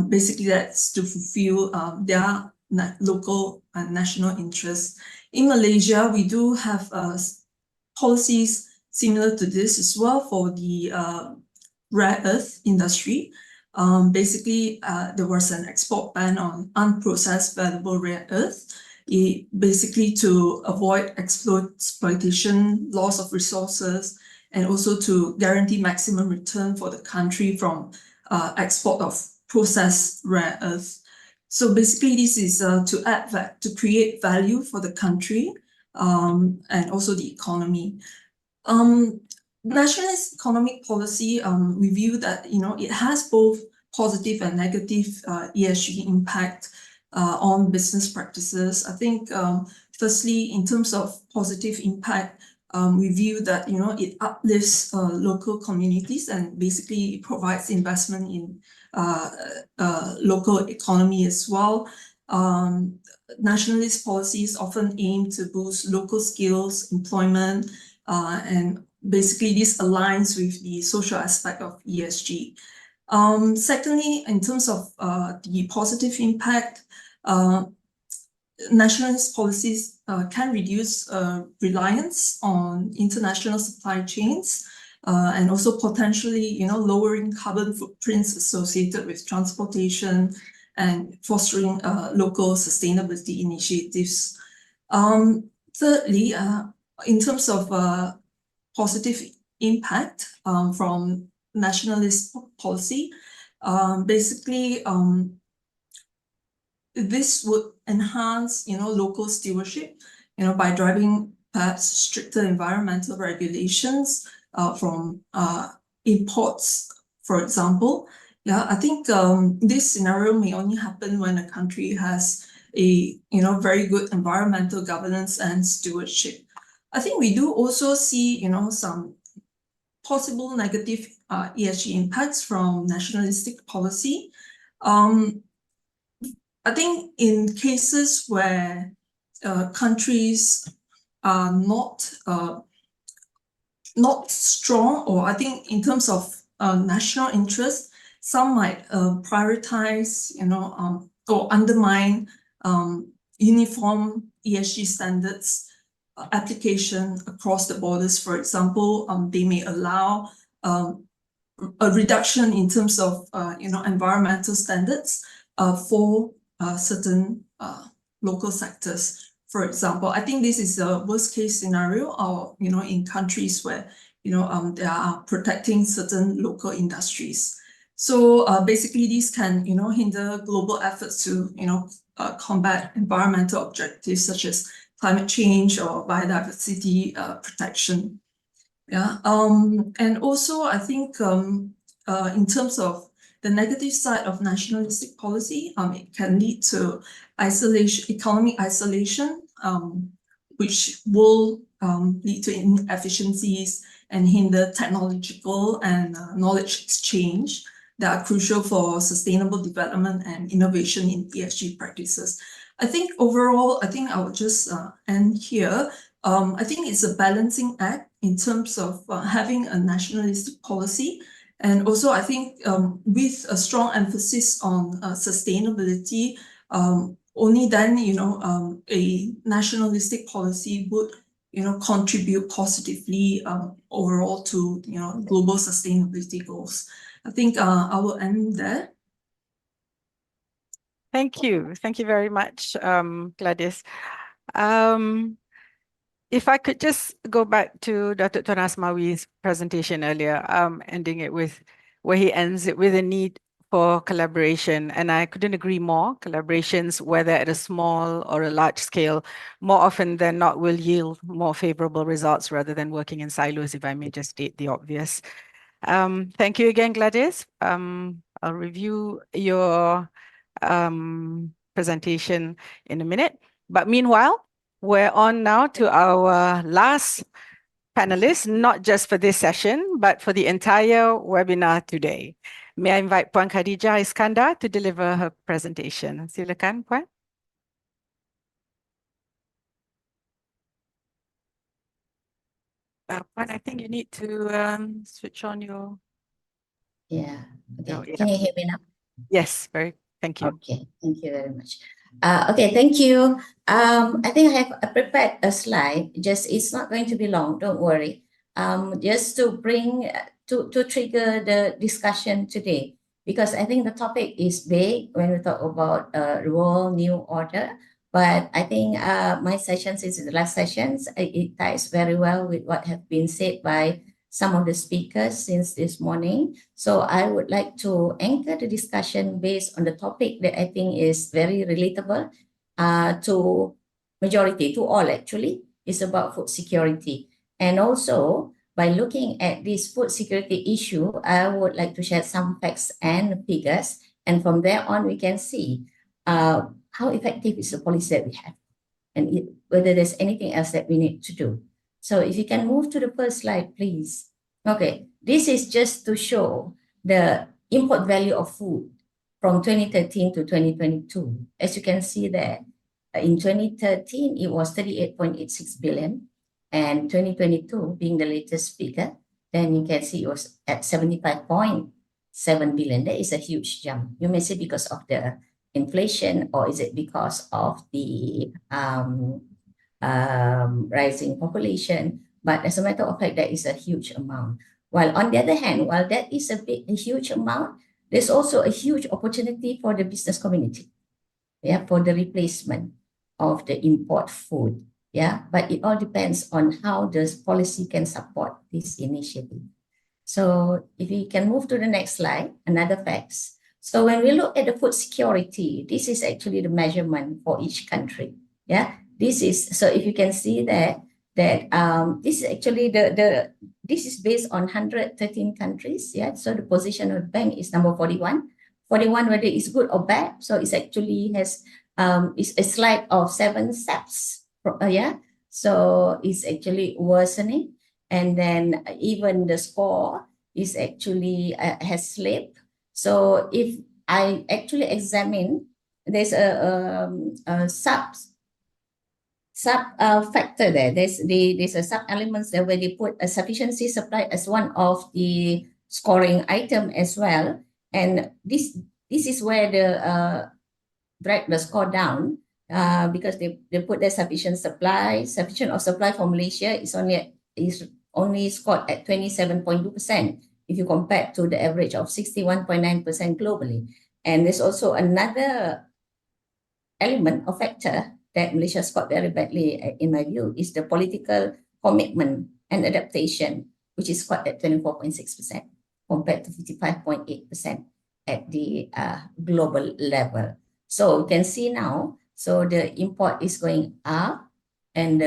Basically, that's to fulfill their local and national interests. In Malaysia, we do have policies similar to this as well for the rare earth industry. Basically, there was an export ban on unprocessed valuable rare earth, basically to avoid exploitation, loss of resources, and also to guarantee maximum return for the country from export of processed rare earth. So basically, this is to create value for the country and also the economy. Nationalist economic policy, we view that it has both positive and negative ESG impact on business practices. I think firstly, in terms of positive impact, we view that it uplifts local communities and basically provides investment in local economy as well. Nationalist policies often aim to boost local skills, employment, and basically this aligns with the social aspect of ESG. Secondly, in terms of the positive impact, nationalist policies can reduce reliance on international supply chains and also potentially, lowering carbon footprints associated with transportation and fostering local sustainability initiatives. Thirdly, in terms of positive impact from nationalist policy, basically, this would enhance, local stewardship, by driving perhaps stricter environmental regulations from imports, for example. Yeah, I think this scenario may only happen when a country has a very good environmental governance and stewardship. I think we do also see some possible negative ESG impacts from nationalistic policy. I think in cases where countries are not strong, or I think in terms of national interest, some might prioritize, or undermine uniform ESG standards application across the borders. For example, they may allow a reduction in terms of environmental standards for certain local sectors. For example, I think this is a worst case scenario, or in countries where they are protecting certain local industries. So basically, these can hinder global efforts to combat environmental objectives such as climate change or biodiversity protection. Yeah, and also I think in terms of the negative side of nationalistic policy, it can lead to economic isolation, which will lead to inefficiencies and hinder technological and knowledge exchange that are crucial for sustainable development and innovation in ESG practices. I think overall, I would just end here. I think it's a balancing act in terms of having a nationalistic policy. And also, I think with a strong emphasis on sustainability, only then, a nationalistic policy would, contribute positively overall to, global sustainability goals. I think I will end there. Thank you. Thank you very much, Gladys. If I could just go back to Dr. Tuan Asmawi's presentation earlier, ending it with where he ends it with a need for collaboration. And I couldn't agree more. Collaborations, whether at a small or a large scale, more often than not will yield more favorable results rather than working in silos, if I may just state the obvious. Thank you again, Gladys. I'll review your presentation in a minute. But meanwhile, we're on now to our last panelist, not just for this session, but for the entire webinar today. May I invite Puan Khadijah Iskandar to deliver her presentation. Silakan, Puan. Puan, I think you need to switch on your... Yeah. Okay. Oh, yeah. Can you hear me now? Yes, thank you. Okay. Thank you very much. Okay. Thank you. I think I prepared a slide. Just it's not going to be long. Don't worry. Just to bring to trigger the discussion today, because I think the topic is big when we talk about world new order. But I think my session, since the last sessions, it ties very well with what have been said by some of the speakers since this morning. So I would like to anchor the discussion based on the topic that I think is very relatable to majority, to all actually. It's about food security. And also, by looking at this food security issue, I would like to share some facts and figures. And from there on, we can see how effective is the policy that we have and whether there's anything else that we need to do. So if you can move to the first slide, please. Okay, this is just to show the import value of food from 2013 to 2022. As you can see there, in 2013, it was 38.86 billion. And 2022 being the latest figure, then you can see it was at 75.7 billion. That is a huge jump. You may say because of the inflation, or is it because of the rising population? But as a matter of fact, that is a huge amount. While on the other hand, while that is a huge amount, there's also a huge opportunity for the business community, yeah, for the replacement of the import food, yeah. But it all depends on how this policy can support this initiative. So if we can move to the next slide, another facts. So when we look at the food security, this is actually the measurement for each country. Yeah, this is, so if you can see that this is actually this is based on 113 countries. Yeah, so the position of the bank is number 41. 41, whether it's good or bad. So it's actually has it's a slide of 7 steps. Yeah, so it's actually worsening, and then even the score is actually has slipped. So if I actually examine, there's a sub factor there. There's a sub elements there where they put a sufficiency supply as one of the scoring item as well. And this is where the drag the score down because they put the sufficient of supply for Malaysia is only scored at 27.2%. If you compare to the average of 61.9% globally. And there's also another element or factor that Malaysia scored very badly, in my view, is the political commitment and adaptation, which is scored at 24.6% compared to 55.8% at the global level. So you can see now, so the import is going up, and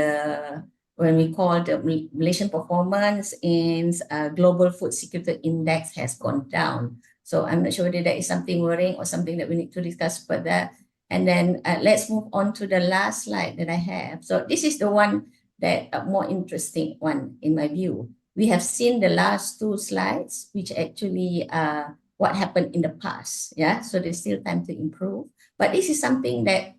when we call the Malaysian performance in global food security index has gone down. So I'm not sure whether that is something worrying or something that we need to discuss further. And then let's move on to the last slide that I have. So this is the one that more interesting one in my view. We have seen the last 2 slides, which actually what happened in the past. Yeah, so there's still time to improve. But this is something that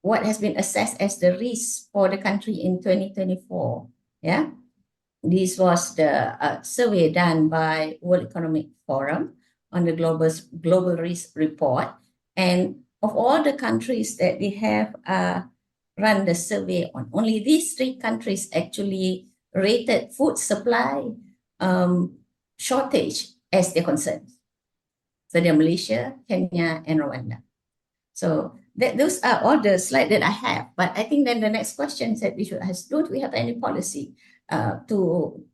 what has been assessed as the risk for the country in 2024. Yeah, this was the survey done by World Economic Forum on the global risk report. And of all the countries that they have run the survey on, only these 3 countries actually rated food supply shortage as their concerns. So they're Malaysia, Kenya, and Rwanda. So those are all the slides that I have. But I think then the next question that we should ask, don't we have any policy to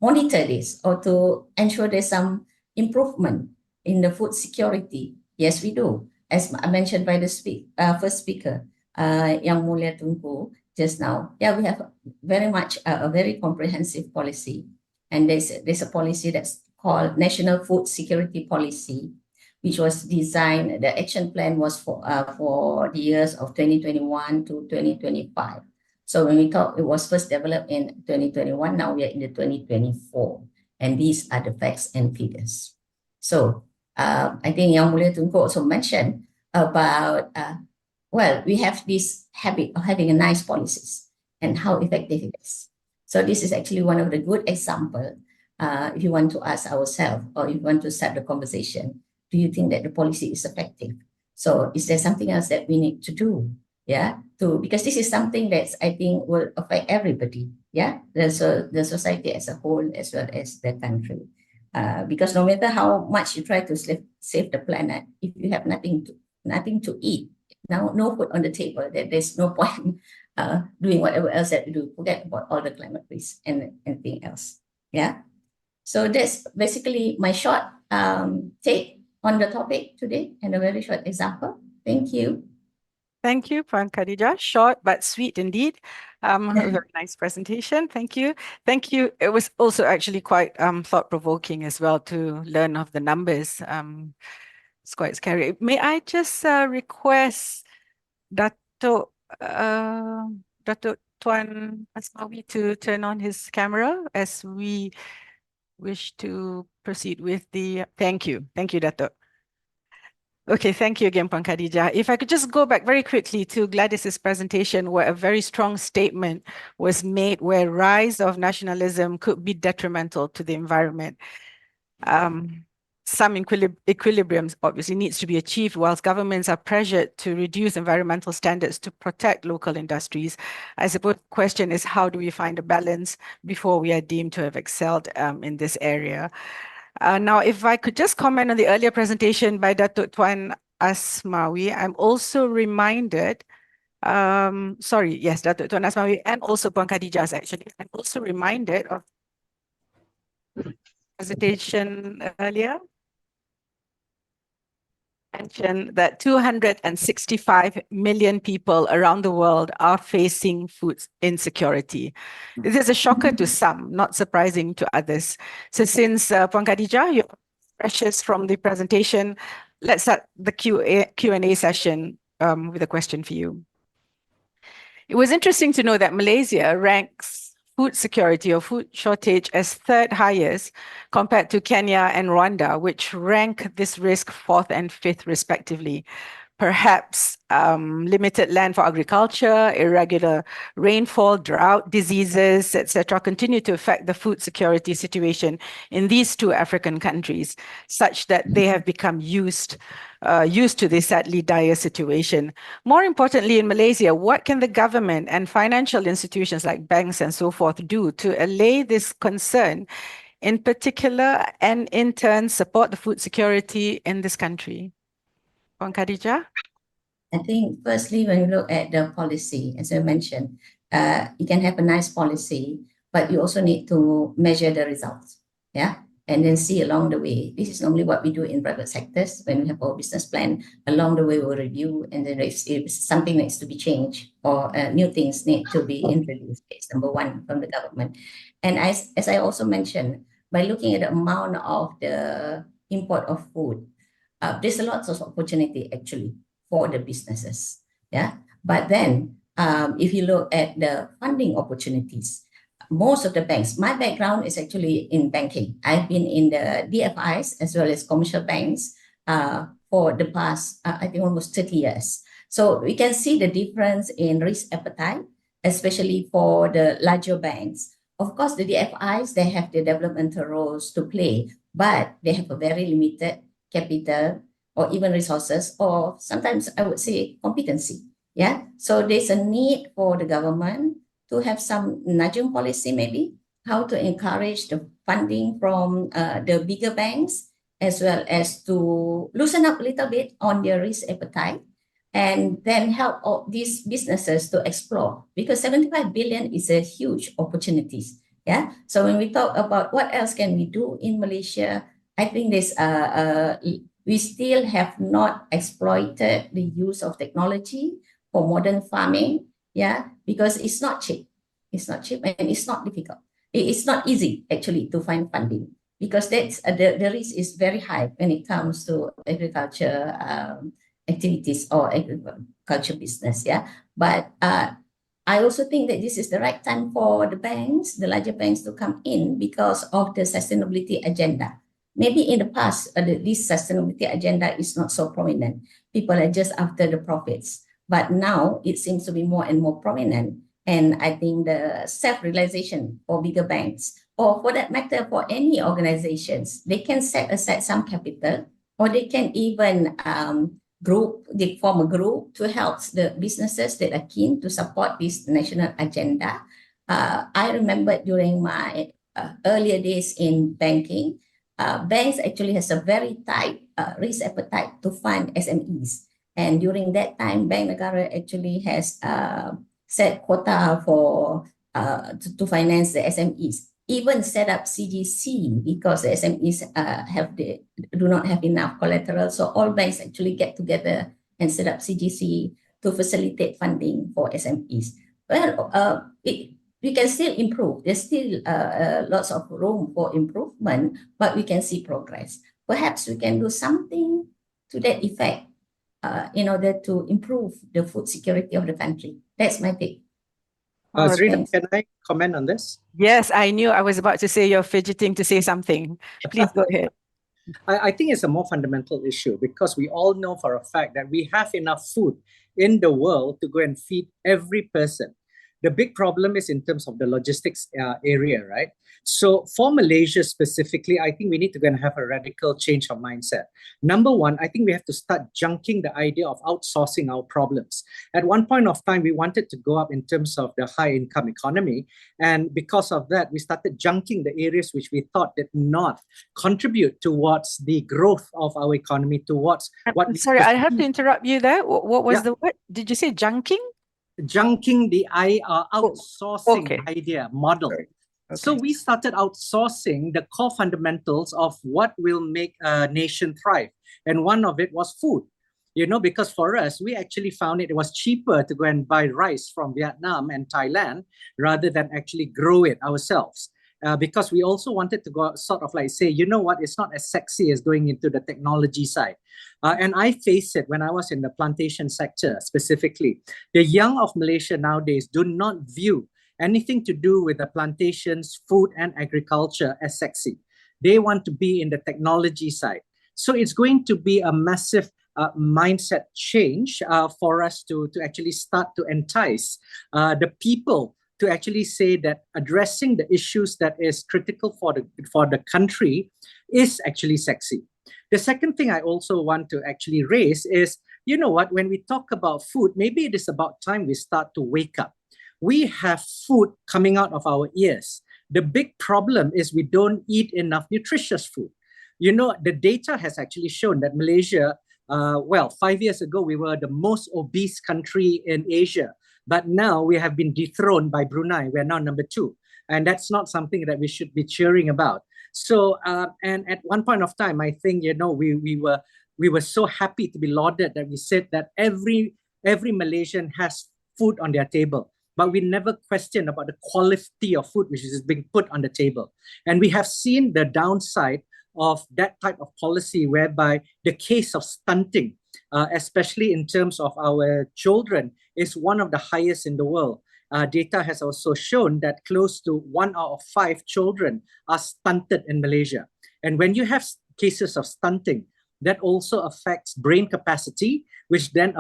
monitor this or to ensure there's some improvement in the food security? Yes, we do. As mentioned by the first speaker, Yang Mulia Tunku just now. Yeah, we have very much a very comprehensive policy. And there's a policy that's called National Food Security Policy, which was designed, the action plan was for the years of 2021 to 2025. So when we talk, it was first developed in 2021, now we are in the 2024. And these are the facts and figures. So I think Yang Mulia Tunku also mentioned about, well, we have this habit of having a nice policies and how effective it is. So this is actually one of the good example. If you want to ask ourselves, or if you want to start the conversation, do you think that the policy is effective? So is there something else that we need to do? Yeah, because this is something that I think will affect everybody. Yeah, the society as a whole as well as the country. Because no matter how much you try to save the planet, if you have nothing to eat, no food on the table, there's no point doing whatever else that you do. Forget about all the climate risk and anything else. Yeah. So that's basically my short take on the topic today and a very short example. Thank you. Thank you, Puan Khadijah. Short but sweet indeed. A very nice presentation. Thank you. Thank you. It was also actually quite thought-provoking as well to learn of the numbers. It's quite scary. May I just request Dato' Tuan Asmawi to turn on his camera as we wish to proceed with the... Thank you. Thank you, Dato'. Okay, thank you again, Puan Khadijah. If I could just go back very quickly to Gladys's presentation, where a very strong statement was made where rise of nationalism could be detrimental to the environment. Some equilibrium obviously needs to be achieved whilst governments are pressured to reduce environmental standards to protect local industries. I suppose the question is, how do we find a balance before we are deemed to have excelled in this area? Now, if I could just comment on the earlier presentation by Datuk Tuan Asmawi, I'm also reminded, Datuk Tuan Asmawi and also Puan Khadijah actually, I'm also reminded of presentation earlier, mentioned that 265 million people around the world are facing food insecurity. This is a shocker to some, not surprising to others. So since Puan Khadijah, you're precious from the presentation, let's start the Q&A session with a question for you. It was interesting to know that Malaysia ranks food security or food shortage as third highest compared to Kenya and Rwanda, which rank this risk fourth and fifth respectively. Perhaps limited land for agriculture, irregular rainfall, drought, diseases, etc., continue to affect the food security situation in these two African countries, such that they have become used to this sadly dire situation. More importantly, in Malaysia, what can the government and financial institutions like banks and so forth do to allay this concern, in particular, and in turn support the food security in this country? Puan Khadijah? I think firstly, when you look at the policy, as I mentioned, you can have a nice policy, but you also need to measure the results, yeah, and then see along the way. This is normally what we do in private sectors. When we have our business plan, along the way we'll review, and then if something needs to be changed or new things need to be introduced, it's number one from the government. And as I also mentioned, by looking at the amount of the import of food, there's a lot of opportunity actually for the businesses, yeah. But then, if you look at the funding opportunities, most of the banks, my background is actually in banking. I've been in the DFIs as well as commercial banks for the past, I think almost 30 years. So we can see the difference in risk appetite, especially for the larger banks. Of course, the DFIs, they have the developmental roles to play, but they have a very limited capital or even resources, or sometimes I would say competency. Yeah, so there's a need for the government to have some nudging policy, maybe how to encourage the funding from the bigger banks, as well as to loosen up a little bit on their risk appetite, and then help all these businesses to explore, because 75 billion is a huge opportunities. Yeah, so when we talk about what else can we do in Malaysia, I think there's we still have not exploited the use of technology for modern farming, yeah, because it's not cheap. It's not cheap and it's not difficult. It's not easy actually to find funding. because that's the risk is very high when it comes to agriculture activities or agriculture business. Yeah, but I also think that this is the right time for the banks, the larger banks, to come in because of the sustainability agenda. Maybe in the past, this sustainability agenda is not so prominent. People are just after the profits. But now it seems to be more and more prominent. And I think the self-realization for bigger banks, or for that matter, for any organizations, they can set aside some capital, or they can even they form a group to help the businesses that are keen to support this national agenda. I remember during my earlier days in banking, banks actually has a very tight risk appetite to fund SMEs. And during that time, Bank Negara actually has set quota for to finance the SMEs. Even set up CGC because the SMEs do not have enough collateral. So all banks actually get together and set up CGC to facilitate funding for SMEs. Well, we can still improve. There's still lots of room for improvement, but we can see progress. Perhaps we can do something to that effect in order to improve the food security of the country. That's my take. Zrina, can I comment on this? Yes, I knew I was about to say you're fidgeting to say something. Please go ahead. I think it's a more fundamental issue because we all know for a fact that we have enough food in the world to go and feed every person. The big problem is in terms of the logistics area, right? So for Malaysia specifically, I think we need to go and have a radical change of mindset. Number one, I think we have to start junking the idea of outsourcing our problems. At one point of time, we wanted to go up in terms of the high income economy. And because of that, we started junking the areas which we thought did not contribute towards the growth of our economy, towards what... Sorry, I have to interrupt you there. What was the word? Did you say junking? Junking the outsourcing idea model. Okay. So we started outsourcing the core fundamentals of what will make a nation thrive. And one of it was food. You know, because for us, we actually found it was cheaper to go and buy rice from Vietnam and Thailand rather than actually grow it ourselves. Because we also wanted to go sort of like say, you know what, it's not as sexy as going into the technology side. And I face it when I was in the plantation sector specifically. The young of Malaysia nowadays do not view anything to do with the plantations, food and agriculture as sexy. They want to be in the technology side. So it's going to be a massive mindset change for us to actually start to entice the people to actually say that addressing the issues that is critical for the country is actually sexy. The second thing I also want to actually raise is, you know what, when we talk about food, maybe it is about time we start to wake up. We have food coming out of our ears. The big problem is we don't eat enough nutritious food. You know, the data has actually shown that Malaysia, 5 years ago, we were the most obese country in Asia. But now we have been dethroned by Brunei. We're now number 2. And that's not something that we should be cheering about. So, and at one point of time, I think, you know, we were so happy to be lauded that we said that every Malaysian has food on their table. But we never questioned about the quality of food which is being put on the table. And we have seen the downside of that type of policy whereby the case of stunting, especially in terms of our children, is one of the highest in the world. Data has also shown that close to 1 out of 5 children are stunted in Malaysia. And when you have cases of stunting, that also affects brain capacity, which then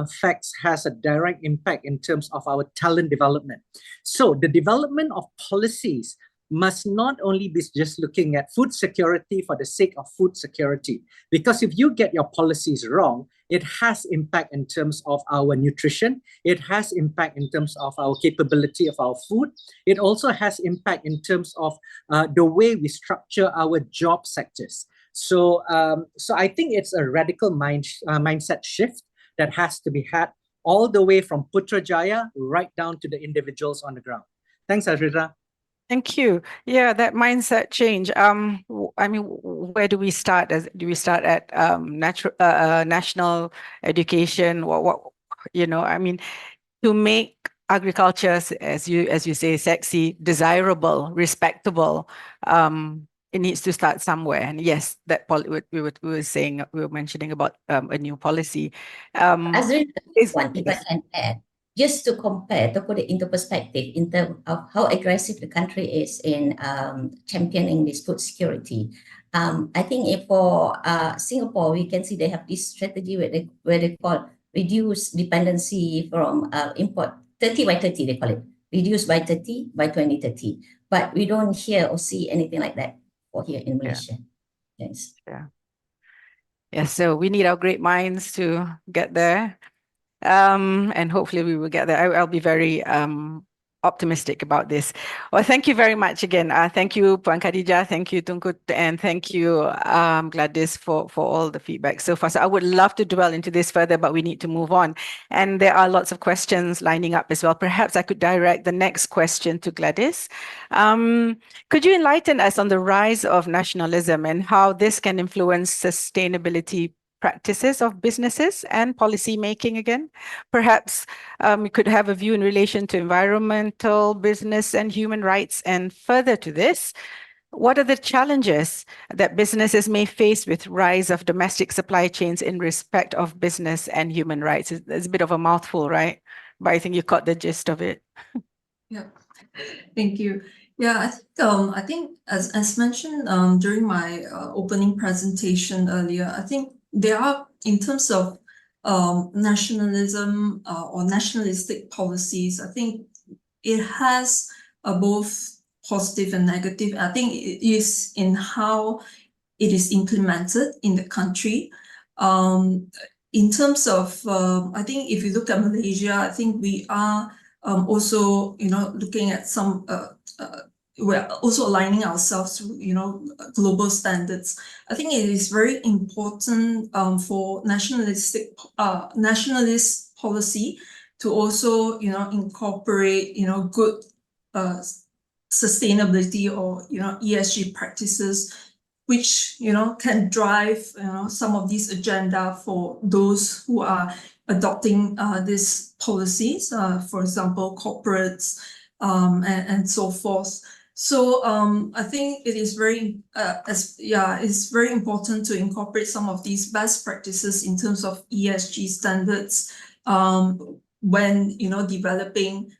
has a direct impact in terms of our talent development. So the development of policies must not only be just looking at food security for the sake of food security, because if you get your policies wrong, it has impact in terms of our nutrition. It has impact in terms of our capability of our food. It also has impact in terms of the way we structure our job sectors. So I think it's a radical mindset shift that has to be had all the way from Putrajaya right down to the individuals on the ground. Thanks, Azrina. Thank you. Yeah, that mindset change. I mean, where do we start? Do we start at national education? What you know? I mean, to make agriculture, as you say, sexy, desirable, respectable. it needs to start somewhere. And yes, that we were saying, we were mentioning about a new policy. Azrin, Is- one, if I yes. can add, just to compare, to put it into perspective in terms of how aggressive the country is in championing this food security. I think if for Singapore, we can see they have this strategy where they call reduce dependency from import, 30 by 30 they call it, reduce by 30 by 2030. But we don't hear or see anything like that for here in Malaysia. Yes. Yeah. Yeah, so we need our great minds to get there. And hopefully we will get there. I'll be very optimistic about this. Well, thank you very much again. Thank you, Puan Khadijah. Thank you, Tungku, and thank you, Gladys, for all the feedback so far. So I would love to dwell into this further, but we need to move on. And there are lots of questions lining up as well. Perhaps I could direct the next question to Gladys. Could you enlighten us on the rise of nationalism and how this can influence sustainability practices of businesses and policy making again? Perhaps we could have a view in relation to environmental, business, and human rights. And further to this, what are the challenges that businesses may face with rise of domestic supply chains in respect of business and human rights? It's a bit of a mouthful, right? But I think you caught the gist of it. Yeah, thank you. Yeah, I think as mentioned during my opening presentation earlier, I think there are, in terms of nationalism or nationalistic policies, I think it has both positive and negative. I think it is in how it is implemented in the country. In terms of, I think if you look at Malaysia, I think we are also, looking at some, we're also aligning ourselves to, global standards. I think it is very important for nationalist policy to also, incorporate, good sustainability or, ESG practices, which, can drive, some of these agenda for those who are adopting these policies, for example, corporates and so forth. So I think it is it's very important to incorporate some of these best practices in terms of ESG standards when developing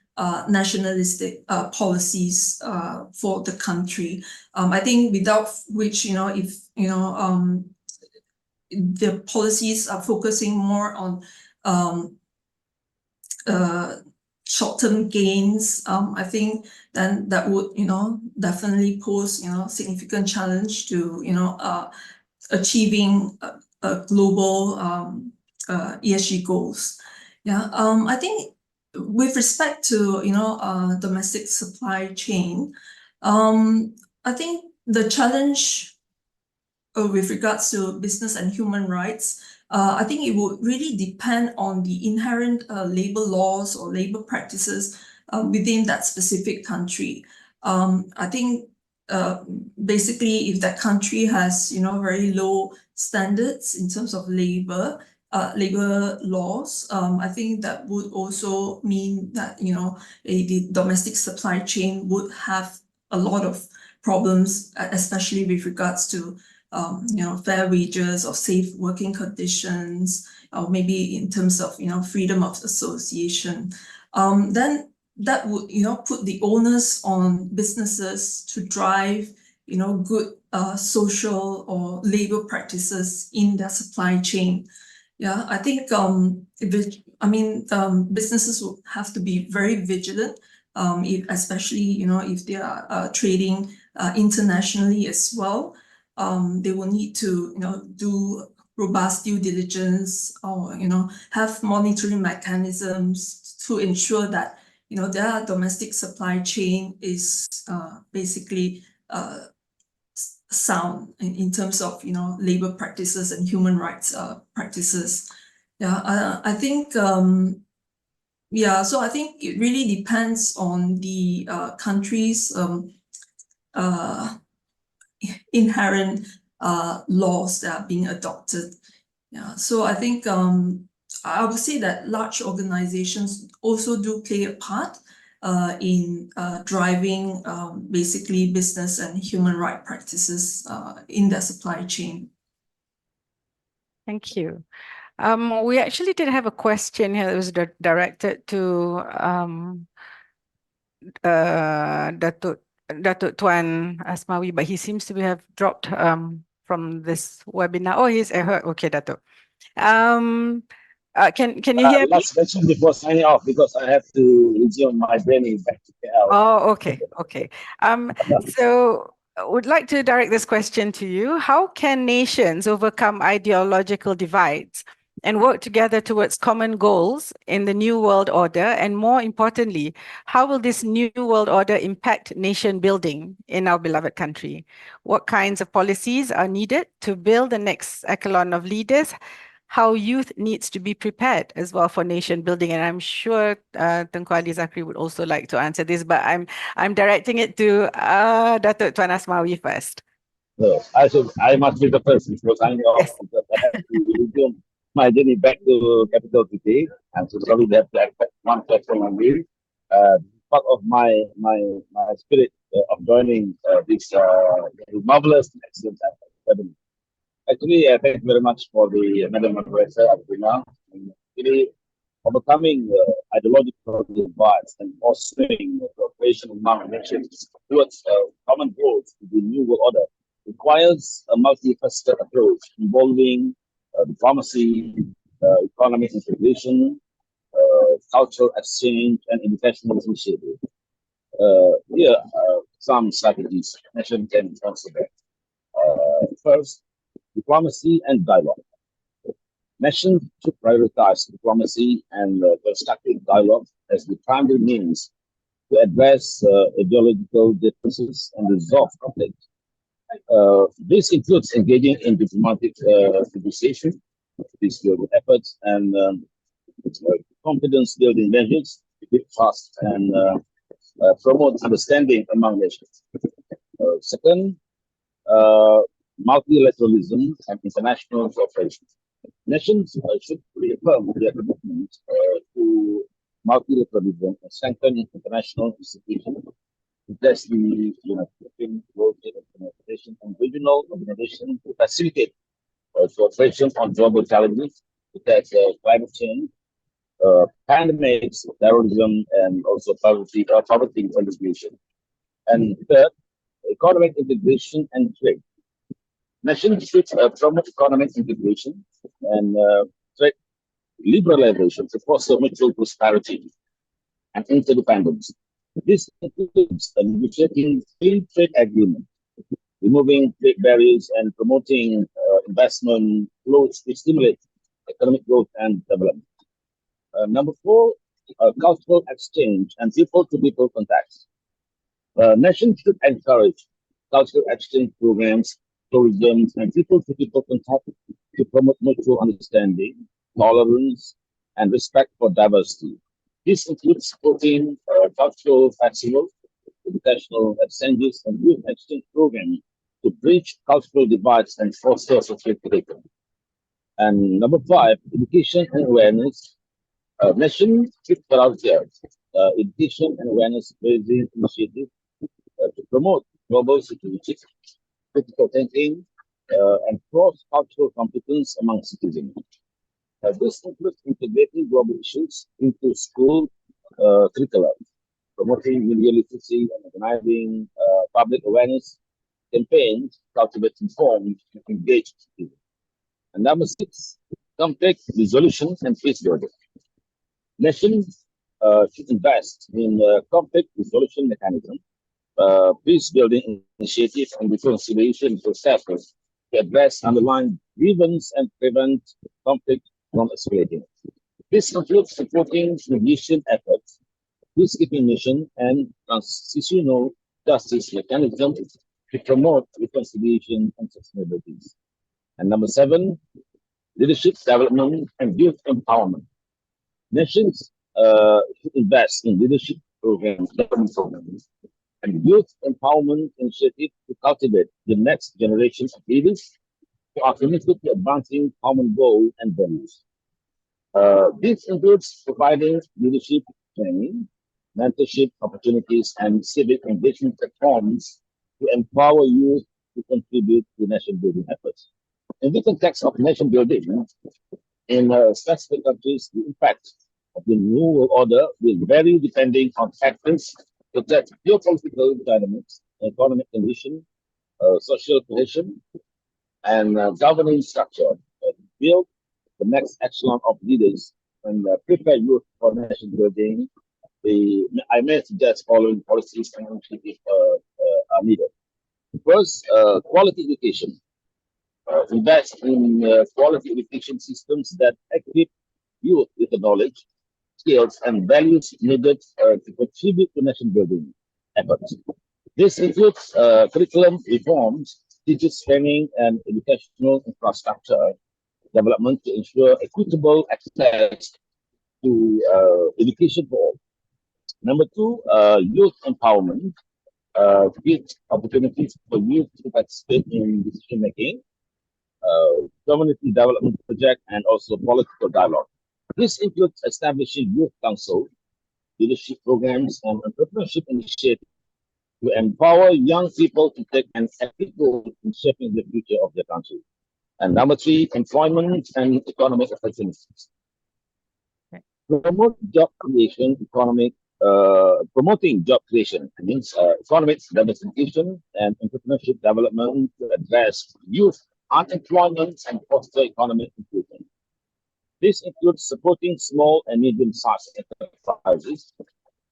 nationalistic policies for the country. I think without which, if the policies are focusing more on short-term gains, I think then that would, definitely pose, significant challenge to, achieving a global ESG goals. Yeah, I think with respect to, domestic supply chain, I think the challenge with regards to business and human rights, I think it would really depend on the inherent labor laws or labor practices within that specific country. I think basically if that country has, very low standards in terms of labor laws, I think that would also mean that, the domestic supply chain would have a lot of problems, especially with regards to fair wages or safe working conditions, or maybe in terms of, freedom of association. Then that would, put the onus on businesses to drive, good social or labor practices in their supply chain. Yeah, I think businesses will have to be very vigilant, especially, if they are trading internationally as well. They will need to, do robust due diligence or, have monitoring mechanisms to ensure that, their domestic supply chain is basically sound in terms of, labor practices and human rights practices. Yeah, I think, so I think it really depends on the country's inherent laws that are being adopted. Yeah, so I think I would say that large organizations also do play a part in driving basically business and human right practices in their supply chain. Thank you. We actually did have a question here that was directed to Datuk Tuan Asmawi, but he seems to have dropped from this webinar. Oh, he's okay, Datuk. Can you hear me? Last question before signing off, because I have to resume my journey back to KL. Oh, okay, okay. So I would like to direct this question to you. How can nations overcome ideological divides and work together towards common goals in the new world order? And more importantly, how will this new world order impact nation building in our beloved country? What kinds of policies are needed to build the next echelon of leaders? How youth needs to be prepared as well for nation building. And I'm sure Tengku Ali Zakri would also like to answer this, but I'm directing it to Datuk Tuan Asmawi first. No, I must be the first before signing off, Yes. because I have to resume my journey back to capital today. And so sorry to have to expect one question on me. Part of my spirit of joining this marvelous and excellent academy. Actually, thank you very much for the Madam Moderator, Abdullah. Really overcoming ideological divides and fostering cooperation among nations towards common goals in the new world order requires a multifaceted approach involving diplomacy, economic integration, cultural exchange, and international initiative. Here are some strategies nations can consider. First, diplomacy and dialogue. Nations should prioritize diplomacy and constructive dialogue as the primary means to address ideological differences and resolve conflict. This includes engaging in diplomatic negotiation, peace-building efforts, and confidence-building measures to build trust and promote understanding among nations. Second, multilateralism and international cooperation. Nations should reaffirm their commitment to multilateralism and strengthen international institutions, such the United Nations, World Trade Organization, and regional organizations to facilitate cooperation on global challenges such as climate change, pandemics, terrorism, and also poverty alleviation. And third, economic integration and trade. Nations should promote economic integration and trade liberalization to foster mutual prosperity and interdependence. This includes negotiating free trade agreements, removing trade barriers, and promoting investment flows to stimulate economic growth and development. Number four, cultural exchange and people-to-people contacts. Nations should encourage cultural exchange programs, tourism, and people-to-people contact to promote mutual understanding, tolerance, and respect for diversity. This includes supporting cultural festivals, educational exchanges, and youth exchange programs to bridge cultural divides and foster social curriculum. And number five, education and awareness. Nations should prioritize education and awareness raising initiatives to promote global security, critical thinking, and cross-cultural competence among citizens. This includes integrating global issues into school curricula, promoting media literacy, and organizing public awareness campaigns to cultivate informed and engaged citizens. And number six, conflict resolution and peace building. Nations should invest in conflict resolution mechanisms, peace-building initiatives, and reconciliation processes to address underlying grievance and prevent conflict from escalating. This includes supporting mediation efforts, peacekeeping mission, and transitional justice mechanisms to promote reconciliation and sustainability. And number seven, leadership development and youth empowerment. Nations should invest in leadership programs, and youth empowerment initiatives to cultivate the next generation of leaders who are committed to advancing common goals and values. This includes providing leadership training, mentorship opportunities, and civic engagement platforms to empower youth to contribute to nation building efforts. In the context of nation building, in specific countries, the impact of the new world order will vary depending on factors such as geopolitical dynamics, economic condition, social cohesion, and governing structure. To build the next echelon of leaders and prepare youth for nation building, I may suggest following policies and initiatives are needed. First, quality education. Invest in quality education systems that equip youth with the knowledge, skills, and values needed to contribute to nation building efforts. This includes curriculum reforms, teachers training, and educational infrastructure development to ensure equitable access to education for all. Number two, youth empowerment. Create opportunities for youth to participate in decision making, community development project, and also political dialogue. This includes establishing youth council, leadership programs, and entrepreneurship initiatives to empower young people to take an active role in shaping the future of their country. And number three, employment and economic opportunities. Promote job creation, promoting job creation means economic diversification and entrepreneurship development to address youth unemployment and foster economic inclusion. This includes supporting small and medium-sized enterprises,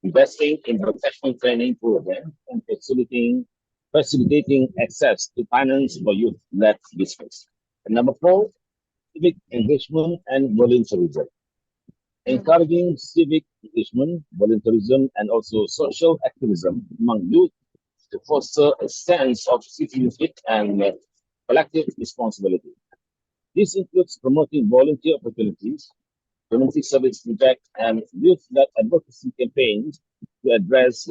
investing in professional training programs, and facilitating access to finance for youth-led business. And number four, civic engagement and volunteerism. Encouraging civic engagement, volunteerism, and also social activism among youth to foster a sense of citizenship and collective responsibility. This includes promoting volunteer opportunities, community service projects, and youth-led advocacy campaigns to address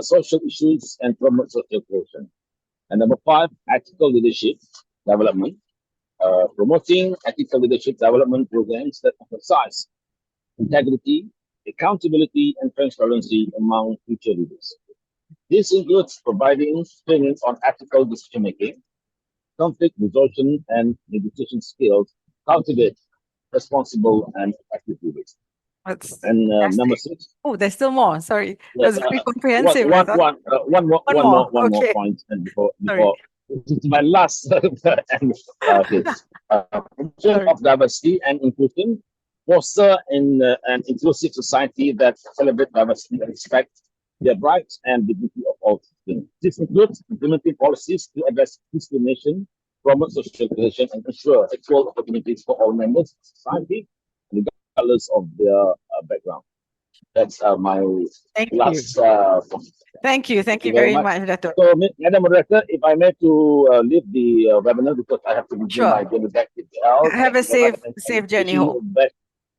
social issues and promote social cohesion. And number five, ethical leadership development. Promoting ethical leadership development programs that emphasize integrity, accountability, and transparency among future leaders. This includes providing training on ethical decision-making, conflict resolution, and negotiation skills to cultivate responsible and effective leaders. And number six. Oh, there's still more. Sorry, that's very comprehensive. One more point, and before this is my last. Okay. Promotion of diversity and inclusion. Foster in an inclusive society that celebrates diversity and respect the rights and dignity of all citizens. This includes implementing policies to address discrimination, promote social cohesion, and ensure equal opportunities for all members of society, regardless of their background. That's my last point. Thank you very much, Dato'. So, Madam Moderator, if I may to leave the webinar because I have to begin my journey back to the Have a safe journey home.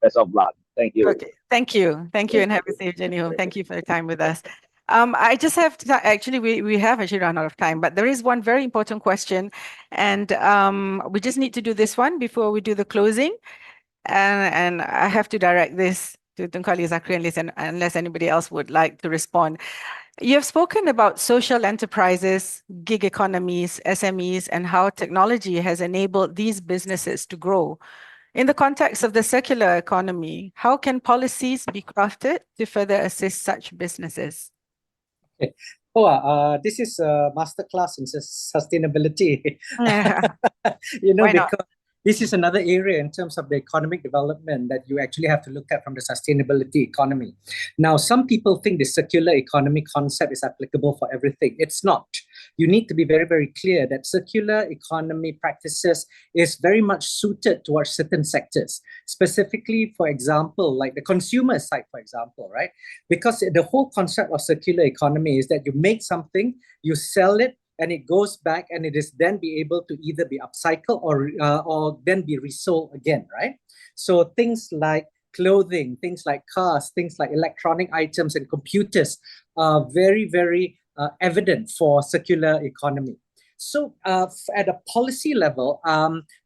Best of luck. Thank you. Okay, thank you, and have a safe journey home. Thank you for your time with us. I just have to actually, we have actually run out of time, but there is one very important question, and we just need to do this one before we do the closing, and I have to direct this to Tun Kali Zakri unless anybody else would like to respond. You have spoken about social enterprises, gig economies, SMEs, and how technology has enabled these businesses to grow. In the context of the circular economy, how can policies be crafted to further assist such businesses? Okay. This is a masterclass in sustainability. Because this is another area in terms of the economic development that you actually have to look at from the sustainability economy. Now, some people think the circular economy concept is applicable for everything. It's not. You need to be very, very clear that circular economy practices is very much suited towards certain sectors. Specifically, for example, like the consumer side, for example, right? Because the whole concept of circular economy is that you make something, you sell it, and it goes back, and it is then be able to either be upcycled or then be resold again, right? So things like clothing, things like cars, things like electronic items and computers are very, very evident for circular economy. So at a policy level,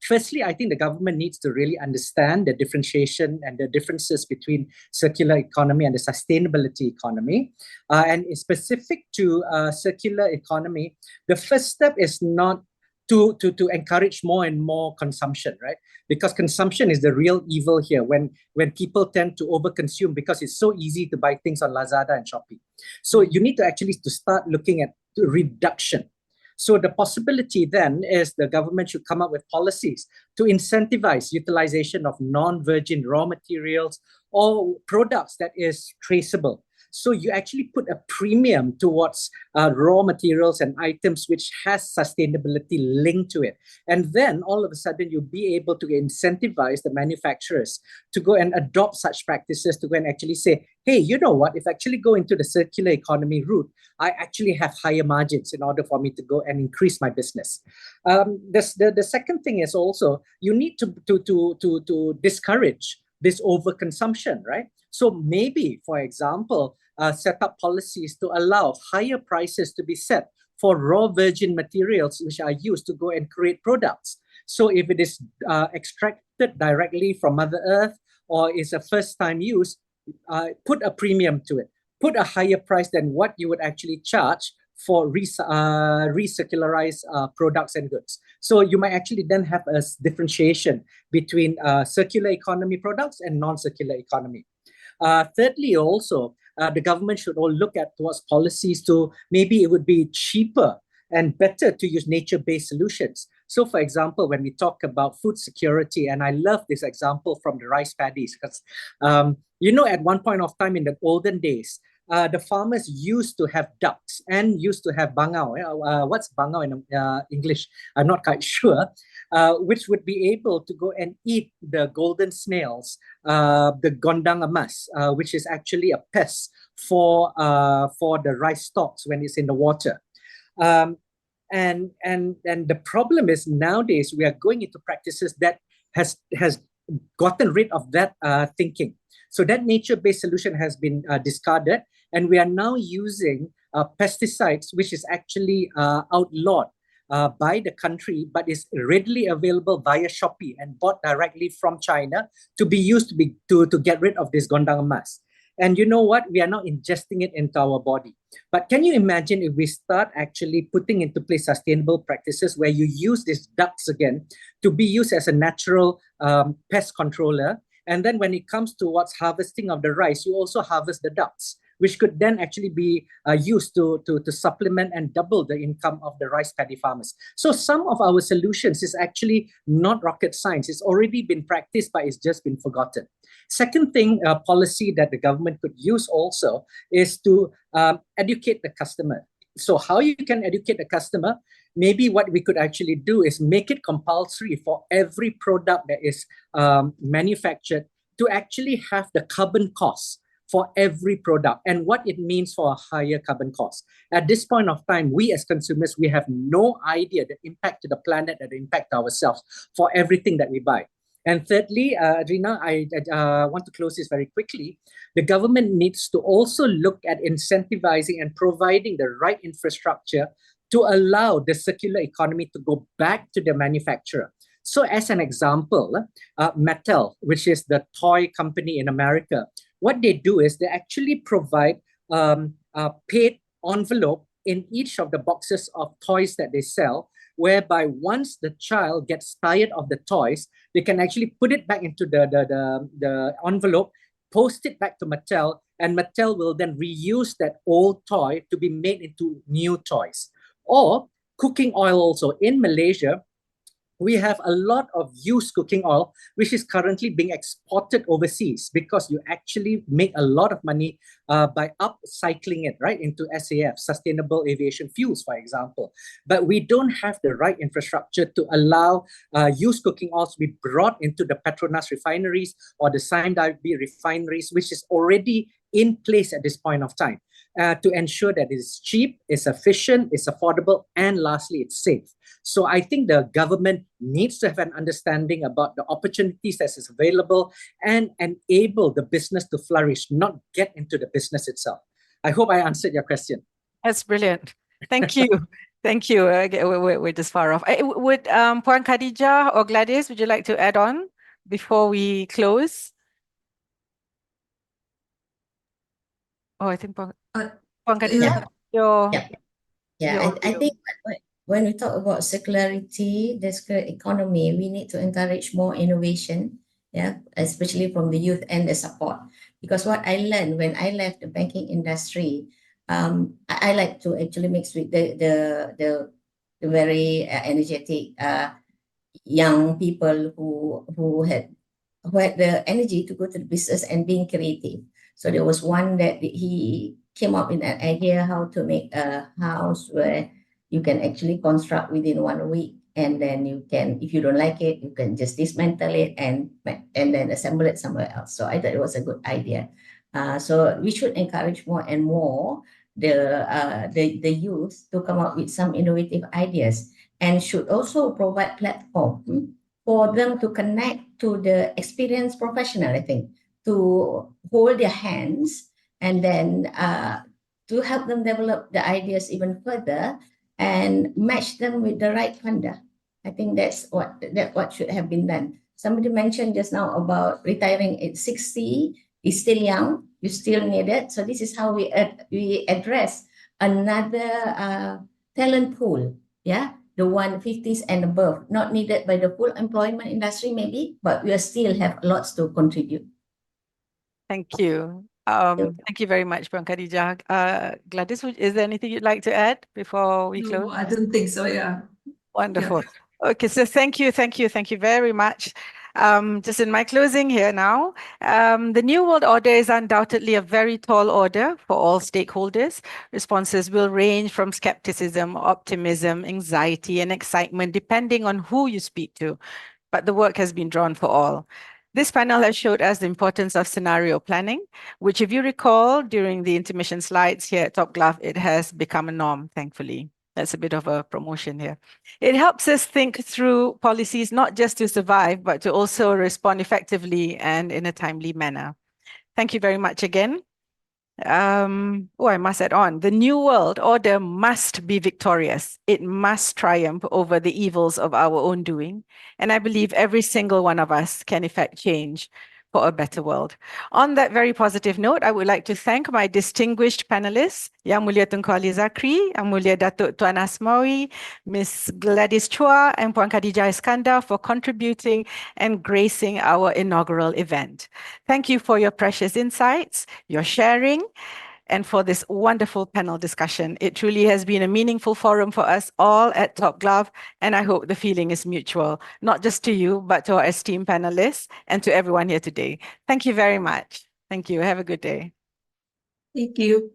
firstly, I think the government needs to really understand the differentiation and the differences between circular economy and the sustainability economy. And specific to circular economy, the first step is not to encourage more and more consumption, right? Because consumption is the real evil here when people tend to overconsume because it's so easy to buy things on Lazada and Shopee. So you need to actually start looking at reduction. So the possibility then is the government should come up with policies to incentivize utilization of non-virgin raw materials or products that is traceable. So you actually put a premium towards raw materials and items which has sustainability linked to it. And then all of a sudden you'll be able to incentivize the manufacturers to go and adopt such practices, to go and actually say, hey, you know what, if I actually go into the circular economy route, I actually have higher margins in order for me to go and increase my business. The second thing is also you need to discourage this overconsumption, right? So maybe, for example, set up policies to allow higher prices to be set for raw virgin materials which are used to go and create products. So if it is extracted directly from Mother Earth or is a first-time use, put a premium to it. Put a higher price than what you would actually charge for recircularized products and goods. So you might actually then have a differentiation between circular economy products and non-circular economy. Thirdly, also, the government should all look at towards policies to maybe it would be cheaper and better to use nature-based solutions. So, for example, when we talk about food security, and I love this example from the rice paddies, because, you know, at one point of time in the olden days, the farmers used to have ducks and used to have bangau. What's bangau in English? I'm not quite sure. Which would be able to go and eat the golden snails, the gondang emas, which is actually a pest for the rice stalks when it's in the water. And the problem is nowadays we are going into practices that has gotten rid of that thinking. So that nature-based solution has been discarded, and we are now using pesticides, which is actually outlawed by the country, but is readily available via Shopee and bought directly from China to be used to get rid of this gondang emas. And you know what? We are now ingesting it into our body. But can you imagine if we start actually putting into place sustainable practices where you use these ducks again to be used as a natural pest controller? And then when it comes towards harvesting of the rice, you also harvest the ducks, which could then actually be used to supplement and double the income of the rice paddy farmers. So some of our solutions is actually not rocket science. It's already been practiced, but it's just been forgotten. Second thing, policy that the government could use also is to educate the customer. So how you can educate the customer? Maybe what we could actually do is make it compulsory for every product that is manufactured to actually have the carbon cost for every product and what it means for a higher carbon cost. At this point of time, we as consumers, we have no idea the impact to the planet and the impact to ourselves for everything that we buy. And thirdly, Rina, I want to close this very quickly. The government needs to also look at incentivizing and providing the right infrastructure to allow the circular economy to go back to the manufacturer. So as an example, Mattel, which is the toy company in America, what they do is they actually provide a paid envelope in each of the boxes of toys that they sell, whereby once the child gets tired of the toys, they can actually put it back into the envelope, post it back to Mattel, and Mattel will then reuse that old toy to be made into new toys. Or cooking oil also. In Malaysia, we have a lot of used cooking oil, which is currently being exported overseas because you actually make a lot of money by upcycling it, right, into SAF, Sustainable Aviation Fuels, for example. But we don't have the right infrastructure to allow used cooking oils to be brought into the Petronas refineries or the Sime-Darby refineries, which is already in place at this point of time, to ensure that it is cheap, it's efficient, it's affordable, and lastly, it's safe. So I think the government needs to have an understanding about the opportunities that is available and enable the business to flourish, not get into the business itself. I hope I answered your question. That's brilliant. Thank you. Thank you. We're just far off. Would Puan Khadijah or Gladys, would you like to add on before we close? Oh, I think Puan Khadijah, your I think when we talk about circularity, the circular economy, we need to encourage more innovation, especially from the youth and the support. Because what I learned when I left the banking industry, I like to actually mix with the very energetic young people who had the energy to go to the business and being creative. So there was one that he came up with an idea how to make a house where you can actually construct within 1 week, and then you can, if you don't like it, you can just dismantle it and then assemble it somewhere else. So I thought it was a good idea. So we should encourage more and more the youth to come up with some innovative ideas, and should also provide platform for them to connect to the experienced professional, I think, to hold their hands and then to help them develop the ideas even further and match them with the right funder. I think that's what should have been done. Somebody mentioned just now about retiring at 60 is still young, you still need it. So this is how we address another talent pool, the 150s and above, not needed by the full employment industry maybe, but we still have lots to contribute. Thank you. Thank you very much, Puan Khadijah. Gladys, is there anything you'd like to add before we close? No, I don't think so, yeah. Wonderful. Okay, so thank you very much. Just in my closing here now, the New World Order is undoubtedly a very tall order for all stakeholders. Responses will range from skepticism, optimism, anxiety, and excitement, depending on who you speak to. But the work has been drawn for all. This panel has showed us the importance of scenario planning, which, if you recall, during the intermission slides here at Top Glove, it has become a norm, thankfully. That's a bit of a promotion here. It helps us think through policies, not just to survive, but to also respond effectively and in a timely manner. Thank you very much again. I must add on, the New World Order must be victorious. It must triumph over the evils of our own doing. And I believe every single one of us can effect change for a better world. On that very positive note, I would like to thank my distinguished panelists, Yang Mulia Tunku Ali Zakri, Yang Mulia Datuk Tuan Asmawi, Ms. Gladys Chua, and Puan Khadijah Iskandar for contributing and gracing our inaugural event. Thank you for your precious insights, your sharing, and for this wonderful panel discussion. It truly has been a meaningful forum for us all at Top Glove, and I hope the feeling is mutual, not just to you, but to our esteemed panelists and to everyone here today. Thank you very much. Thank you. Have a good day. Thank you.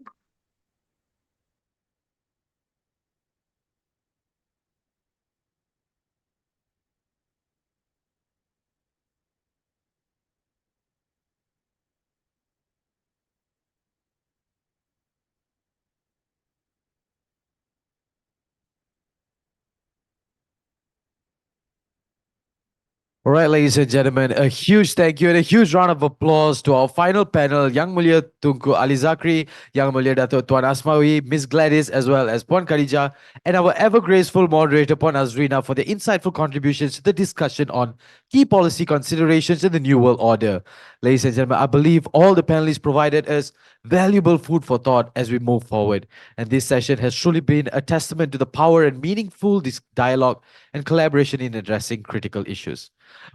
All right, ladies and gentlemen, a huge thank you and a huge round of applause to our final panel, Yang Mulia Tunku Ali Zakri, Yang Mulia Datuk Tuan Asmawi, Miss Gladys, as well as Puan Khadijah, and our ever-graceful moderator, Puan Azrina, for their insightful contributions to the discussion on key policy considerations in the New World Order. Ladies and gentlemen, I believe all the panelists provided us valuable food for thought as we move forward. And this session has truly been a testament to the power and meaningful dialogue and collaboration in addressing critical issues.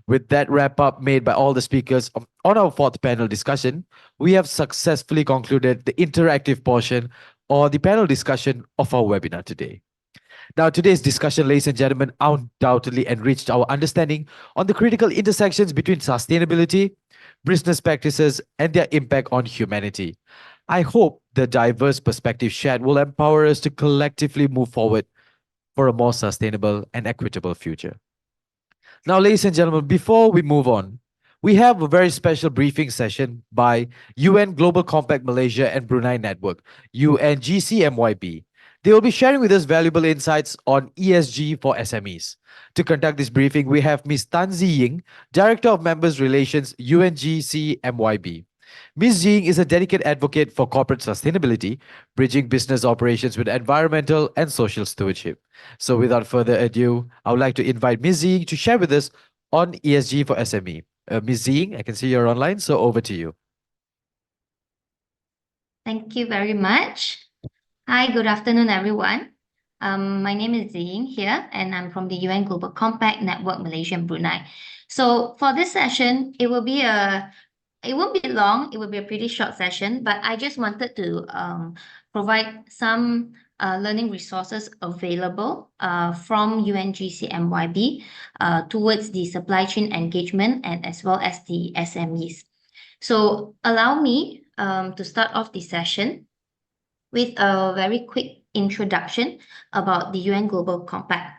With that wrap up made by all the speakers on our fourth panel discussion, we have successfully concluded the interactive portion or the panel discussion of our webinar today. Now, today's discussion, ladies and gentlemen, undoubtedly enriched our understanding on the critical intersections between sustainability, business practices, and their impact on humanity. I hope the diverse perspective shared will empower us to collectively move forward for a more sustainable and equitable future. Now, ladies and gentlemen, before we move on, we have a very special briefing session by UN Global Compact Malaysia and Brunei Network, UNGCMYB. They will be sharing with us valuable insights on ESG for SMEs. To conduct this briefing, we have Ms. Tan Zi Ying, Director of Members Relations, UNGCMYB. Ms. Ying is a dedicated advocate for corporate sustainability, bridging business operations with environmental and social stewardship. So without further ado, I would like to invite Ms. Ying to share with us on ESG for SME. Ms. Ying, I can see you're online, so over to you. Thank you very much. Hi, good afternoon, everyone. My name is Zing here, and I'm from the UN Global Compact Network, Malaysia and Brunei. So for this session, it won't be long, it will be a pretty short session, but I just wanted to provide some learning resources available from UNGC MYB towards the supply chain engagement and as well as the SMEs. So allow me to start off the session with a very quick introduction about the UN Global Compact.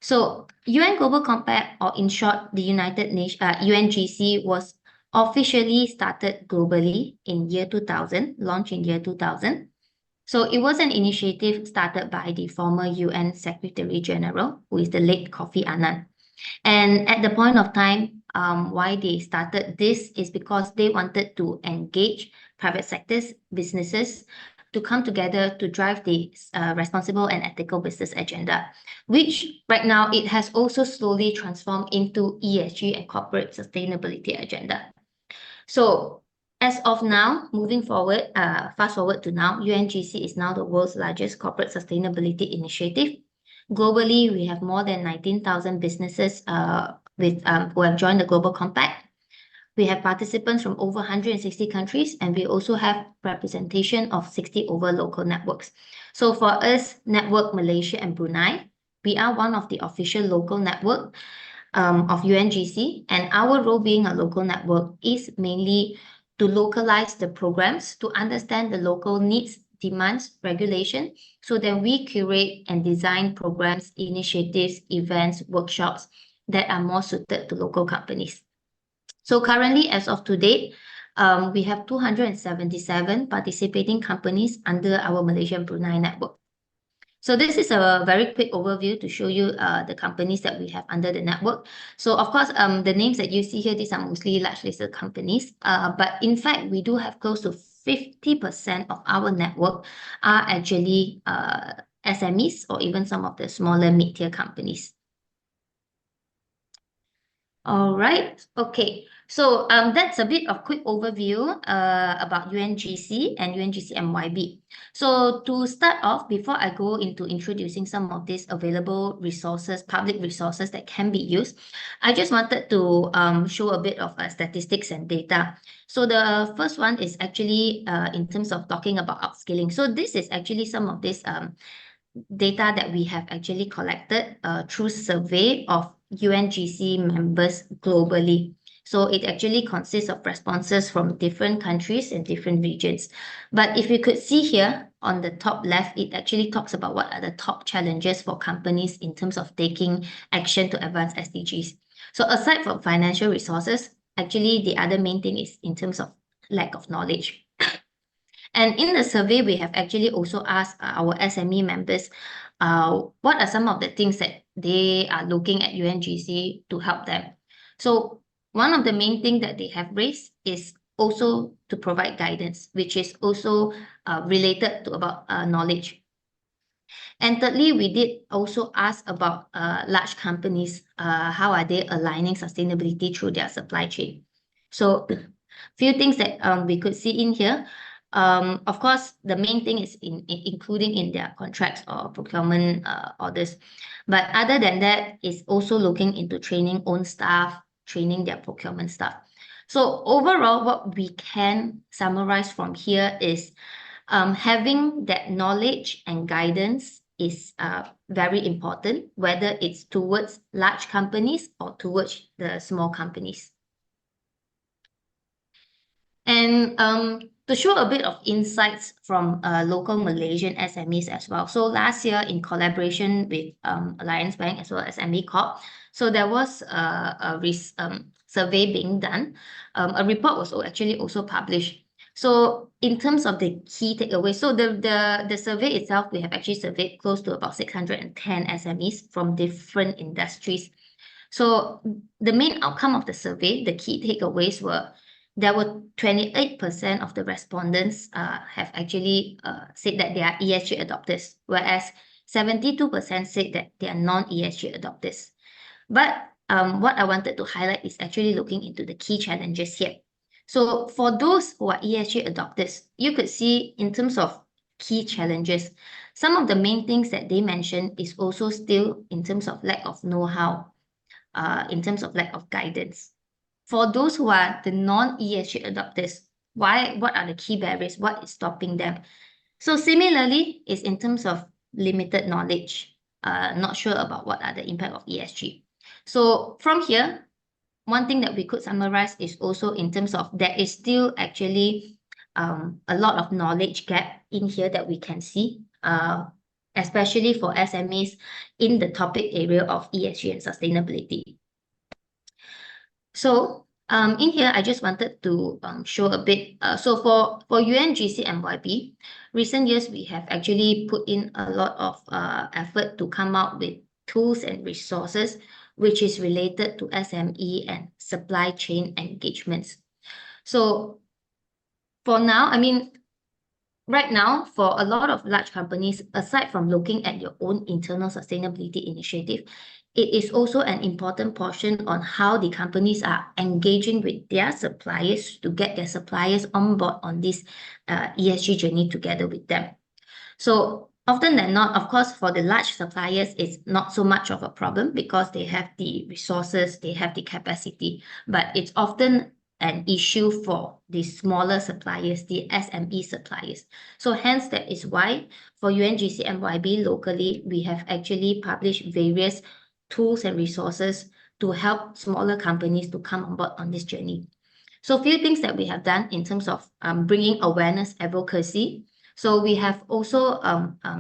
So UN Global Compact, or in short, the United Nations, UNGC, was officially started globally in year 2000, launched in year 2000. So it was an initiative started by the former UN Secretary General, who is the late Kofi Annan. And at the point of time, why they started this is because they wanted to engage private sectors, businesses, to come together to drive the responsible and ethical business agenda, which right now it has also slowly transformed into ESG and corporate sustainability agenda. So as of now, moving forward, fast forward to now, UNGC is now the world's largest corporate sustainability initiative. Globally, we have more than 19,000 businesses who have joined the Global Compact. We have participants from over 160 countries, and we also have representation of 60 over local networks. So for us, Network Malaysia and Brunei, we are one of the official local network of UNGC, and our role being a local network is mainly to localize the programs, to understand the local needs, demands, regulation, so that we curate and design programs, initiatives, events, workshops that are more suited to local companies. So currently, as of today, we have 277 participating companies under our Malaysian Brunei network. So this is a very quick overview to show you the companies that we have under the network. So of course, the names that you see here, these are mostly large listed companies. But in fact, we do have close to 50% of our network are actually SMEs or even some of the smaller mid-tier companies. All right, okay. So that's a bit of quick overview about UNGC and UNGC MYB. So to start off, before I go into introducing some of these available resources, public resources that can be used, I just wanted to show a bit of statistics and data. So the first one is actually in terms of talking about upskilling. So this is actually some of this data that we have actually collected through survey of UNGC members globally. So it actually consists of responses from different countries and different regions. But if you could see here on the top left, it actually talks about what are the top challenges for companies in terms of taking action to advance SDGs. So aside from financial resources, actually the other main thing is in terms of lack of knowledge. And in the survey, we have actually also asked our SME members, what are some of the things that they are looking at UNGC to help them? So one of the main things that they have raised is also to provide guidance, which is also related to about knowledge. And thirdly, we did also ask about large companies, how are they aligning sustainability through their supply chain? So few things that we could see in here. Of course, the main thing is including in their contracts or procurement orders. But other than that, is also looking into training own staff, training their procurement staff. So overall, what we can summarize from here is having that knowledge and guidance is very important, whether it's towards large companies or towards the small companies. And to show a bit of insights from local Malaysian SMEs as well. So last year, in collaboration with Alliance Bank as well as MB Corp, so there was a survey being done. A report was actually also published. So in terms of the key takeaways, so the survey itself, we have actually surveyed close to about 610 SMEs from different industries. So the main outcome of the survey, the key takeaways were there were 28% of the respondents have actually said that they are ESG adopters, whereas 72% said that they are non-ESG adopters. But what I wanted to highlight is actually looking into the key challenges here. So for those who are ESG adopters, you could see in terms of key challenges, some of the main things that they mentioned is also still in terms of lack of know-how, in terms of lack of guidance. For those who are the non-ESG adopters, what are the key barriers? What is stopping them? So similarly, is in terms of limited knowledge, not sure about what are the impact of ESG. So from here, one thing that we could summarize is also in terms of there is still actually a lot of knowledge gap in here that we can see, especially for SMEs in the topic area of ESG and sustainability. So in here, I just wanted to show a bit. So for UNGC MYB, recent years, we have actually put in a lot of effort to come out with tools and resources which is related to SME and supply chain engagements. So for now, I mean, right now, for a lot of large companies, aside from looking at your own internal sustainability initiative, it is also an important portion on how the companies are engaging with their suppliers to get their suppliers on board on this ESG journey together with them. So often than not, of course, for the large suppliers, it's not so much of a problem because they have the resources, they have the capacity, but it's often an issue for the smaller suppliers, the SME suppliers. So hence, that is why for UNGC MYB locally, we have actually published various tools and resources to help smaller companies to come on board on this journey. So a few things that we have done in terms of bringing awareness, advocacy. So we have also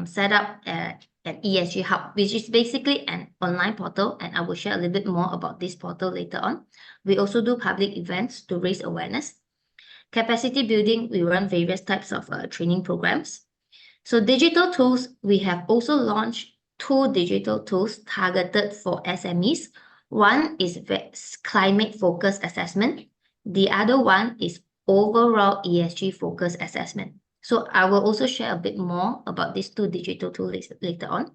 set up an ESG hub, which is basically an online portal, and I will share a little bit more about this portal later on. We also do public events to raise awareness. Capacity building, we run various types of training programs. So digital tools, we have also launched 2 digital tools targeted for SMEs. One is climate focused assessment. The other one is overall ESG focused assessment. So I will also share a bit more about these 2 digital tools later on.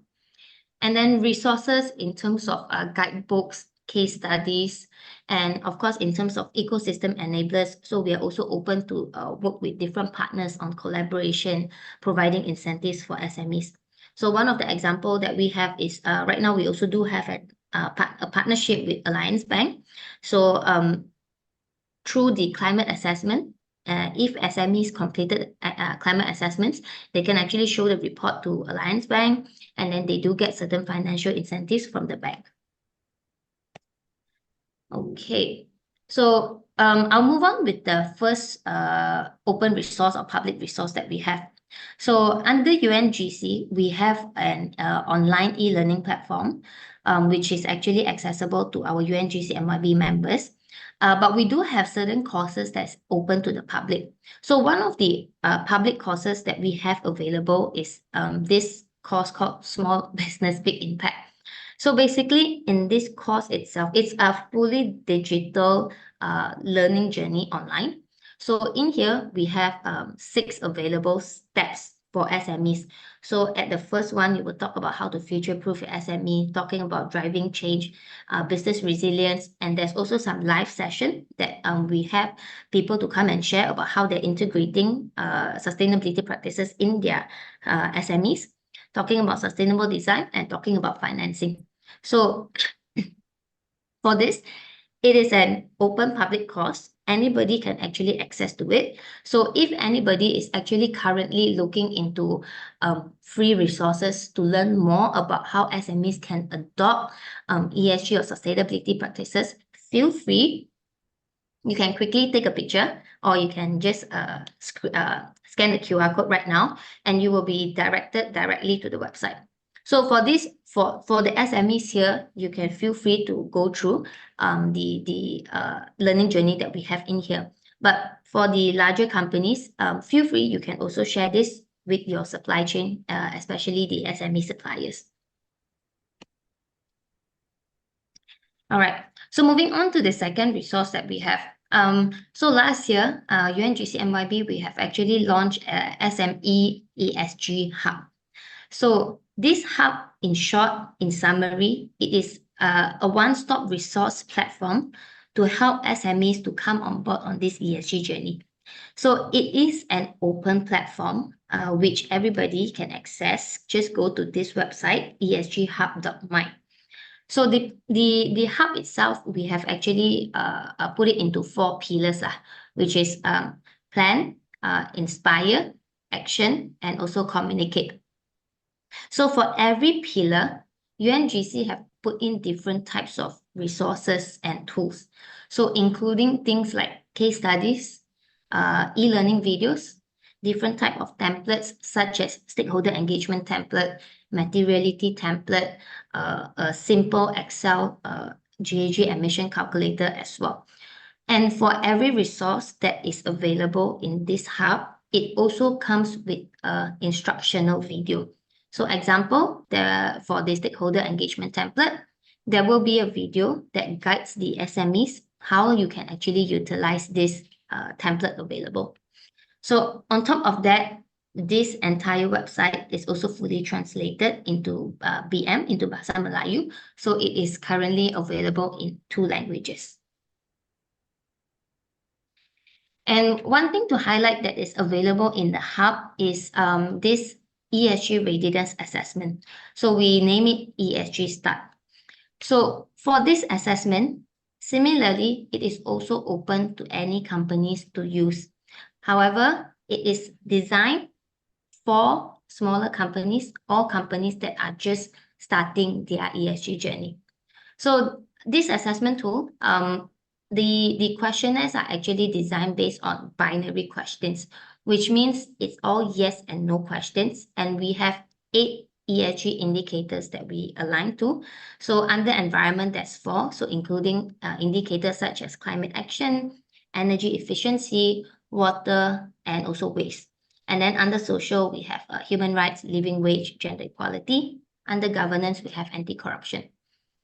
And then resources in terms of guidebooks, case studies, and of course, in terms of ecosystem enablers. So we are also open to work with different partners on collaboration, providing incentives for SMEs. So one of the examples that we have is right now we also do have a partnership with Alliance Bank. So through the climate assessment, if SMEs completed climate assessments, they can actually show the report to Alliance Bank, and then they do get certain financial incentives from the bank. Okay, so I'll move on with the first open resource or public resource that we have. So under UNGC, we have an online e-learning platform, which is actually accessible to our UNGC MYB members. But we do have certain courses that's open to the public. So one of the public courses that we have available is this course called Small Business Big Impact. So basically in this course itself, it's a fully digital learning journey online. So in here, we have 6 available steps for SMEs. So at the first one, you will talk about how to future-proof your SME, talking about driving change, business resilience, and there's also some live session that we have people to come and share about how they're integrating sustainability practices in their SMEs, talking about sustainable design and talking about financing. So for this, it is an open public course. Anybody can actually access to it. So if anybody is actually currently looking into free resources to learn more about how SMEs can adopt ESG or sustainability practices, feel free. You can quickly take a picture, or you can just scan the QR code right now, and you will be directed directly to the website. So for this, for the SMEs here, you can feel free to go through the learning journey that we have in here. But for the larger companies, feel free, you can also share this with your supply chain, especially the SME suppliers. All right, so moving on to the second resource that we have. So last year, UNGC MYB, we have actually launched a SME ESG Hub. So this hub, in short, in summary, it is a one-stop resource platform to help SMEs to come on board on this ESG journey. So it is an open platform which everybody can access. Just go to this website, esghub.my. So the hub itself, we have actually put it into 4 pillars, which is plan, inspire, action, and also communicate. So for every pillar, UNGC have put in different types of resources and tools. So including things like case studies, e-learning videos, different type of templates such as stakeholder engagement template, materiality template, a simple Excel GAG emission calculator as well. And for every resource that is available in this hub, it also comes with an instructional video. So example, for the stakeholder engagement template, there will be a video that guides the SMEs how you can actually utilize this template available. So on top of that, this entire website is also fully translated into BM, into Bahasa Melayu. So it is currently available in 2 languages. And one thing to highlight that is available in the hub is this ESG readiness assessment. So we name it ESG Start. So for this assessment, similarly, it is also open to any companies to use. However, it is designed for smaller companies or companies that are just starting their ESG journey. So this assessment tool, the questionnaires are actually designed based on binary questions, which means it's all yes and no questions. And we have 8 ESG indicators that we align to. So under environment, that's 4. So including indicators such as climate action, energy efficiency, water, and also waste. And then under social, we have human rights, living wage, gender equality. Under governance, we have anti-corruption.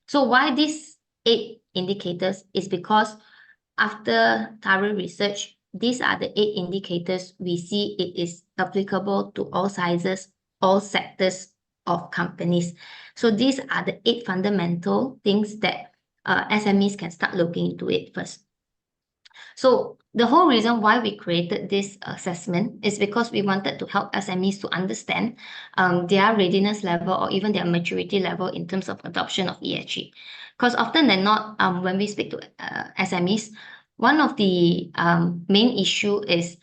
So why these 8 indicators is because after thorough research, these are the 8 indicators we see it is applicable to all sizes, all sectors of companies. So these are the 8 fundamental things that SMEs can start looking into it first. So the whole reason why we created this assessment is because we wanted to help SMEs to understand their readiness level or even their maturity level in terms of adoption of ESG. Because often than not, when we speak to SMEs, one of the main issue is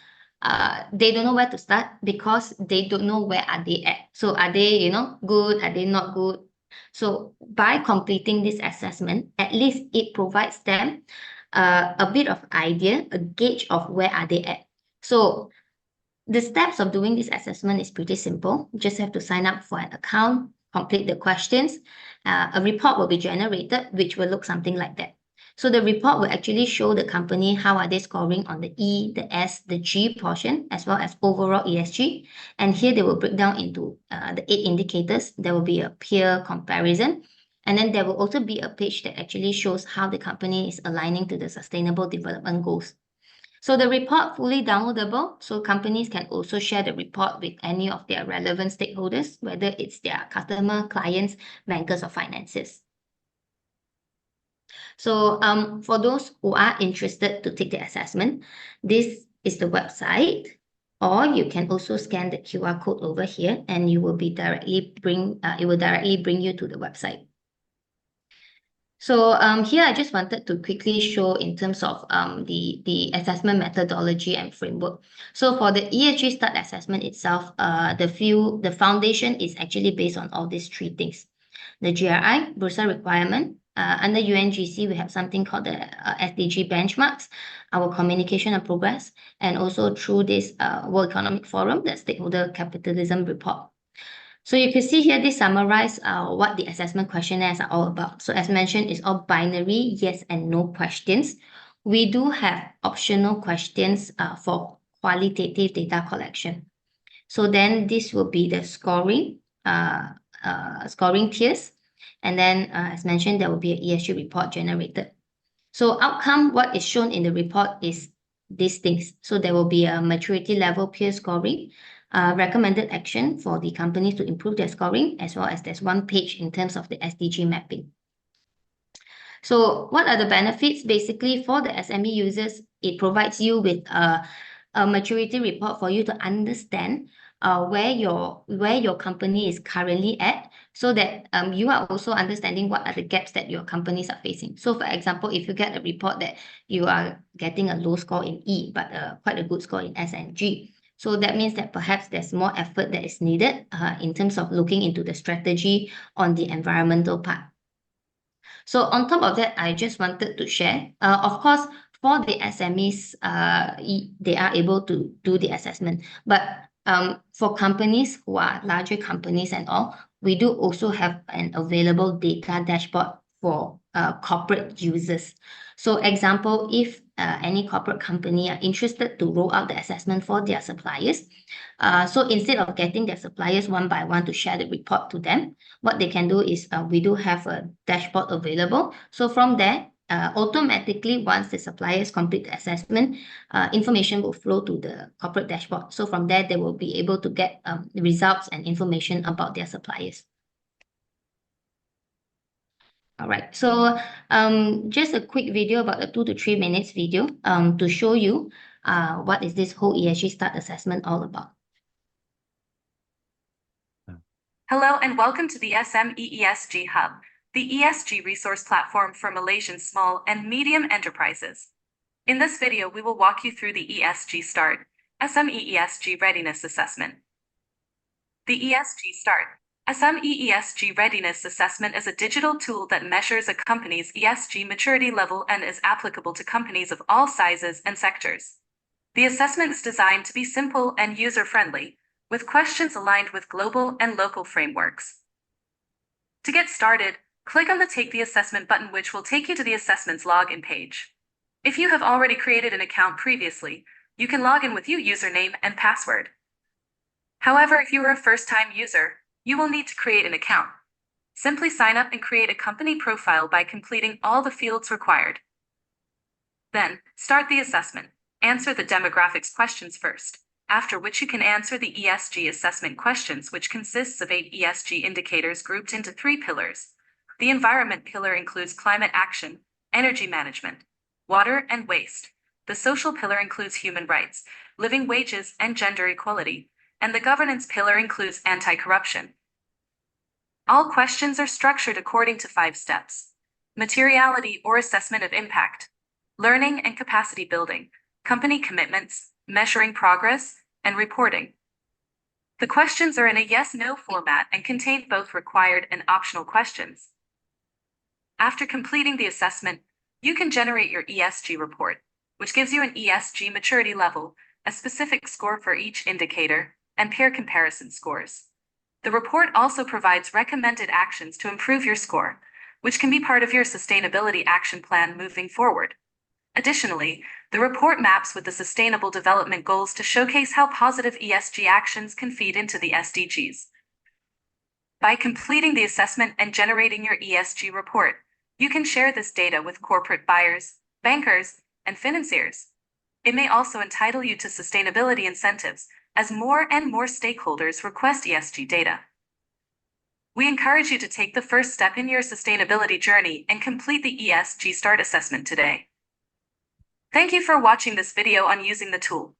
they don't know where to start because they don't know where are they at. So are they, good? Are they not good? So by completing this assessment, at least it provides them a bit of idea, a gauge of where are they at. So the steps of doing this assessment is pretty simple. You just have to sign up for an account, complete the questions. A report will be generated, which will look something like that. So the report will actually show the company how are they scoring on the E, the S, the G portion, as well as overall ESG. And here they will break down into the 8 indicators. There will be a peer comparison. And then there will also be a page that actually shows how the company is aligning to the Sustainable Development Goals. So the report fully downloadable, so companies can also share the report with any of their relevant stakeholders, whether it's their customer, clients, bankers, or finances. So for those who are interested to take the assessment, this is the website, or you can also scan the QR code over here, and you will be it will directly bring you to the website. So here I just wanted to quickly show in terms of the assessment methodology and framework. So for the ESG Start assessment itself, the foundation is actually based on all these 3 things. The GRI, Bursa requirement. Under UNGC, we have something called the SDG benchmarks, our communication and progress, and also through this World Economic Forum, the Stakeholder Capitalism Report. So you can see here, this summarize what the assessment questionnaires are all about. So as mentioned, it's all binary, yes and no questions. We do have optional questions for qualitative data collection. So then this will be the scoring tiers. And then as mentioned, there will be an ESG report generated. So outcome, what is shown in the report is these things. So there will be a maturity level peer scoring, recommended action for the companies to improve their scoring, as well as there's one page in terms of the SDG mapping. So what are the benefits? Basically, for the SME users, it provides you with a maturity report for you to understand where your company is currently at, so that you are also understanding what are the gaps that your companies are facing. So for example, if you get a report that you are getting a low score in E, but quite a good score in S and G, so that means that perhaps there's more effort that is needed in terms of looking into the strategy on the environmental part. So on top of that, I just wanted to share, of course, for the SMEs, they are able to do the assessment. But for companies who are larger companies and all, we do also have an available data dashboard for corporate users. So example, if any corporate company are interested to roll out the assessment for their suppliers, so instead of getting their suppliers one by one to share the report to them, what they can do is we do have a dashboard available. So from there, automatically, once the suppliers complete the assessment, information will flow to the corporate dashboard. So from there, they will be able to get results and information about their suppliers. All right, so just a quick video, about a 2 to 3 minutes video to show you what is this whole ESG START assessment all about. Hello and welcome to the SME ESG Hub, the ESG resource platform for Malaysian small and medium enterprises. In this video, we will walk you through the ESG START, SME ESG Readiness Assessment. The ESG START, SME ESG Readiness Assessment is a digital tool that measures a company's ESG maturity level and is applicable to companies of all sizes and sectors. The assessment is designed to be simple and user-friendly, with questions aligned with global and local frameworks. To get started, click on the Take the Assessment button, which will take you to the assessment's login page. If you have already created an account previously, you can log in with your username and password. However, if you are a first-time user, you will need to create an account. Simply sign up and create a company profile by completing all the fields required. Then, start the assessment. Answer the demographics questions first, after which you can answer the ESG assessment questions, which consists of 8 ESG indicators grouped into 3 pillars. The environment pillar includes climate action, energy management, water and waste. The social pillar includes human rights, living wages and gender equality, and the governance pillar includes anti-corruption. All questions are structured according to 5 steps: materiality or assessment of impact, learning and capacity building, company commitments, measuring progress, and reporting. The questions are in a yes-no format and contain both required and optional questions. After completing the assessment, you can generate your ESG report, which gives you an ESG maturity level, a specific score for each indicator, and peer comparison scores. The report also provides recommended actions to improve your score, which can be part of your sustainability action plan moving forward. Additionally, the report maps with the Sustainable Development Goals to showcase how positive ESG actions can feed into the SDGs. By completing the assessment and generating your ESG report, you can share this data with corporate buyers, bankers, and financiers. It may also entitle you to sustainability incentives, as more and more stakeholders request ESG data. We encourage you to take the first step in your sustainability journey and complete the ESG START assessment today. Thank you for watching this video on using the tool.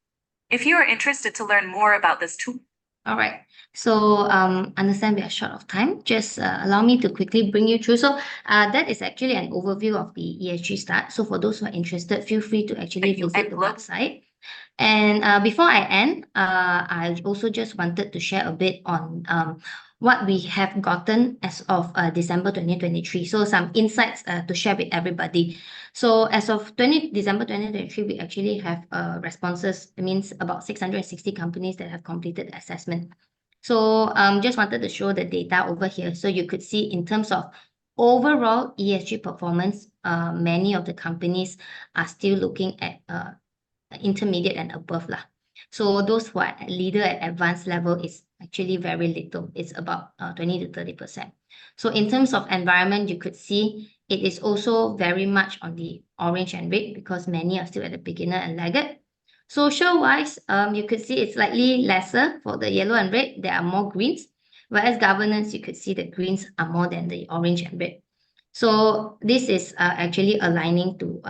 If you are interested to learn more about this tool, All right, so understand we are short of time. Just allow me to quickly bring you through. So that is actually an overview of the ESG START. So for those who are interested, feel free to actually visit the website. And before I end, I also just wanted to share a bit on what we have gotten as of December 2023. So some insights to share with everybody. So as of December 2023, we actually have responses. It means about 660 companies that have completed the assessment. So just wanted to show the data over here. So you could see in terms of overall ESG performance, many of the companies are still looking at intermediate and above lah. So those who are leader at advanced level is actually very little. It's about 20 to 30%. So in terms of environment, you could see it is also very much on the orange and red because many are still at the beginner and laggard. Social-wise, you could see it's slightly lesser for the yellow and red. There are more greens, whereas governance, you could see the greens are more than the orange and red. So this is actually aligning to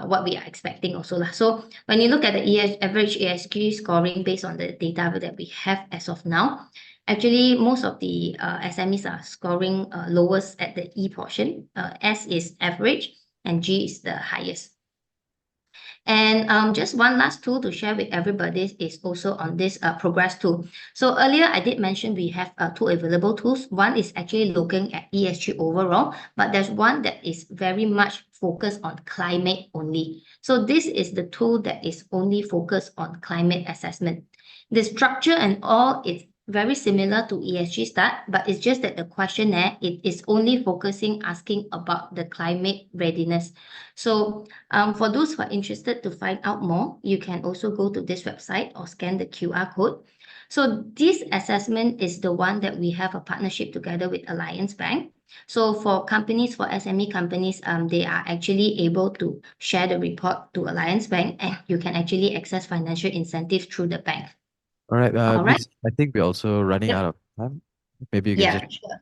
what we are expecting also lah. So when you look at the average ESG scoring based on the data that we have as of now, actually most of the SMEs are scoring lowest at the E portion. S is average and G is the highest. And just one last tool to share with everybody is also on this progress tool. So earlier I did mention we have two available tools. One is actually looking at ESG overall, but there's one that is very much focused on climate only. So this is the tool that is only focused on climate assessment. The structure and all is very similar to ESG start, but it's just that the questionnaire, it is only focusing, asking about the climate readiness. So for those who are interested to find out more, you can also go to this website or scan the QR code. So this assessment is the one that we have a partnership together with Alliance Bank. So for companies, for SME companies, they are actually able to share the report to Alliance Bank, and you can actually access financial incentives through the bank. All right. All right. Miss, I think we're also running Yep. out of time. Maybe you can Yeah, just. sure.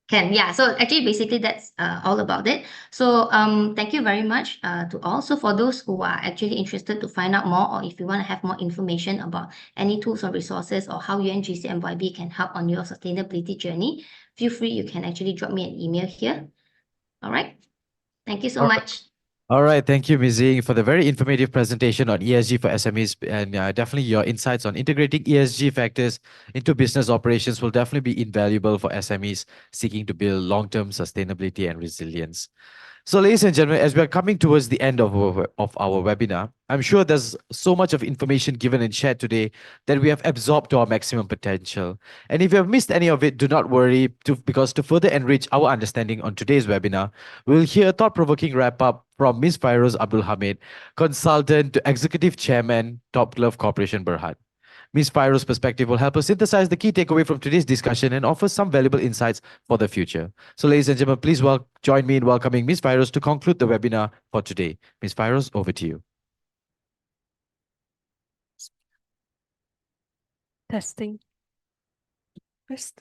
Can, yeah. So actually, basically, that's all about it. So thank you very much to all. So for those who are actually interested to find out more, or if you want to have more information about any tools or resources or how UNGC and YB can help on your sustainability journey, feel free, you can actually drop me an email here. All right. Thank you so All right. much. All right, thank you, Ms. Zing, for the very informative presentation on ESG for SMEs, and definitely your insights on integrating ESG factors into business operations will definitely be invaluable for SMEs seeking to build long-term sustainability and resilience. So, ladies and gentlemen, as we are coming towards the end of our webinar, I'm sure there's so much of information given and shared today that we have absorbed to our maximum potential. And if you have missed any of it, do not worry, because to further enrich our understanding on today's webinar, we'll hear a thought-provoking wrap-up from Ms. Fairoz Abdul Hamid, Consultant to Executive Chairman, Top Glove Corporation Berhad. Ms. Fairo's perspective will help us synthesize the key takeaway from today's discussion and offer some valuable insights for the future. So, ladies and gentlemen, please join me in welcoming Ms. Fairoz to conclude the webinar for today. Ms. Fairoz, over to you. Testing. First.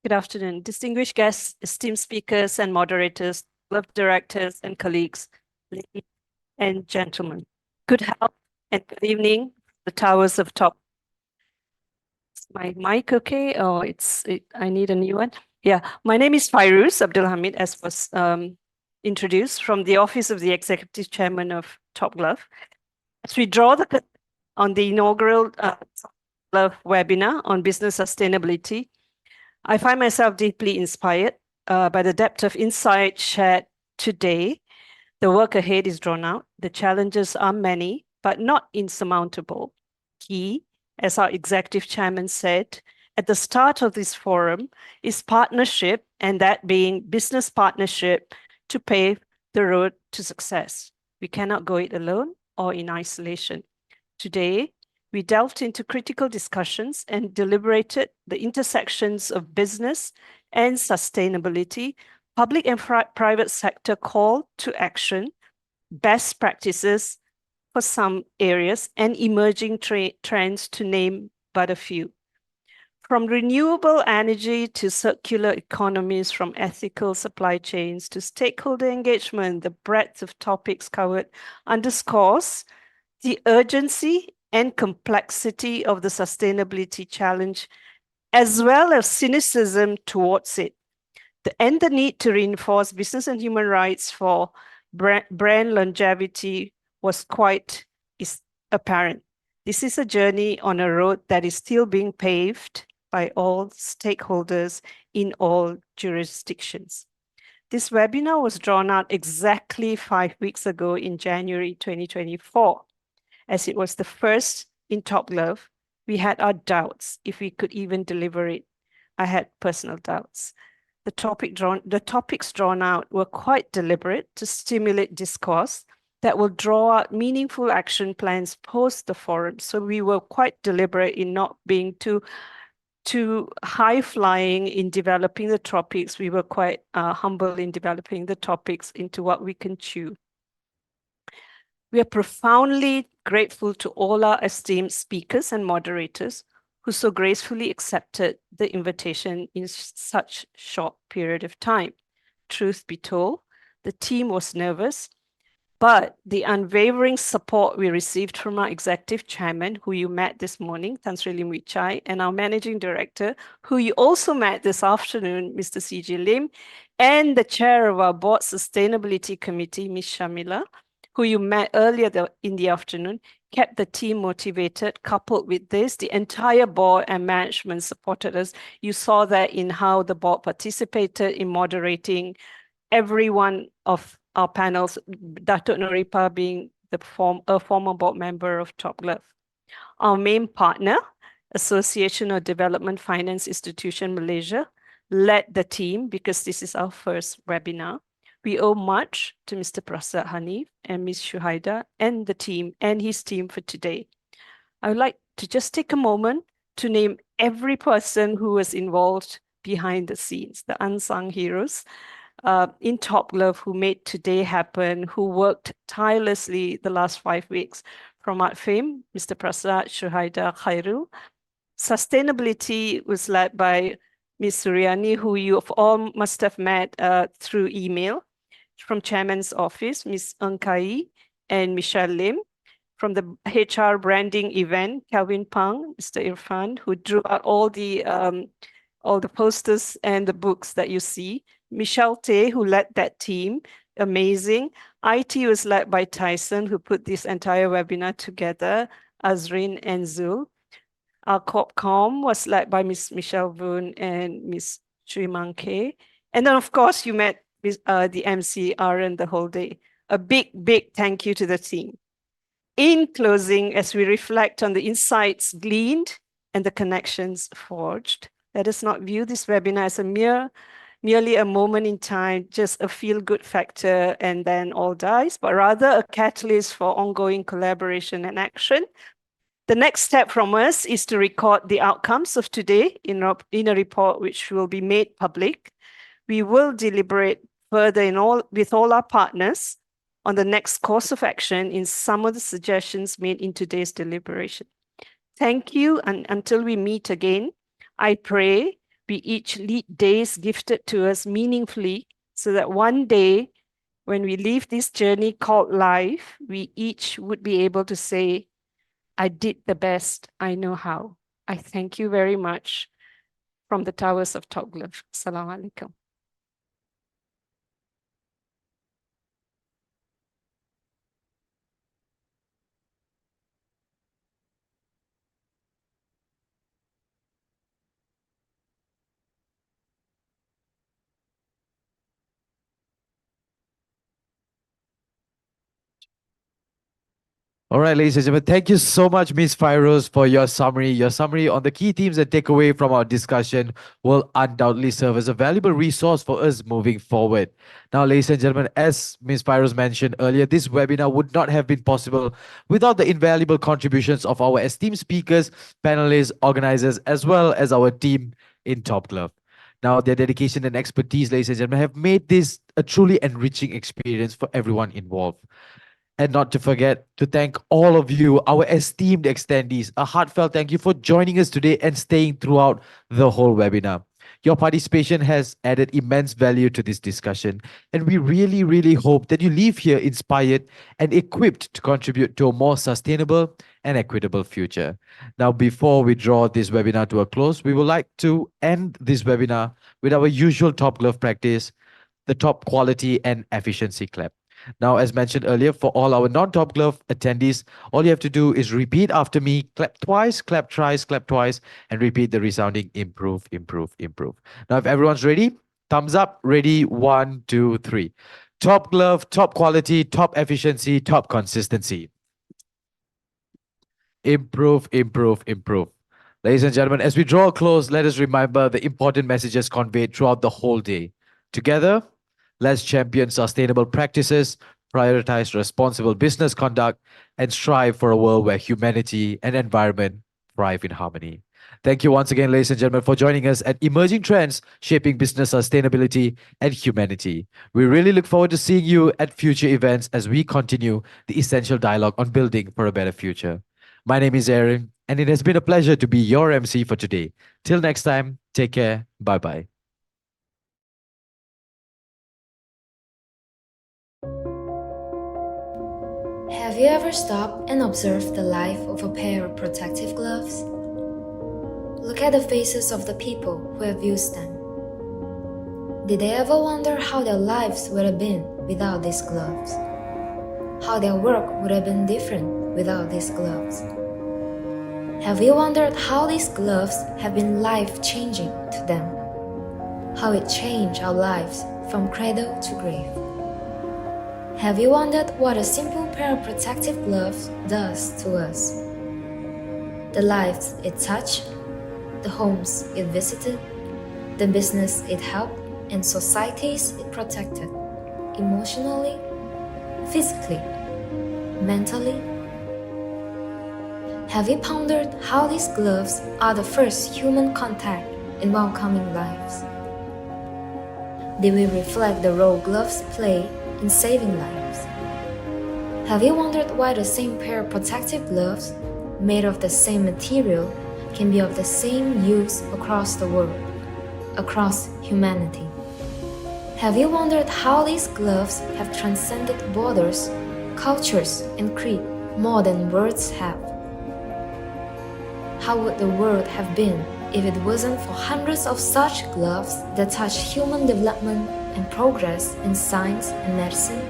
Good afternoon, distinguished guests, esteemed speakers and moderators, club directors and colleagues, ladies and gentlemen. Good health and good evening, the towers of top. Is my mic okay? Oh, I need a new one. Yeah, my name is Fairoz Abdul Hamid, as was introduced, from the Office of the Executive Chairman of Top Glove. As we draw on the inaugural Glove webinar on business sustainability, I find myself deeply inspired by the depth of insight shared today. The work ahead is drawn out. The challenges are many, but not insurmountable. Key, as our executive chairman said at the start of this forum, is partnership, and that being business partnership to pave the road to success. We cannot go it alone or in isolation. Today, we delved into critical discussions and deliberated the intersections of business and sustainability, public and private sector call to action, best practices for some areas, and emerging trends, to name but a few. From renewable energy to circular economies, from ethical supply chains to stakeholder engagement, the breadth of topics covered underscores the urgency and complexity of the sustainability challenge, as well as cynicism towards it, and the need to reinforce business and human rights for brand longevity was quite apparent. This is a journey on a road that is still being paved by all stakeholders in all jurisdictions. This webinar was drawn out exactly 5 weeks ago in January 2024. As it was the first in Top Glove, we had our doubts if we could even deliver it. I had personal doubts. The topics drawn out were quite deliberate to stimulate discourse that will draw out meaningful action plans post the forum. So we were quite deliberate in not being too high-flying in developing the topics. We were quite humble in developing the topics into what we can chew. We are profoundly grateful to all our esteemed speakers and moderators who so gracefully accepted the invitation in such short period of time. Truth be told, the team was nervous, but the unwavering support we received from our executive chairman, who you met this morning, Tan Sri Lim Wee Chai, and our managing director, who you also met this afternoon, Mr. C.J. Lim, and the chair of our board sustainability committee, Ms. Shamila, who you met earlier in the afternoon, kept the team motivated. Coupled with this, the entire board and management supported us. You saw that in how the board participated in moderating every one of our panels, Datuk Noripa being a former board member of Top Glove. Our main partner, Association of Development Finance Institution Malaysia, led the team because this is our first webinar. We owe much to Mr. Prasad Hanif and Ms. Shuhaida and the team and his team for today. I would like to just take a moment to name every person who was involved behind the scenes, the unsung heroes in Top Glove who made today happen, who worked tirelessly the last 5 weeks. From ADFIM, Mr. Prasad, Shuhaida, Khairul. Sustainability was led by Ms. Suryani, who you all must have met through email. From Chairman's Office, Ms. Engkai and Michelle Lim. From the HR branding event, Calvin Pang, Mr. Irfan, who drew out all the posters and the books that you see. Michelle Tay, who led that team, amazing. IT was led by Tyson, who put this entire webinar together, Azrin and Zul. Our CorpCom was led by Ms. Michelle Voon and Ms. Sri Manke. And then, of course, you met the MC, Aaron, the whole day. A big, big thank you to the team. In closing, as we reflect on the insights gleaned and the connections forged, let us not view this webinar as merely a moment in time, just a feel-good factor and then all dies, but rather a catalyst for ongoing collaboration and action. The next step from us is to record the outcomes of today in a report which will be made public. We will deliberate further with all our partners on the next course of action in some of the suggestions made in today's deliberation. Thank you, and until we meet again, I pray we each lead days gifted to us meaningfully so that one day when we leave this journey called life, we each would be able to say, I did the best I know how. I thank you very much from the towers of Top Glove. Assalamu alaikum. All right, ladies and gentlemen, thank you so much, Ms. Fairoz, for your summary. Your summary on the key themes and takeaway from our discussion will undoubtedly serve as a valuable resource for us moving forward. Now, ladies and gentlemen, as Ms. Fairoz mentioned earlier, this webinar would not have been possible without the invaluable contributions of our esteemed speakers, panelists, organizers, as well as our team in Top Glove. Now, their dedication and expertise, ladies and gentlemen, have made this a truly enriching experience for everyone involved. And not to forget to thank all of you, our esteemed extendees. A heartfelt thank you for joining us today and staying throughout the whole webinar. Your participation has added immense value to this discussion, and we really, really hope that you leave here inspired and equipped to contribute to a more sustainable and equitable future. Now, before we draw this webinar to a close, we would like to end this webinar with our usual Top Glove practice, the top quality and efficiency clap. Now, as mentioned earlier, for all our non-Top Glove attendees, all you have to do is repeat after me, clap twice, clap thrice, clap twice, and repeat the resounding improve, improve, improve. Now, if everyone's ready, thumbs up, ready, 1, 2, 3. Top Glove, top quality, top efficiency, top consistency. Improve, improve, improve. Ladies and gentlemen, as we draw close, let us remember the important messages conveyed throughout the whole day. Together, let's champion sustainable practices, prioritize responsible business conduct, and strive for a world where humanity and environment thrive in harmony. Thank you once again, ladies and gentlemen, for joining us at Emerging Trends, Shaping Business Sustainability and Humanity. We really look forward to seeing you at future events as we continue the essential dialogue on building for a better future. My name is Aaron, and it has been a pleasure to be your MC for today. Till next time, take care. Bye-bye. Have you ever stopped and observed the life of a pair of protective gloves? Look at the faces of the people who have used them. Did they ever wonder how their lives would have been without these gloves? How their work would have been different without these gloves? Have you wondered how these gloves have been life-changing to them? How it changed our lives from cradle to grave? Have you wondered what a simple pair of protective gloves does to us? The lives it touched, the homes it visited, the business it helped, and societies it protected, emotionally, physically, mentally. Have you pondered how these gloves are the first human contact in welcoming lives? Did we reflect the role gloves play in saving lives? Have you wondered why the same pair of protective gloves, made of the same material, can be of the same use across the world, across humanity? Have you wondered how these gloves have transcended borders, cultures, and creed more than words have? How would the world have been if it wasn't for hundreds of such gloves that touch human development and progress in science and medicine?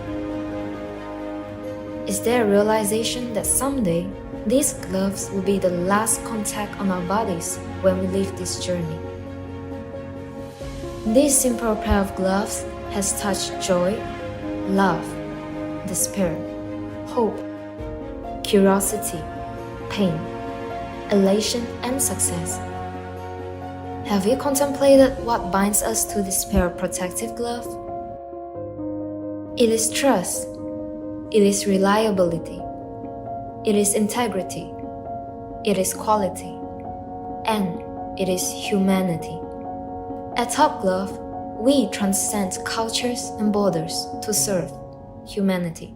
Is there a realization that someday these gloves will be the last contact on our bodies when we leave this journey? This simple pair of gloves has touched joy, love, despair, hope, curiosity, pain, elation, and success. Have you contemplated what binds us to this pair of protective glove? It is trust. It is reliability. It is integrity. It is quality. And it is humanity. At Top Glove, we transcend cultures and borders to serve humanity.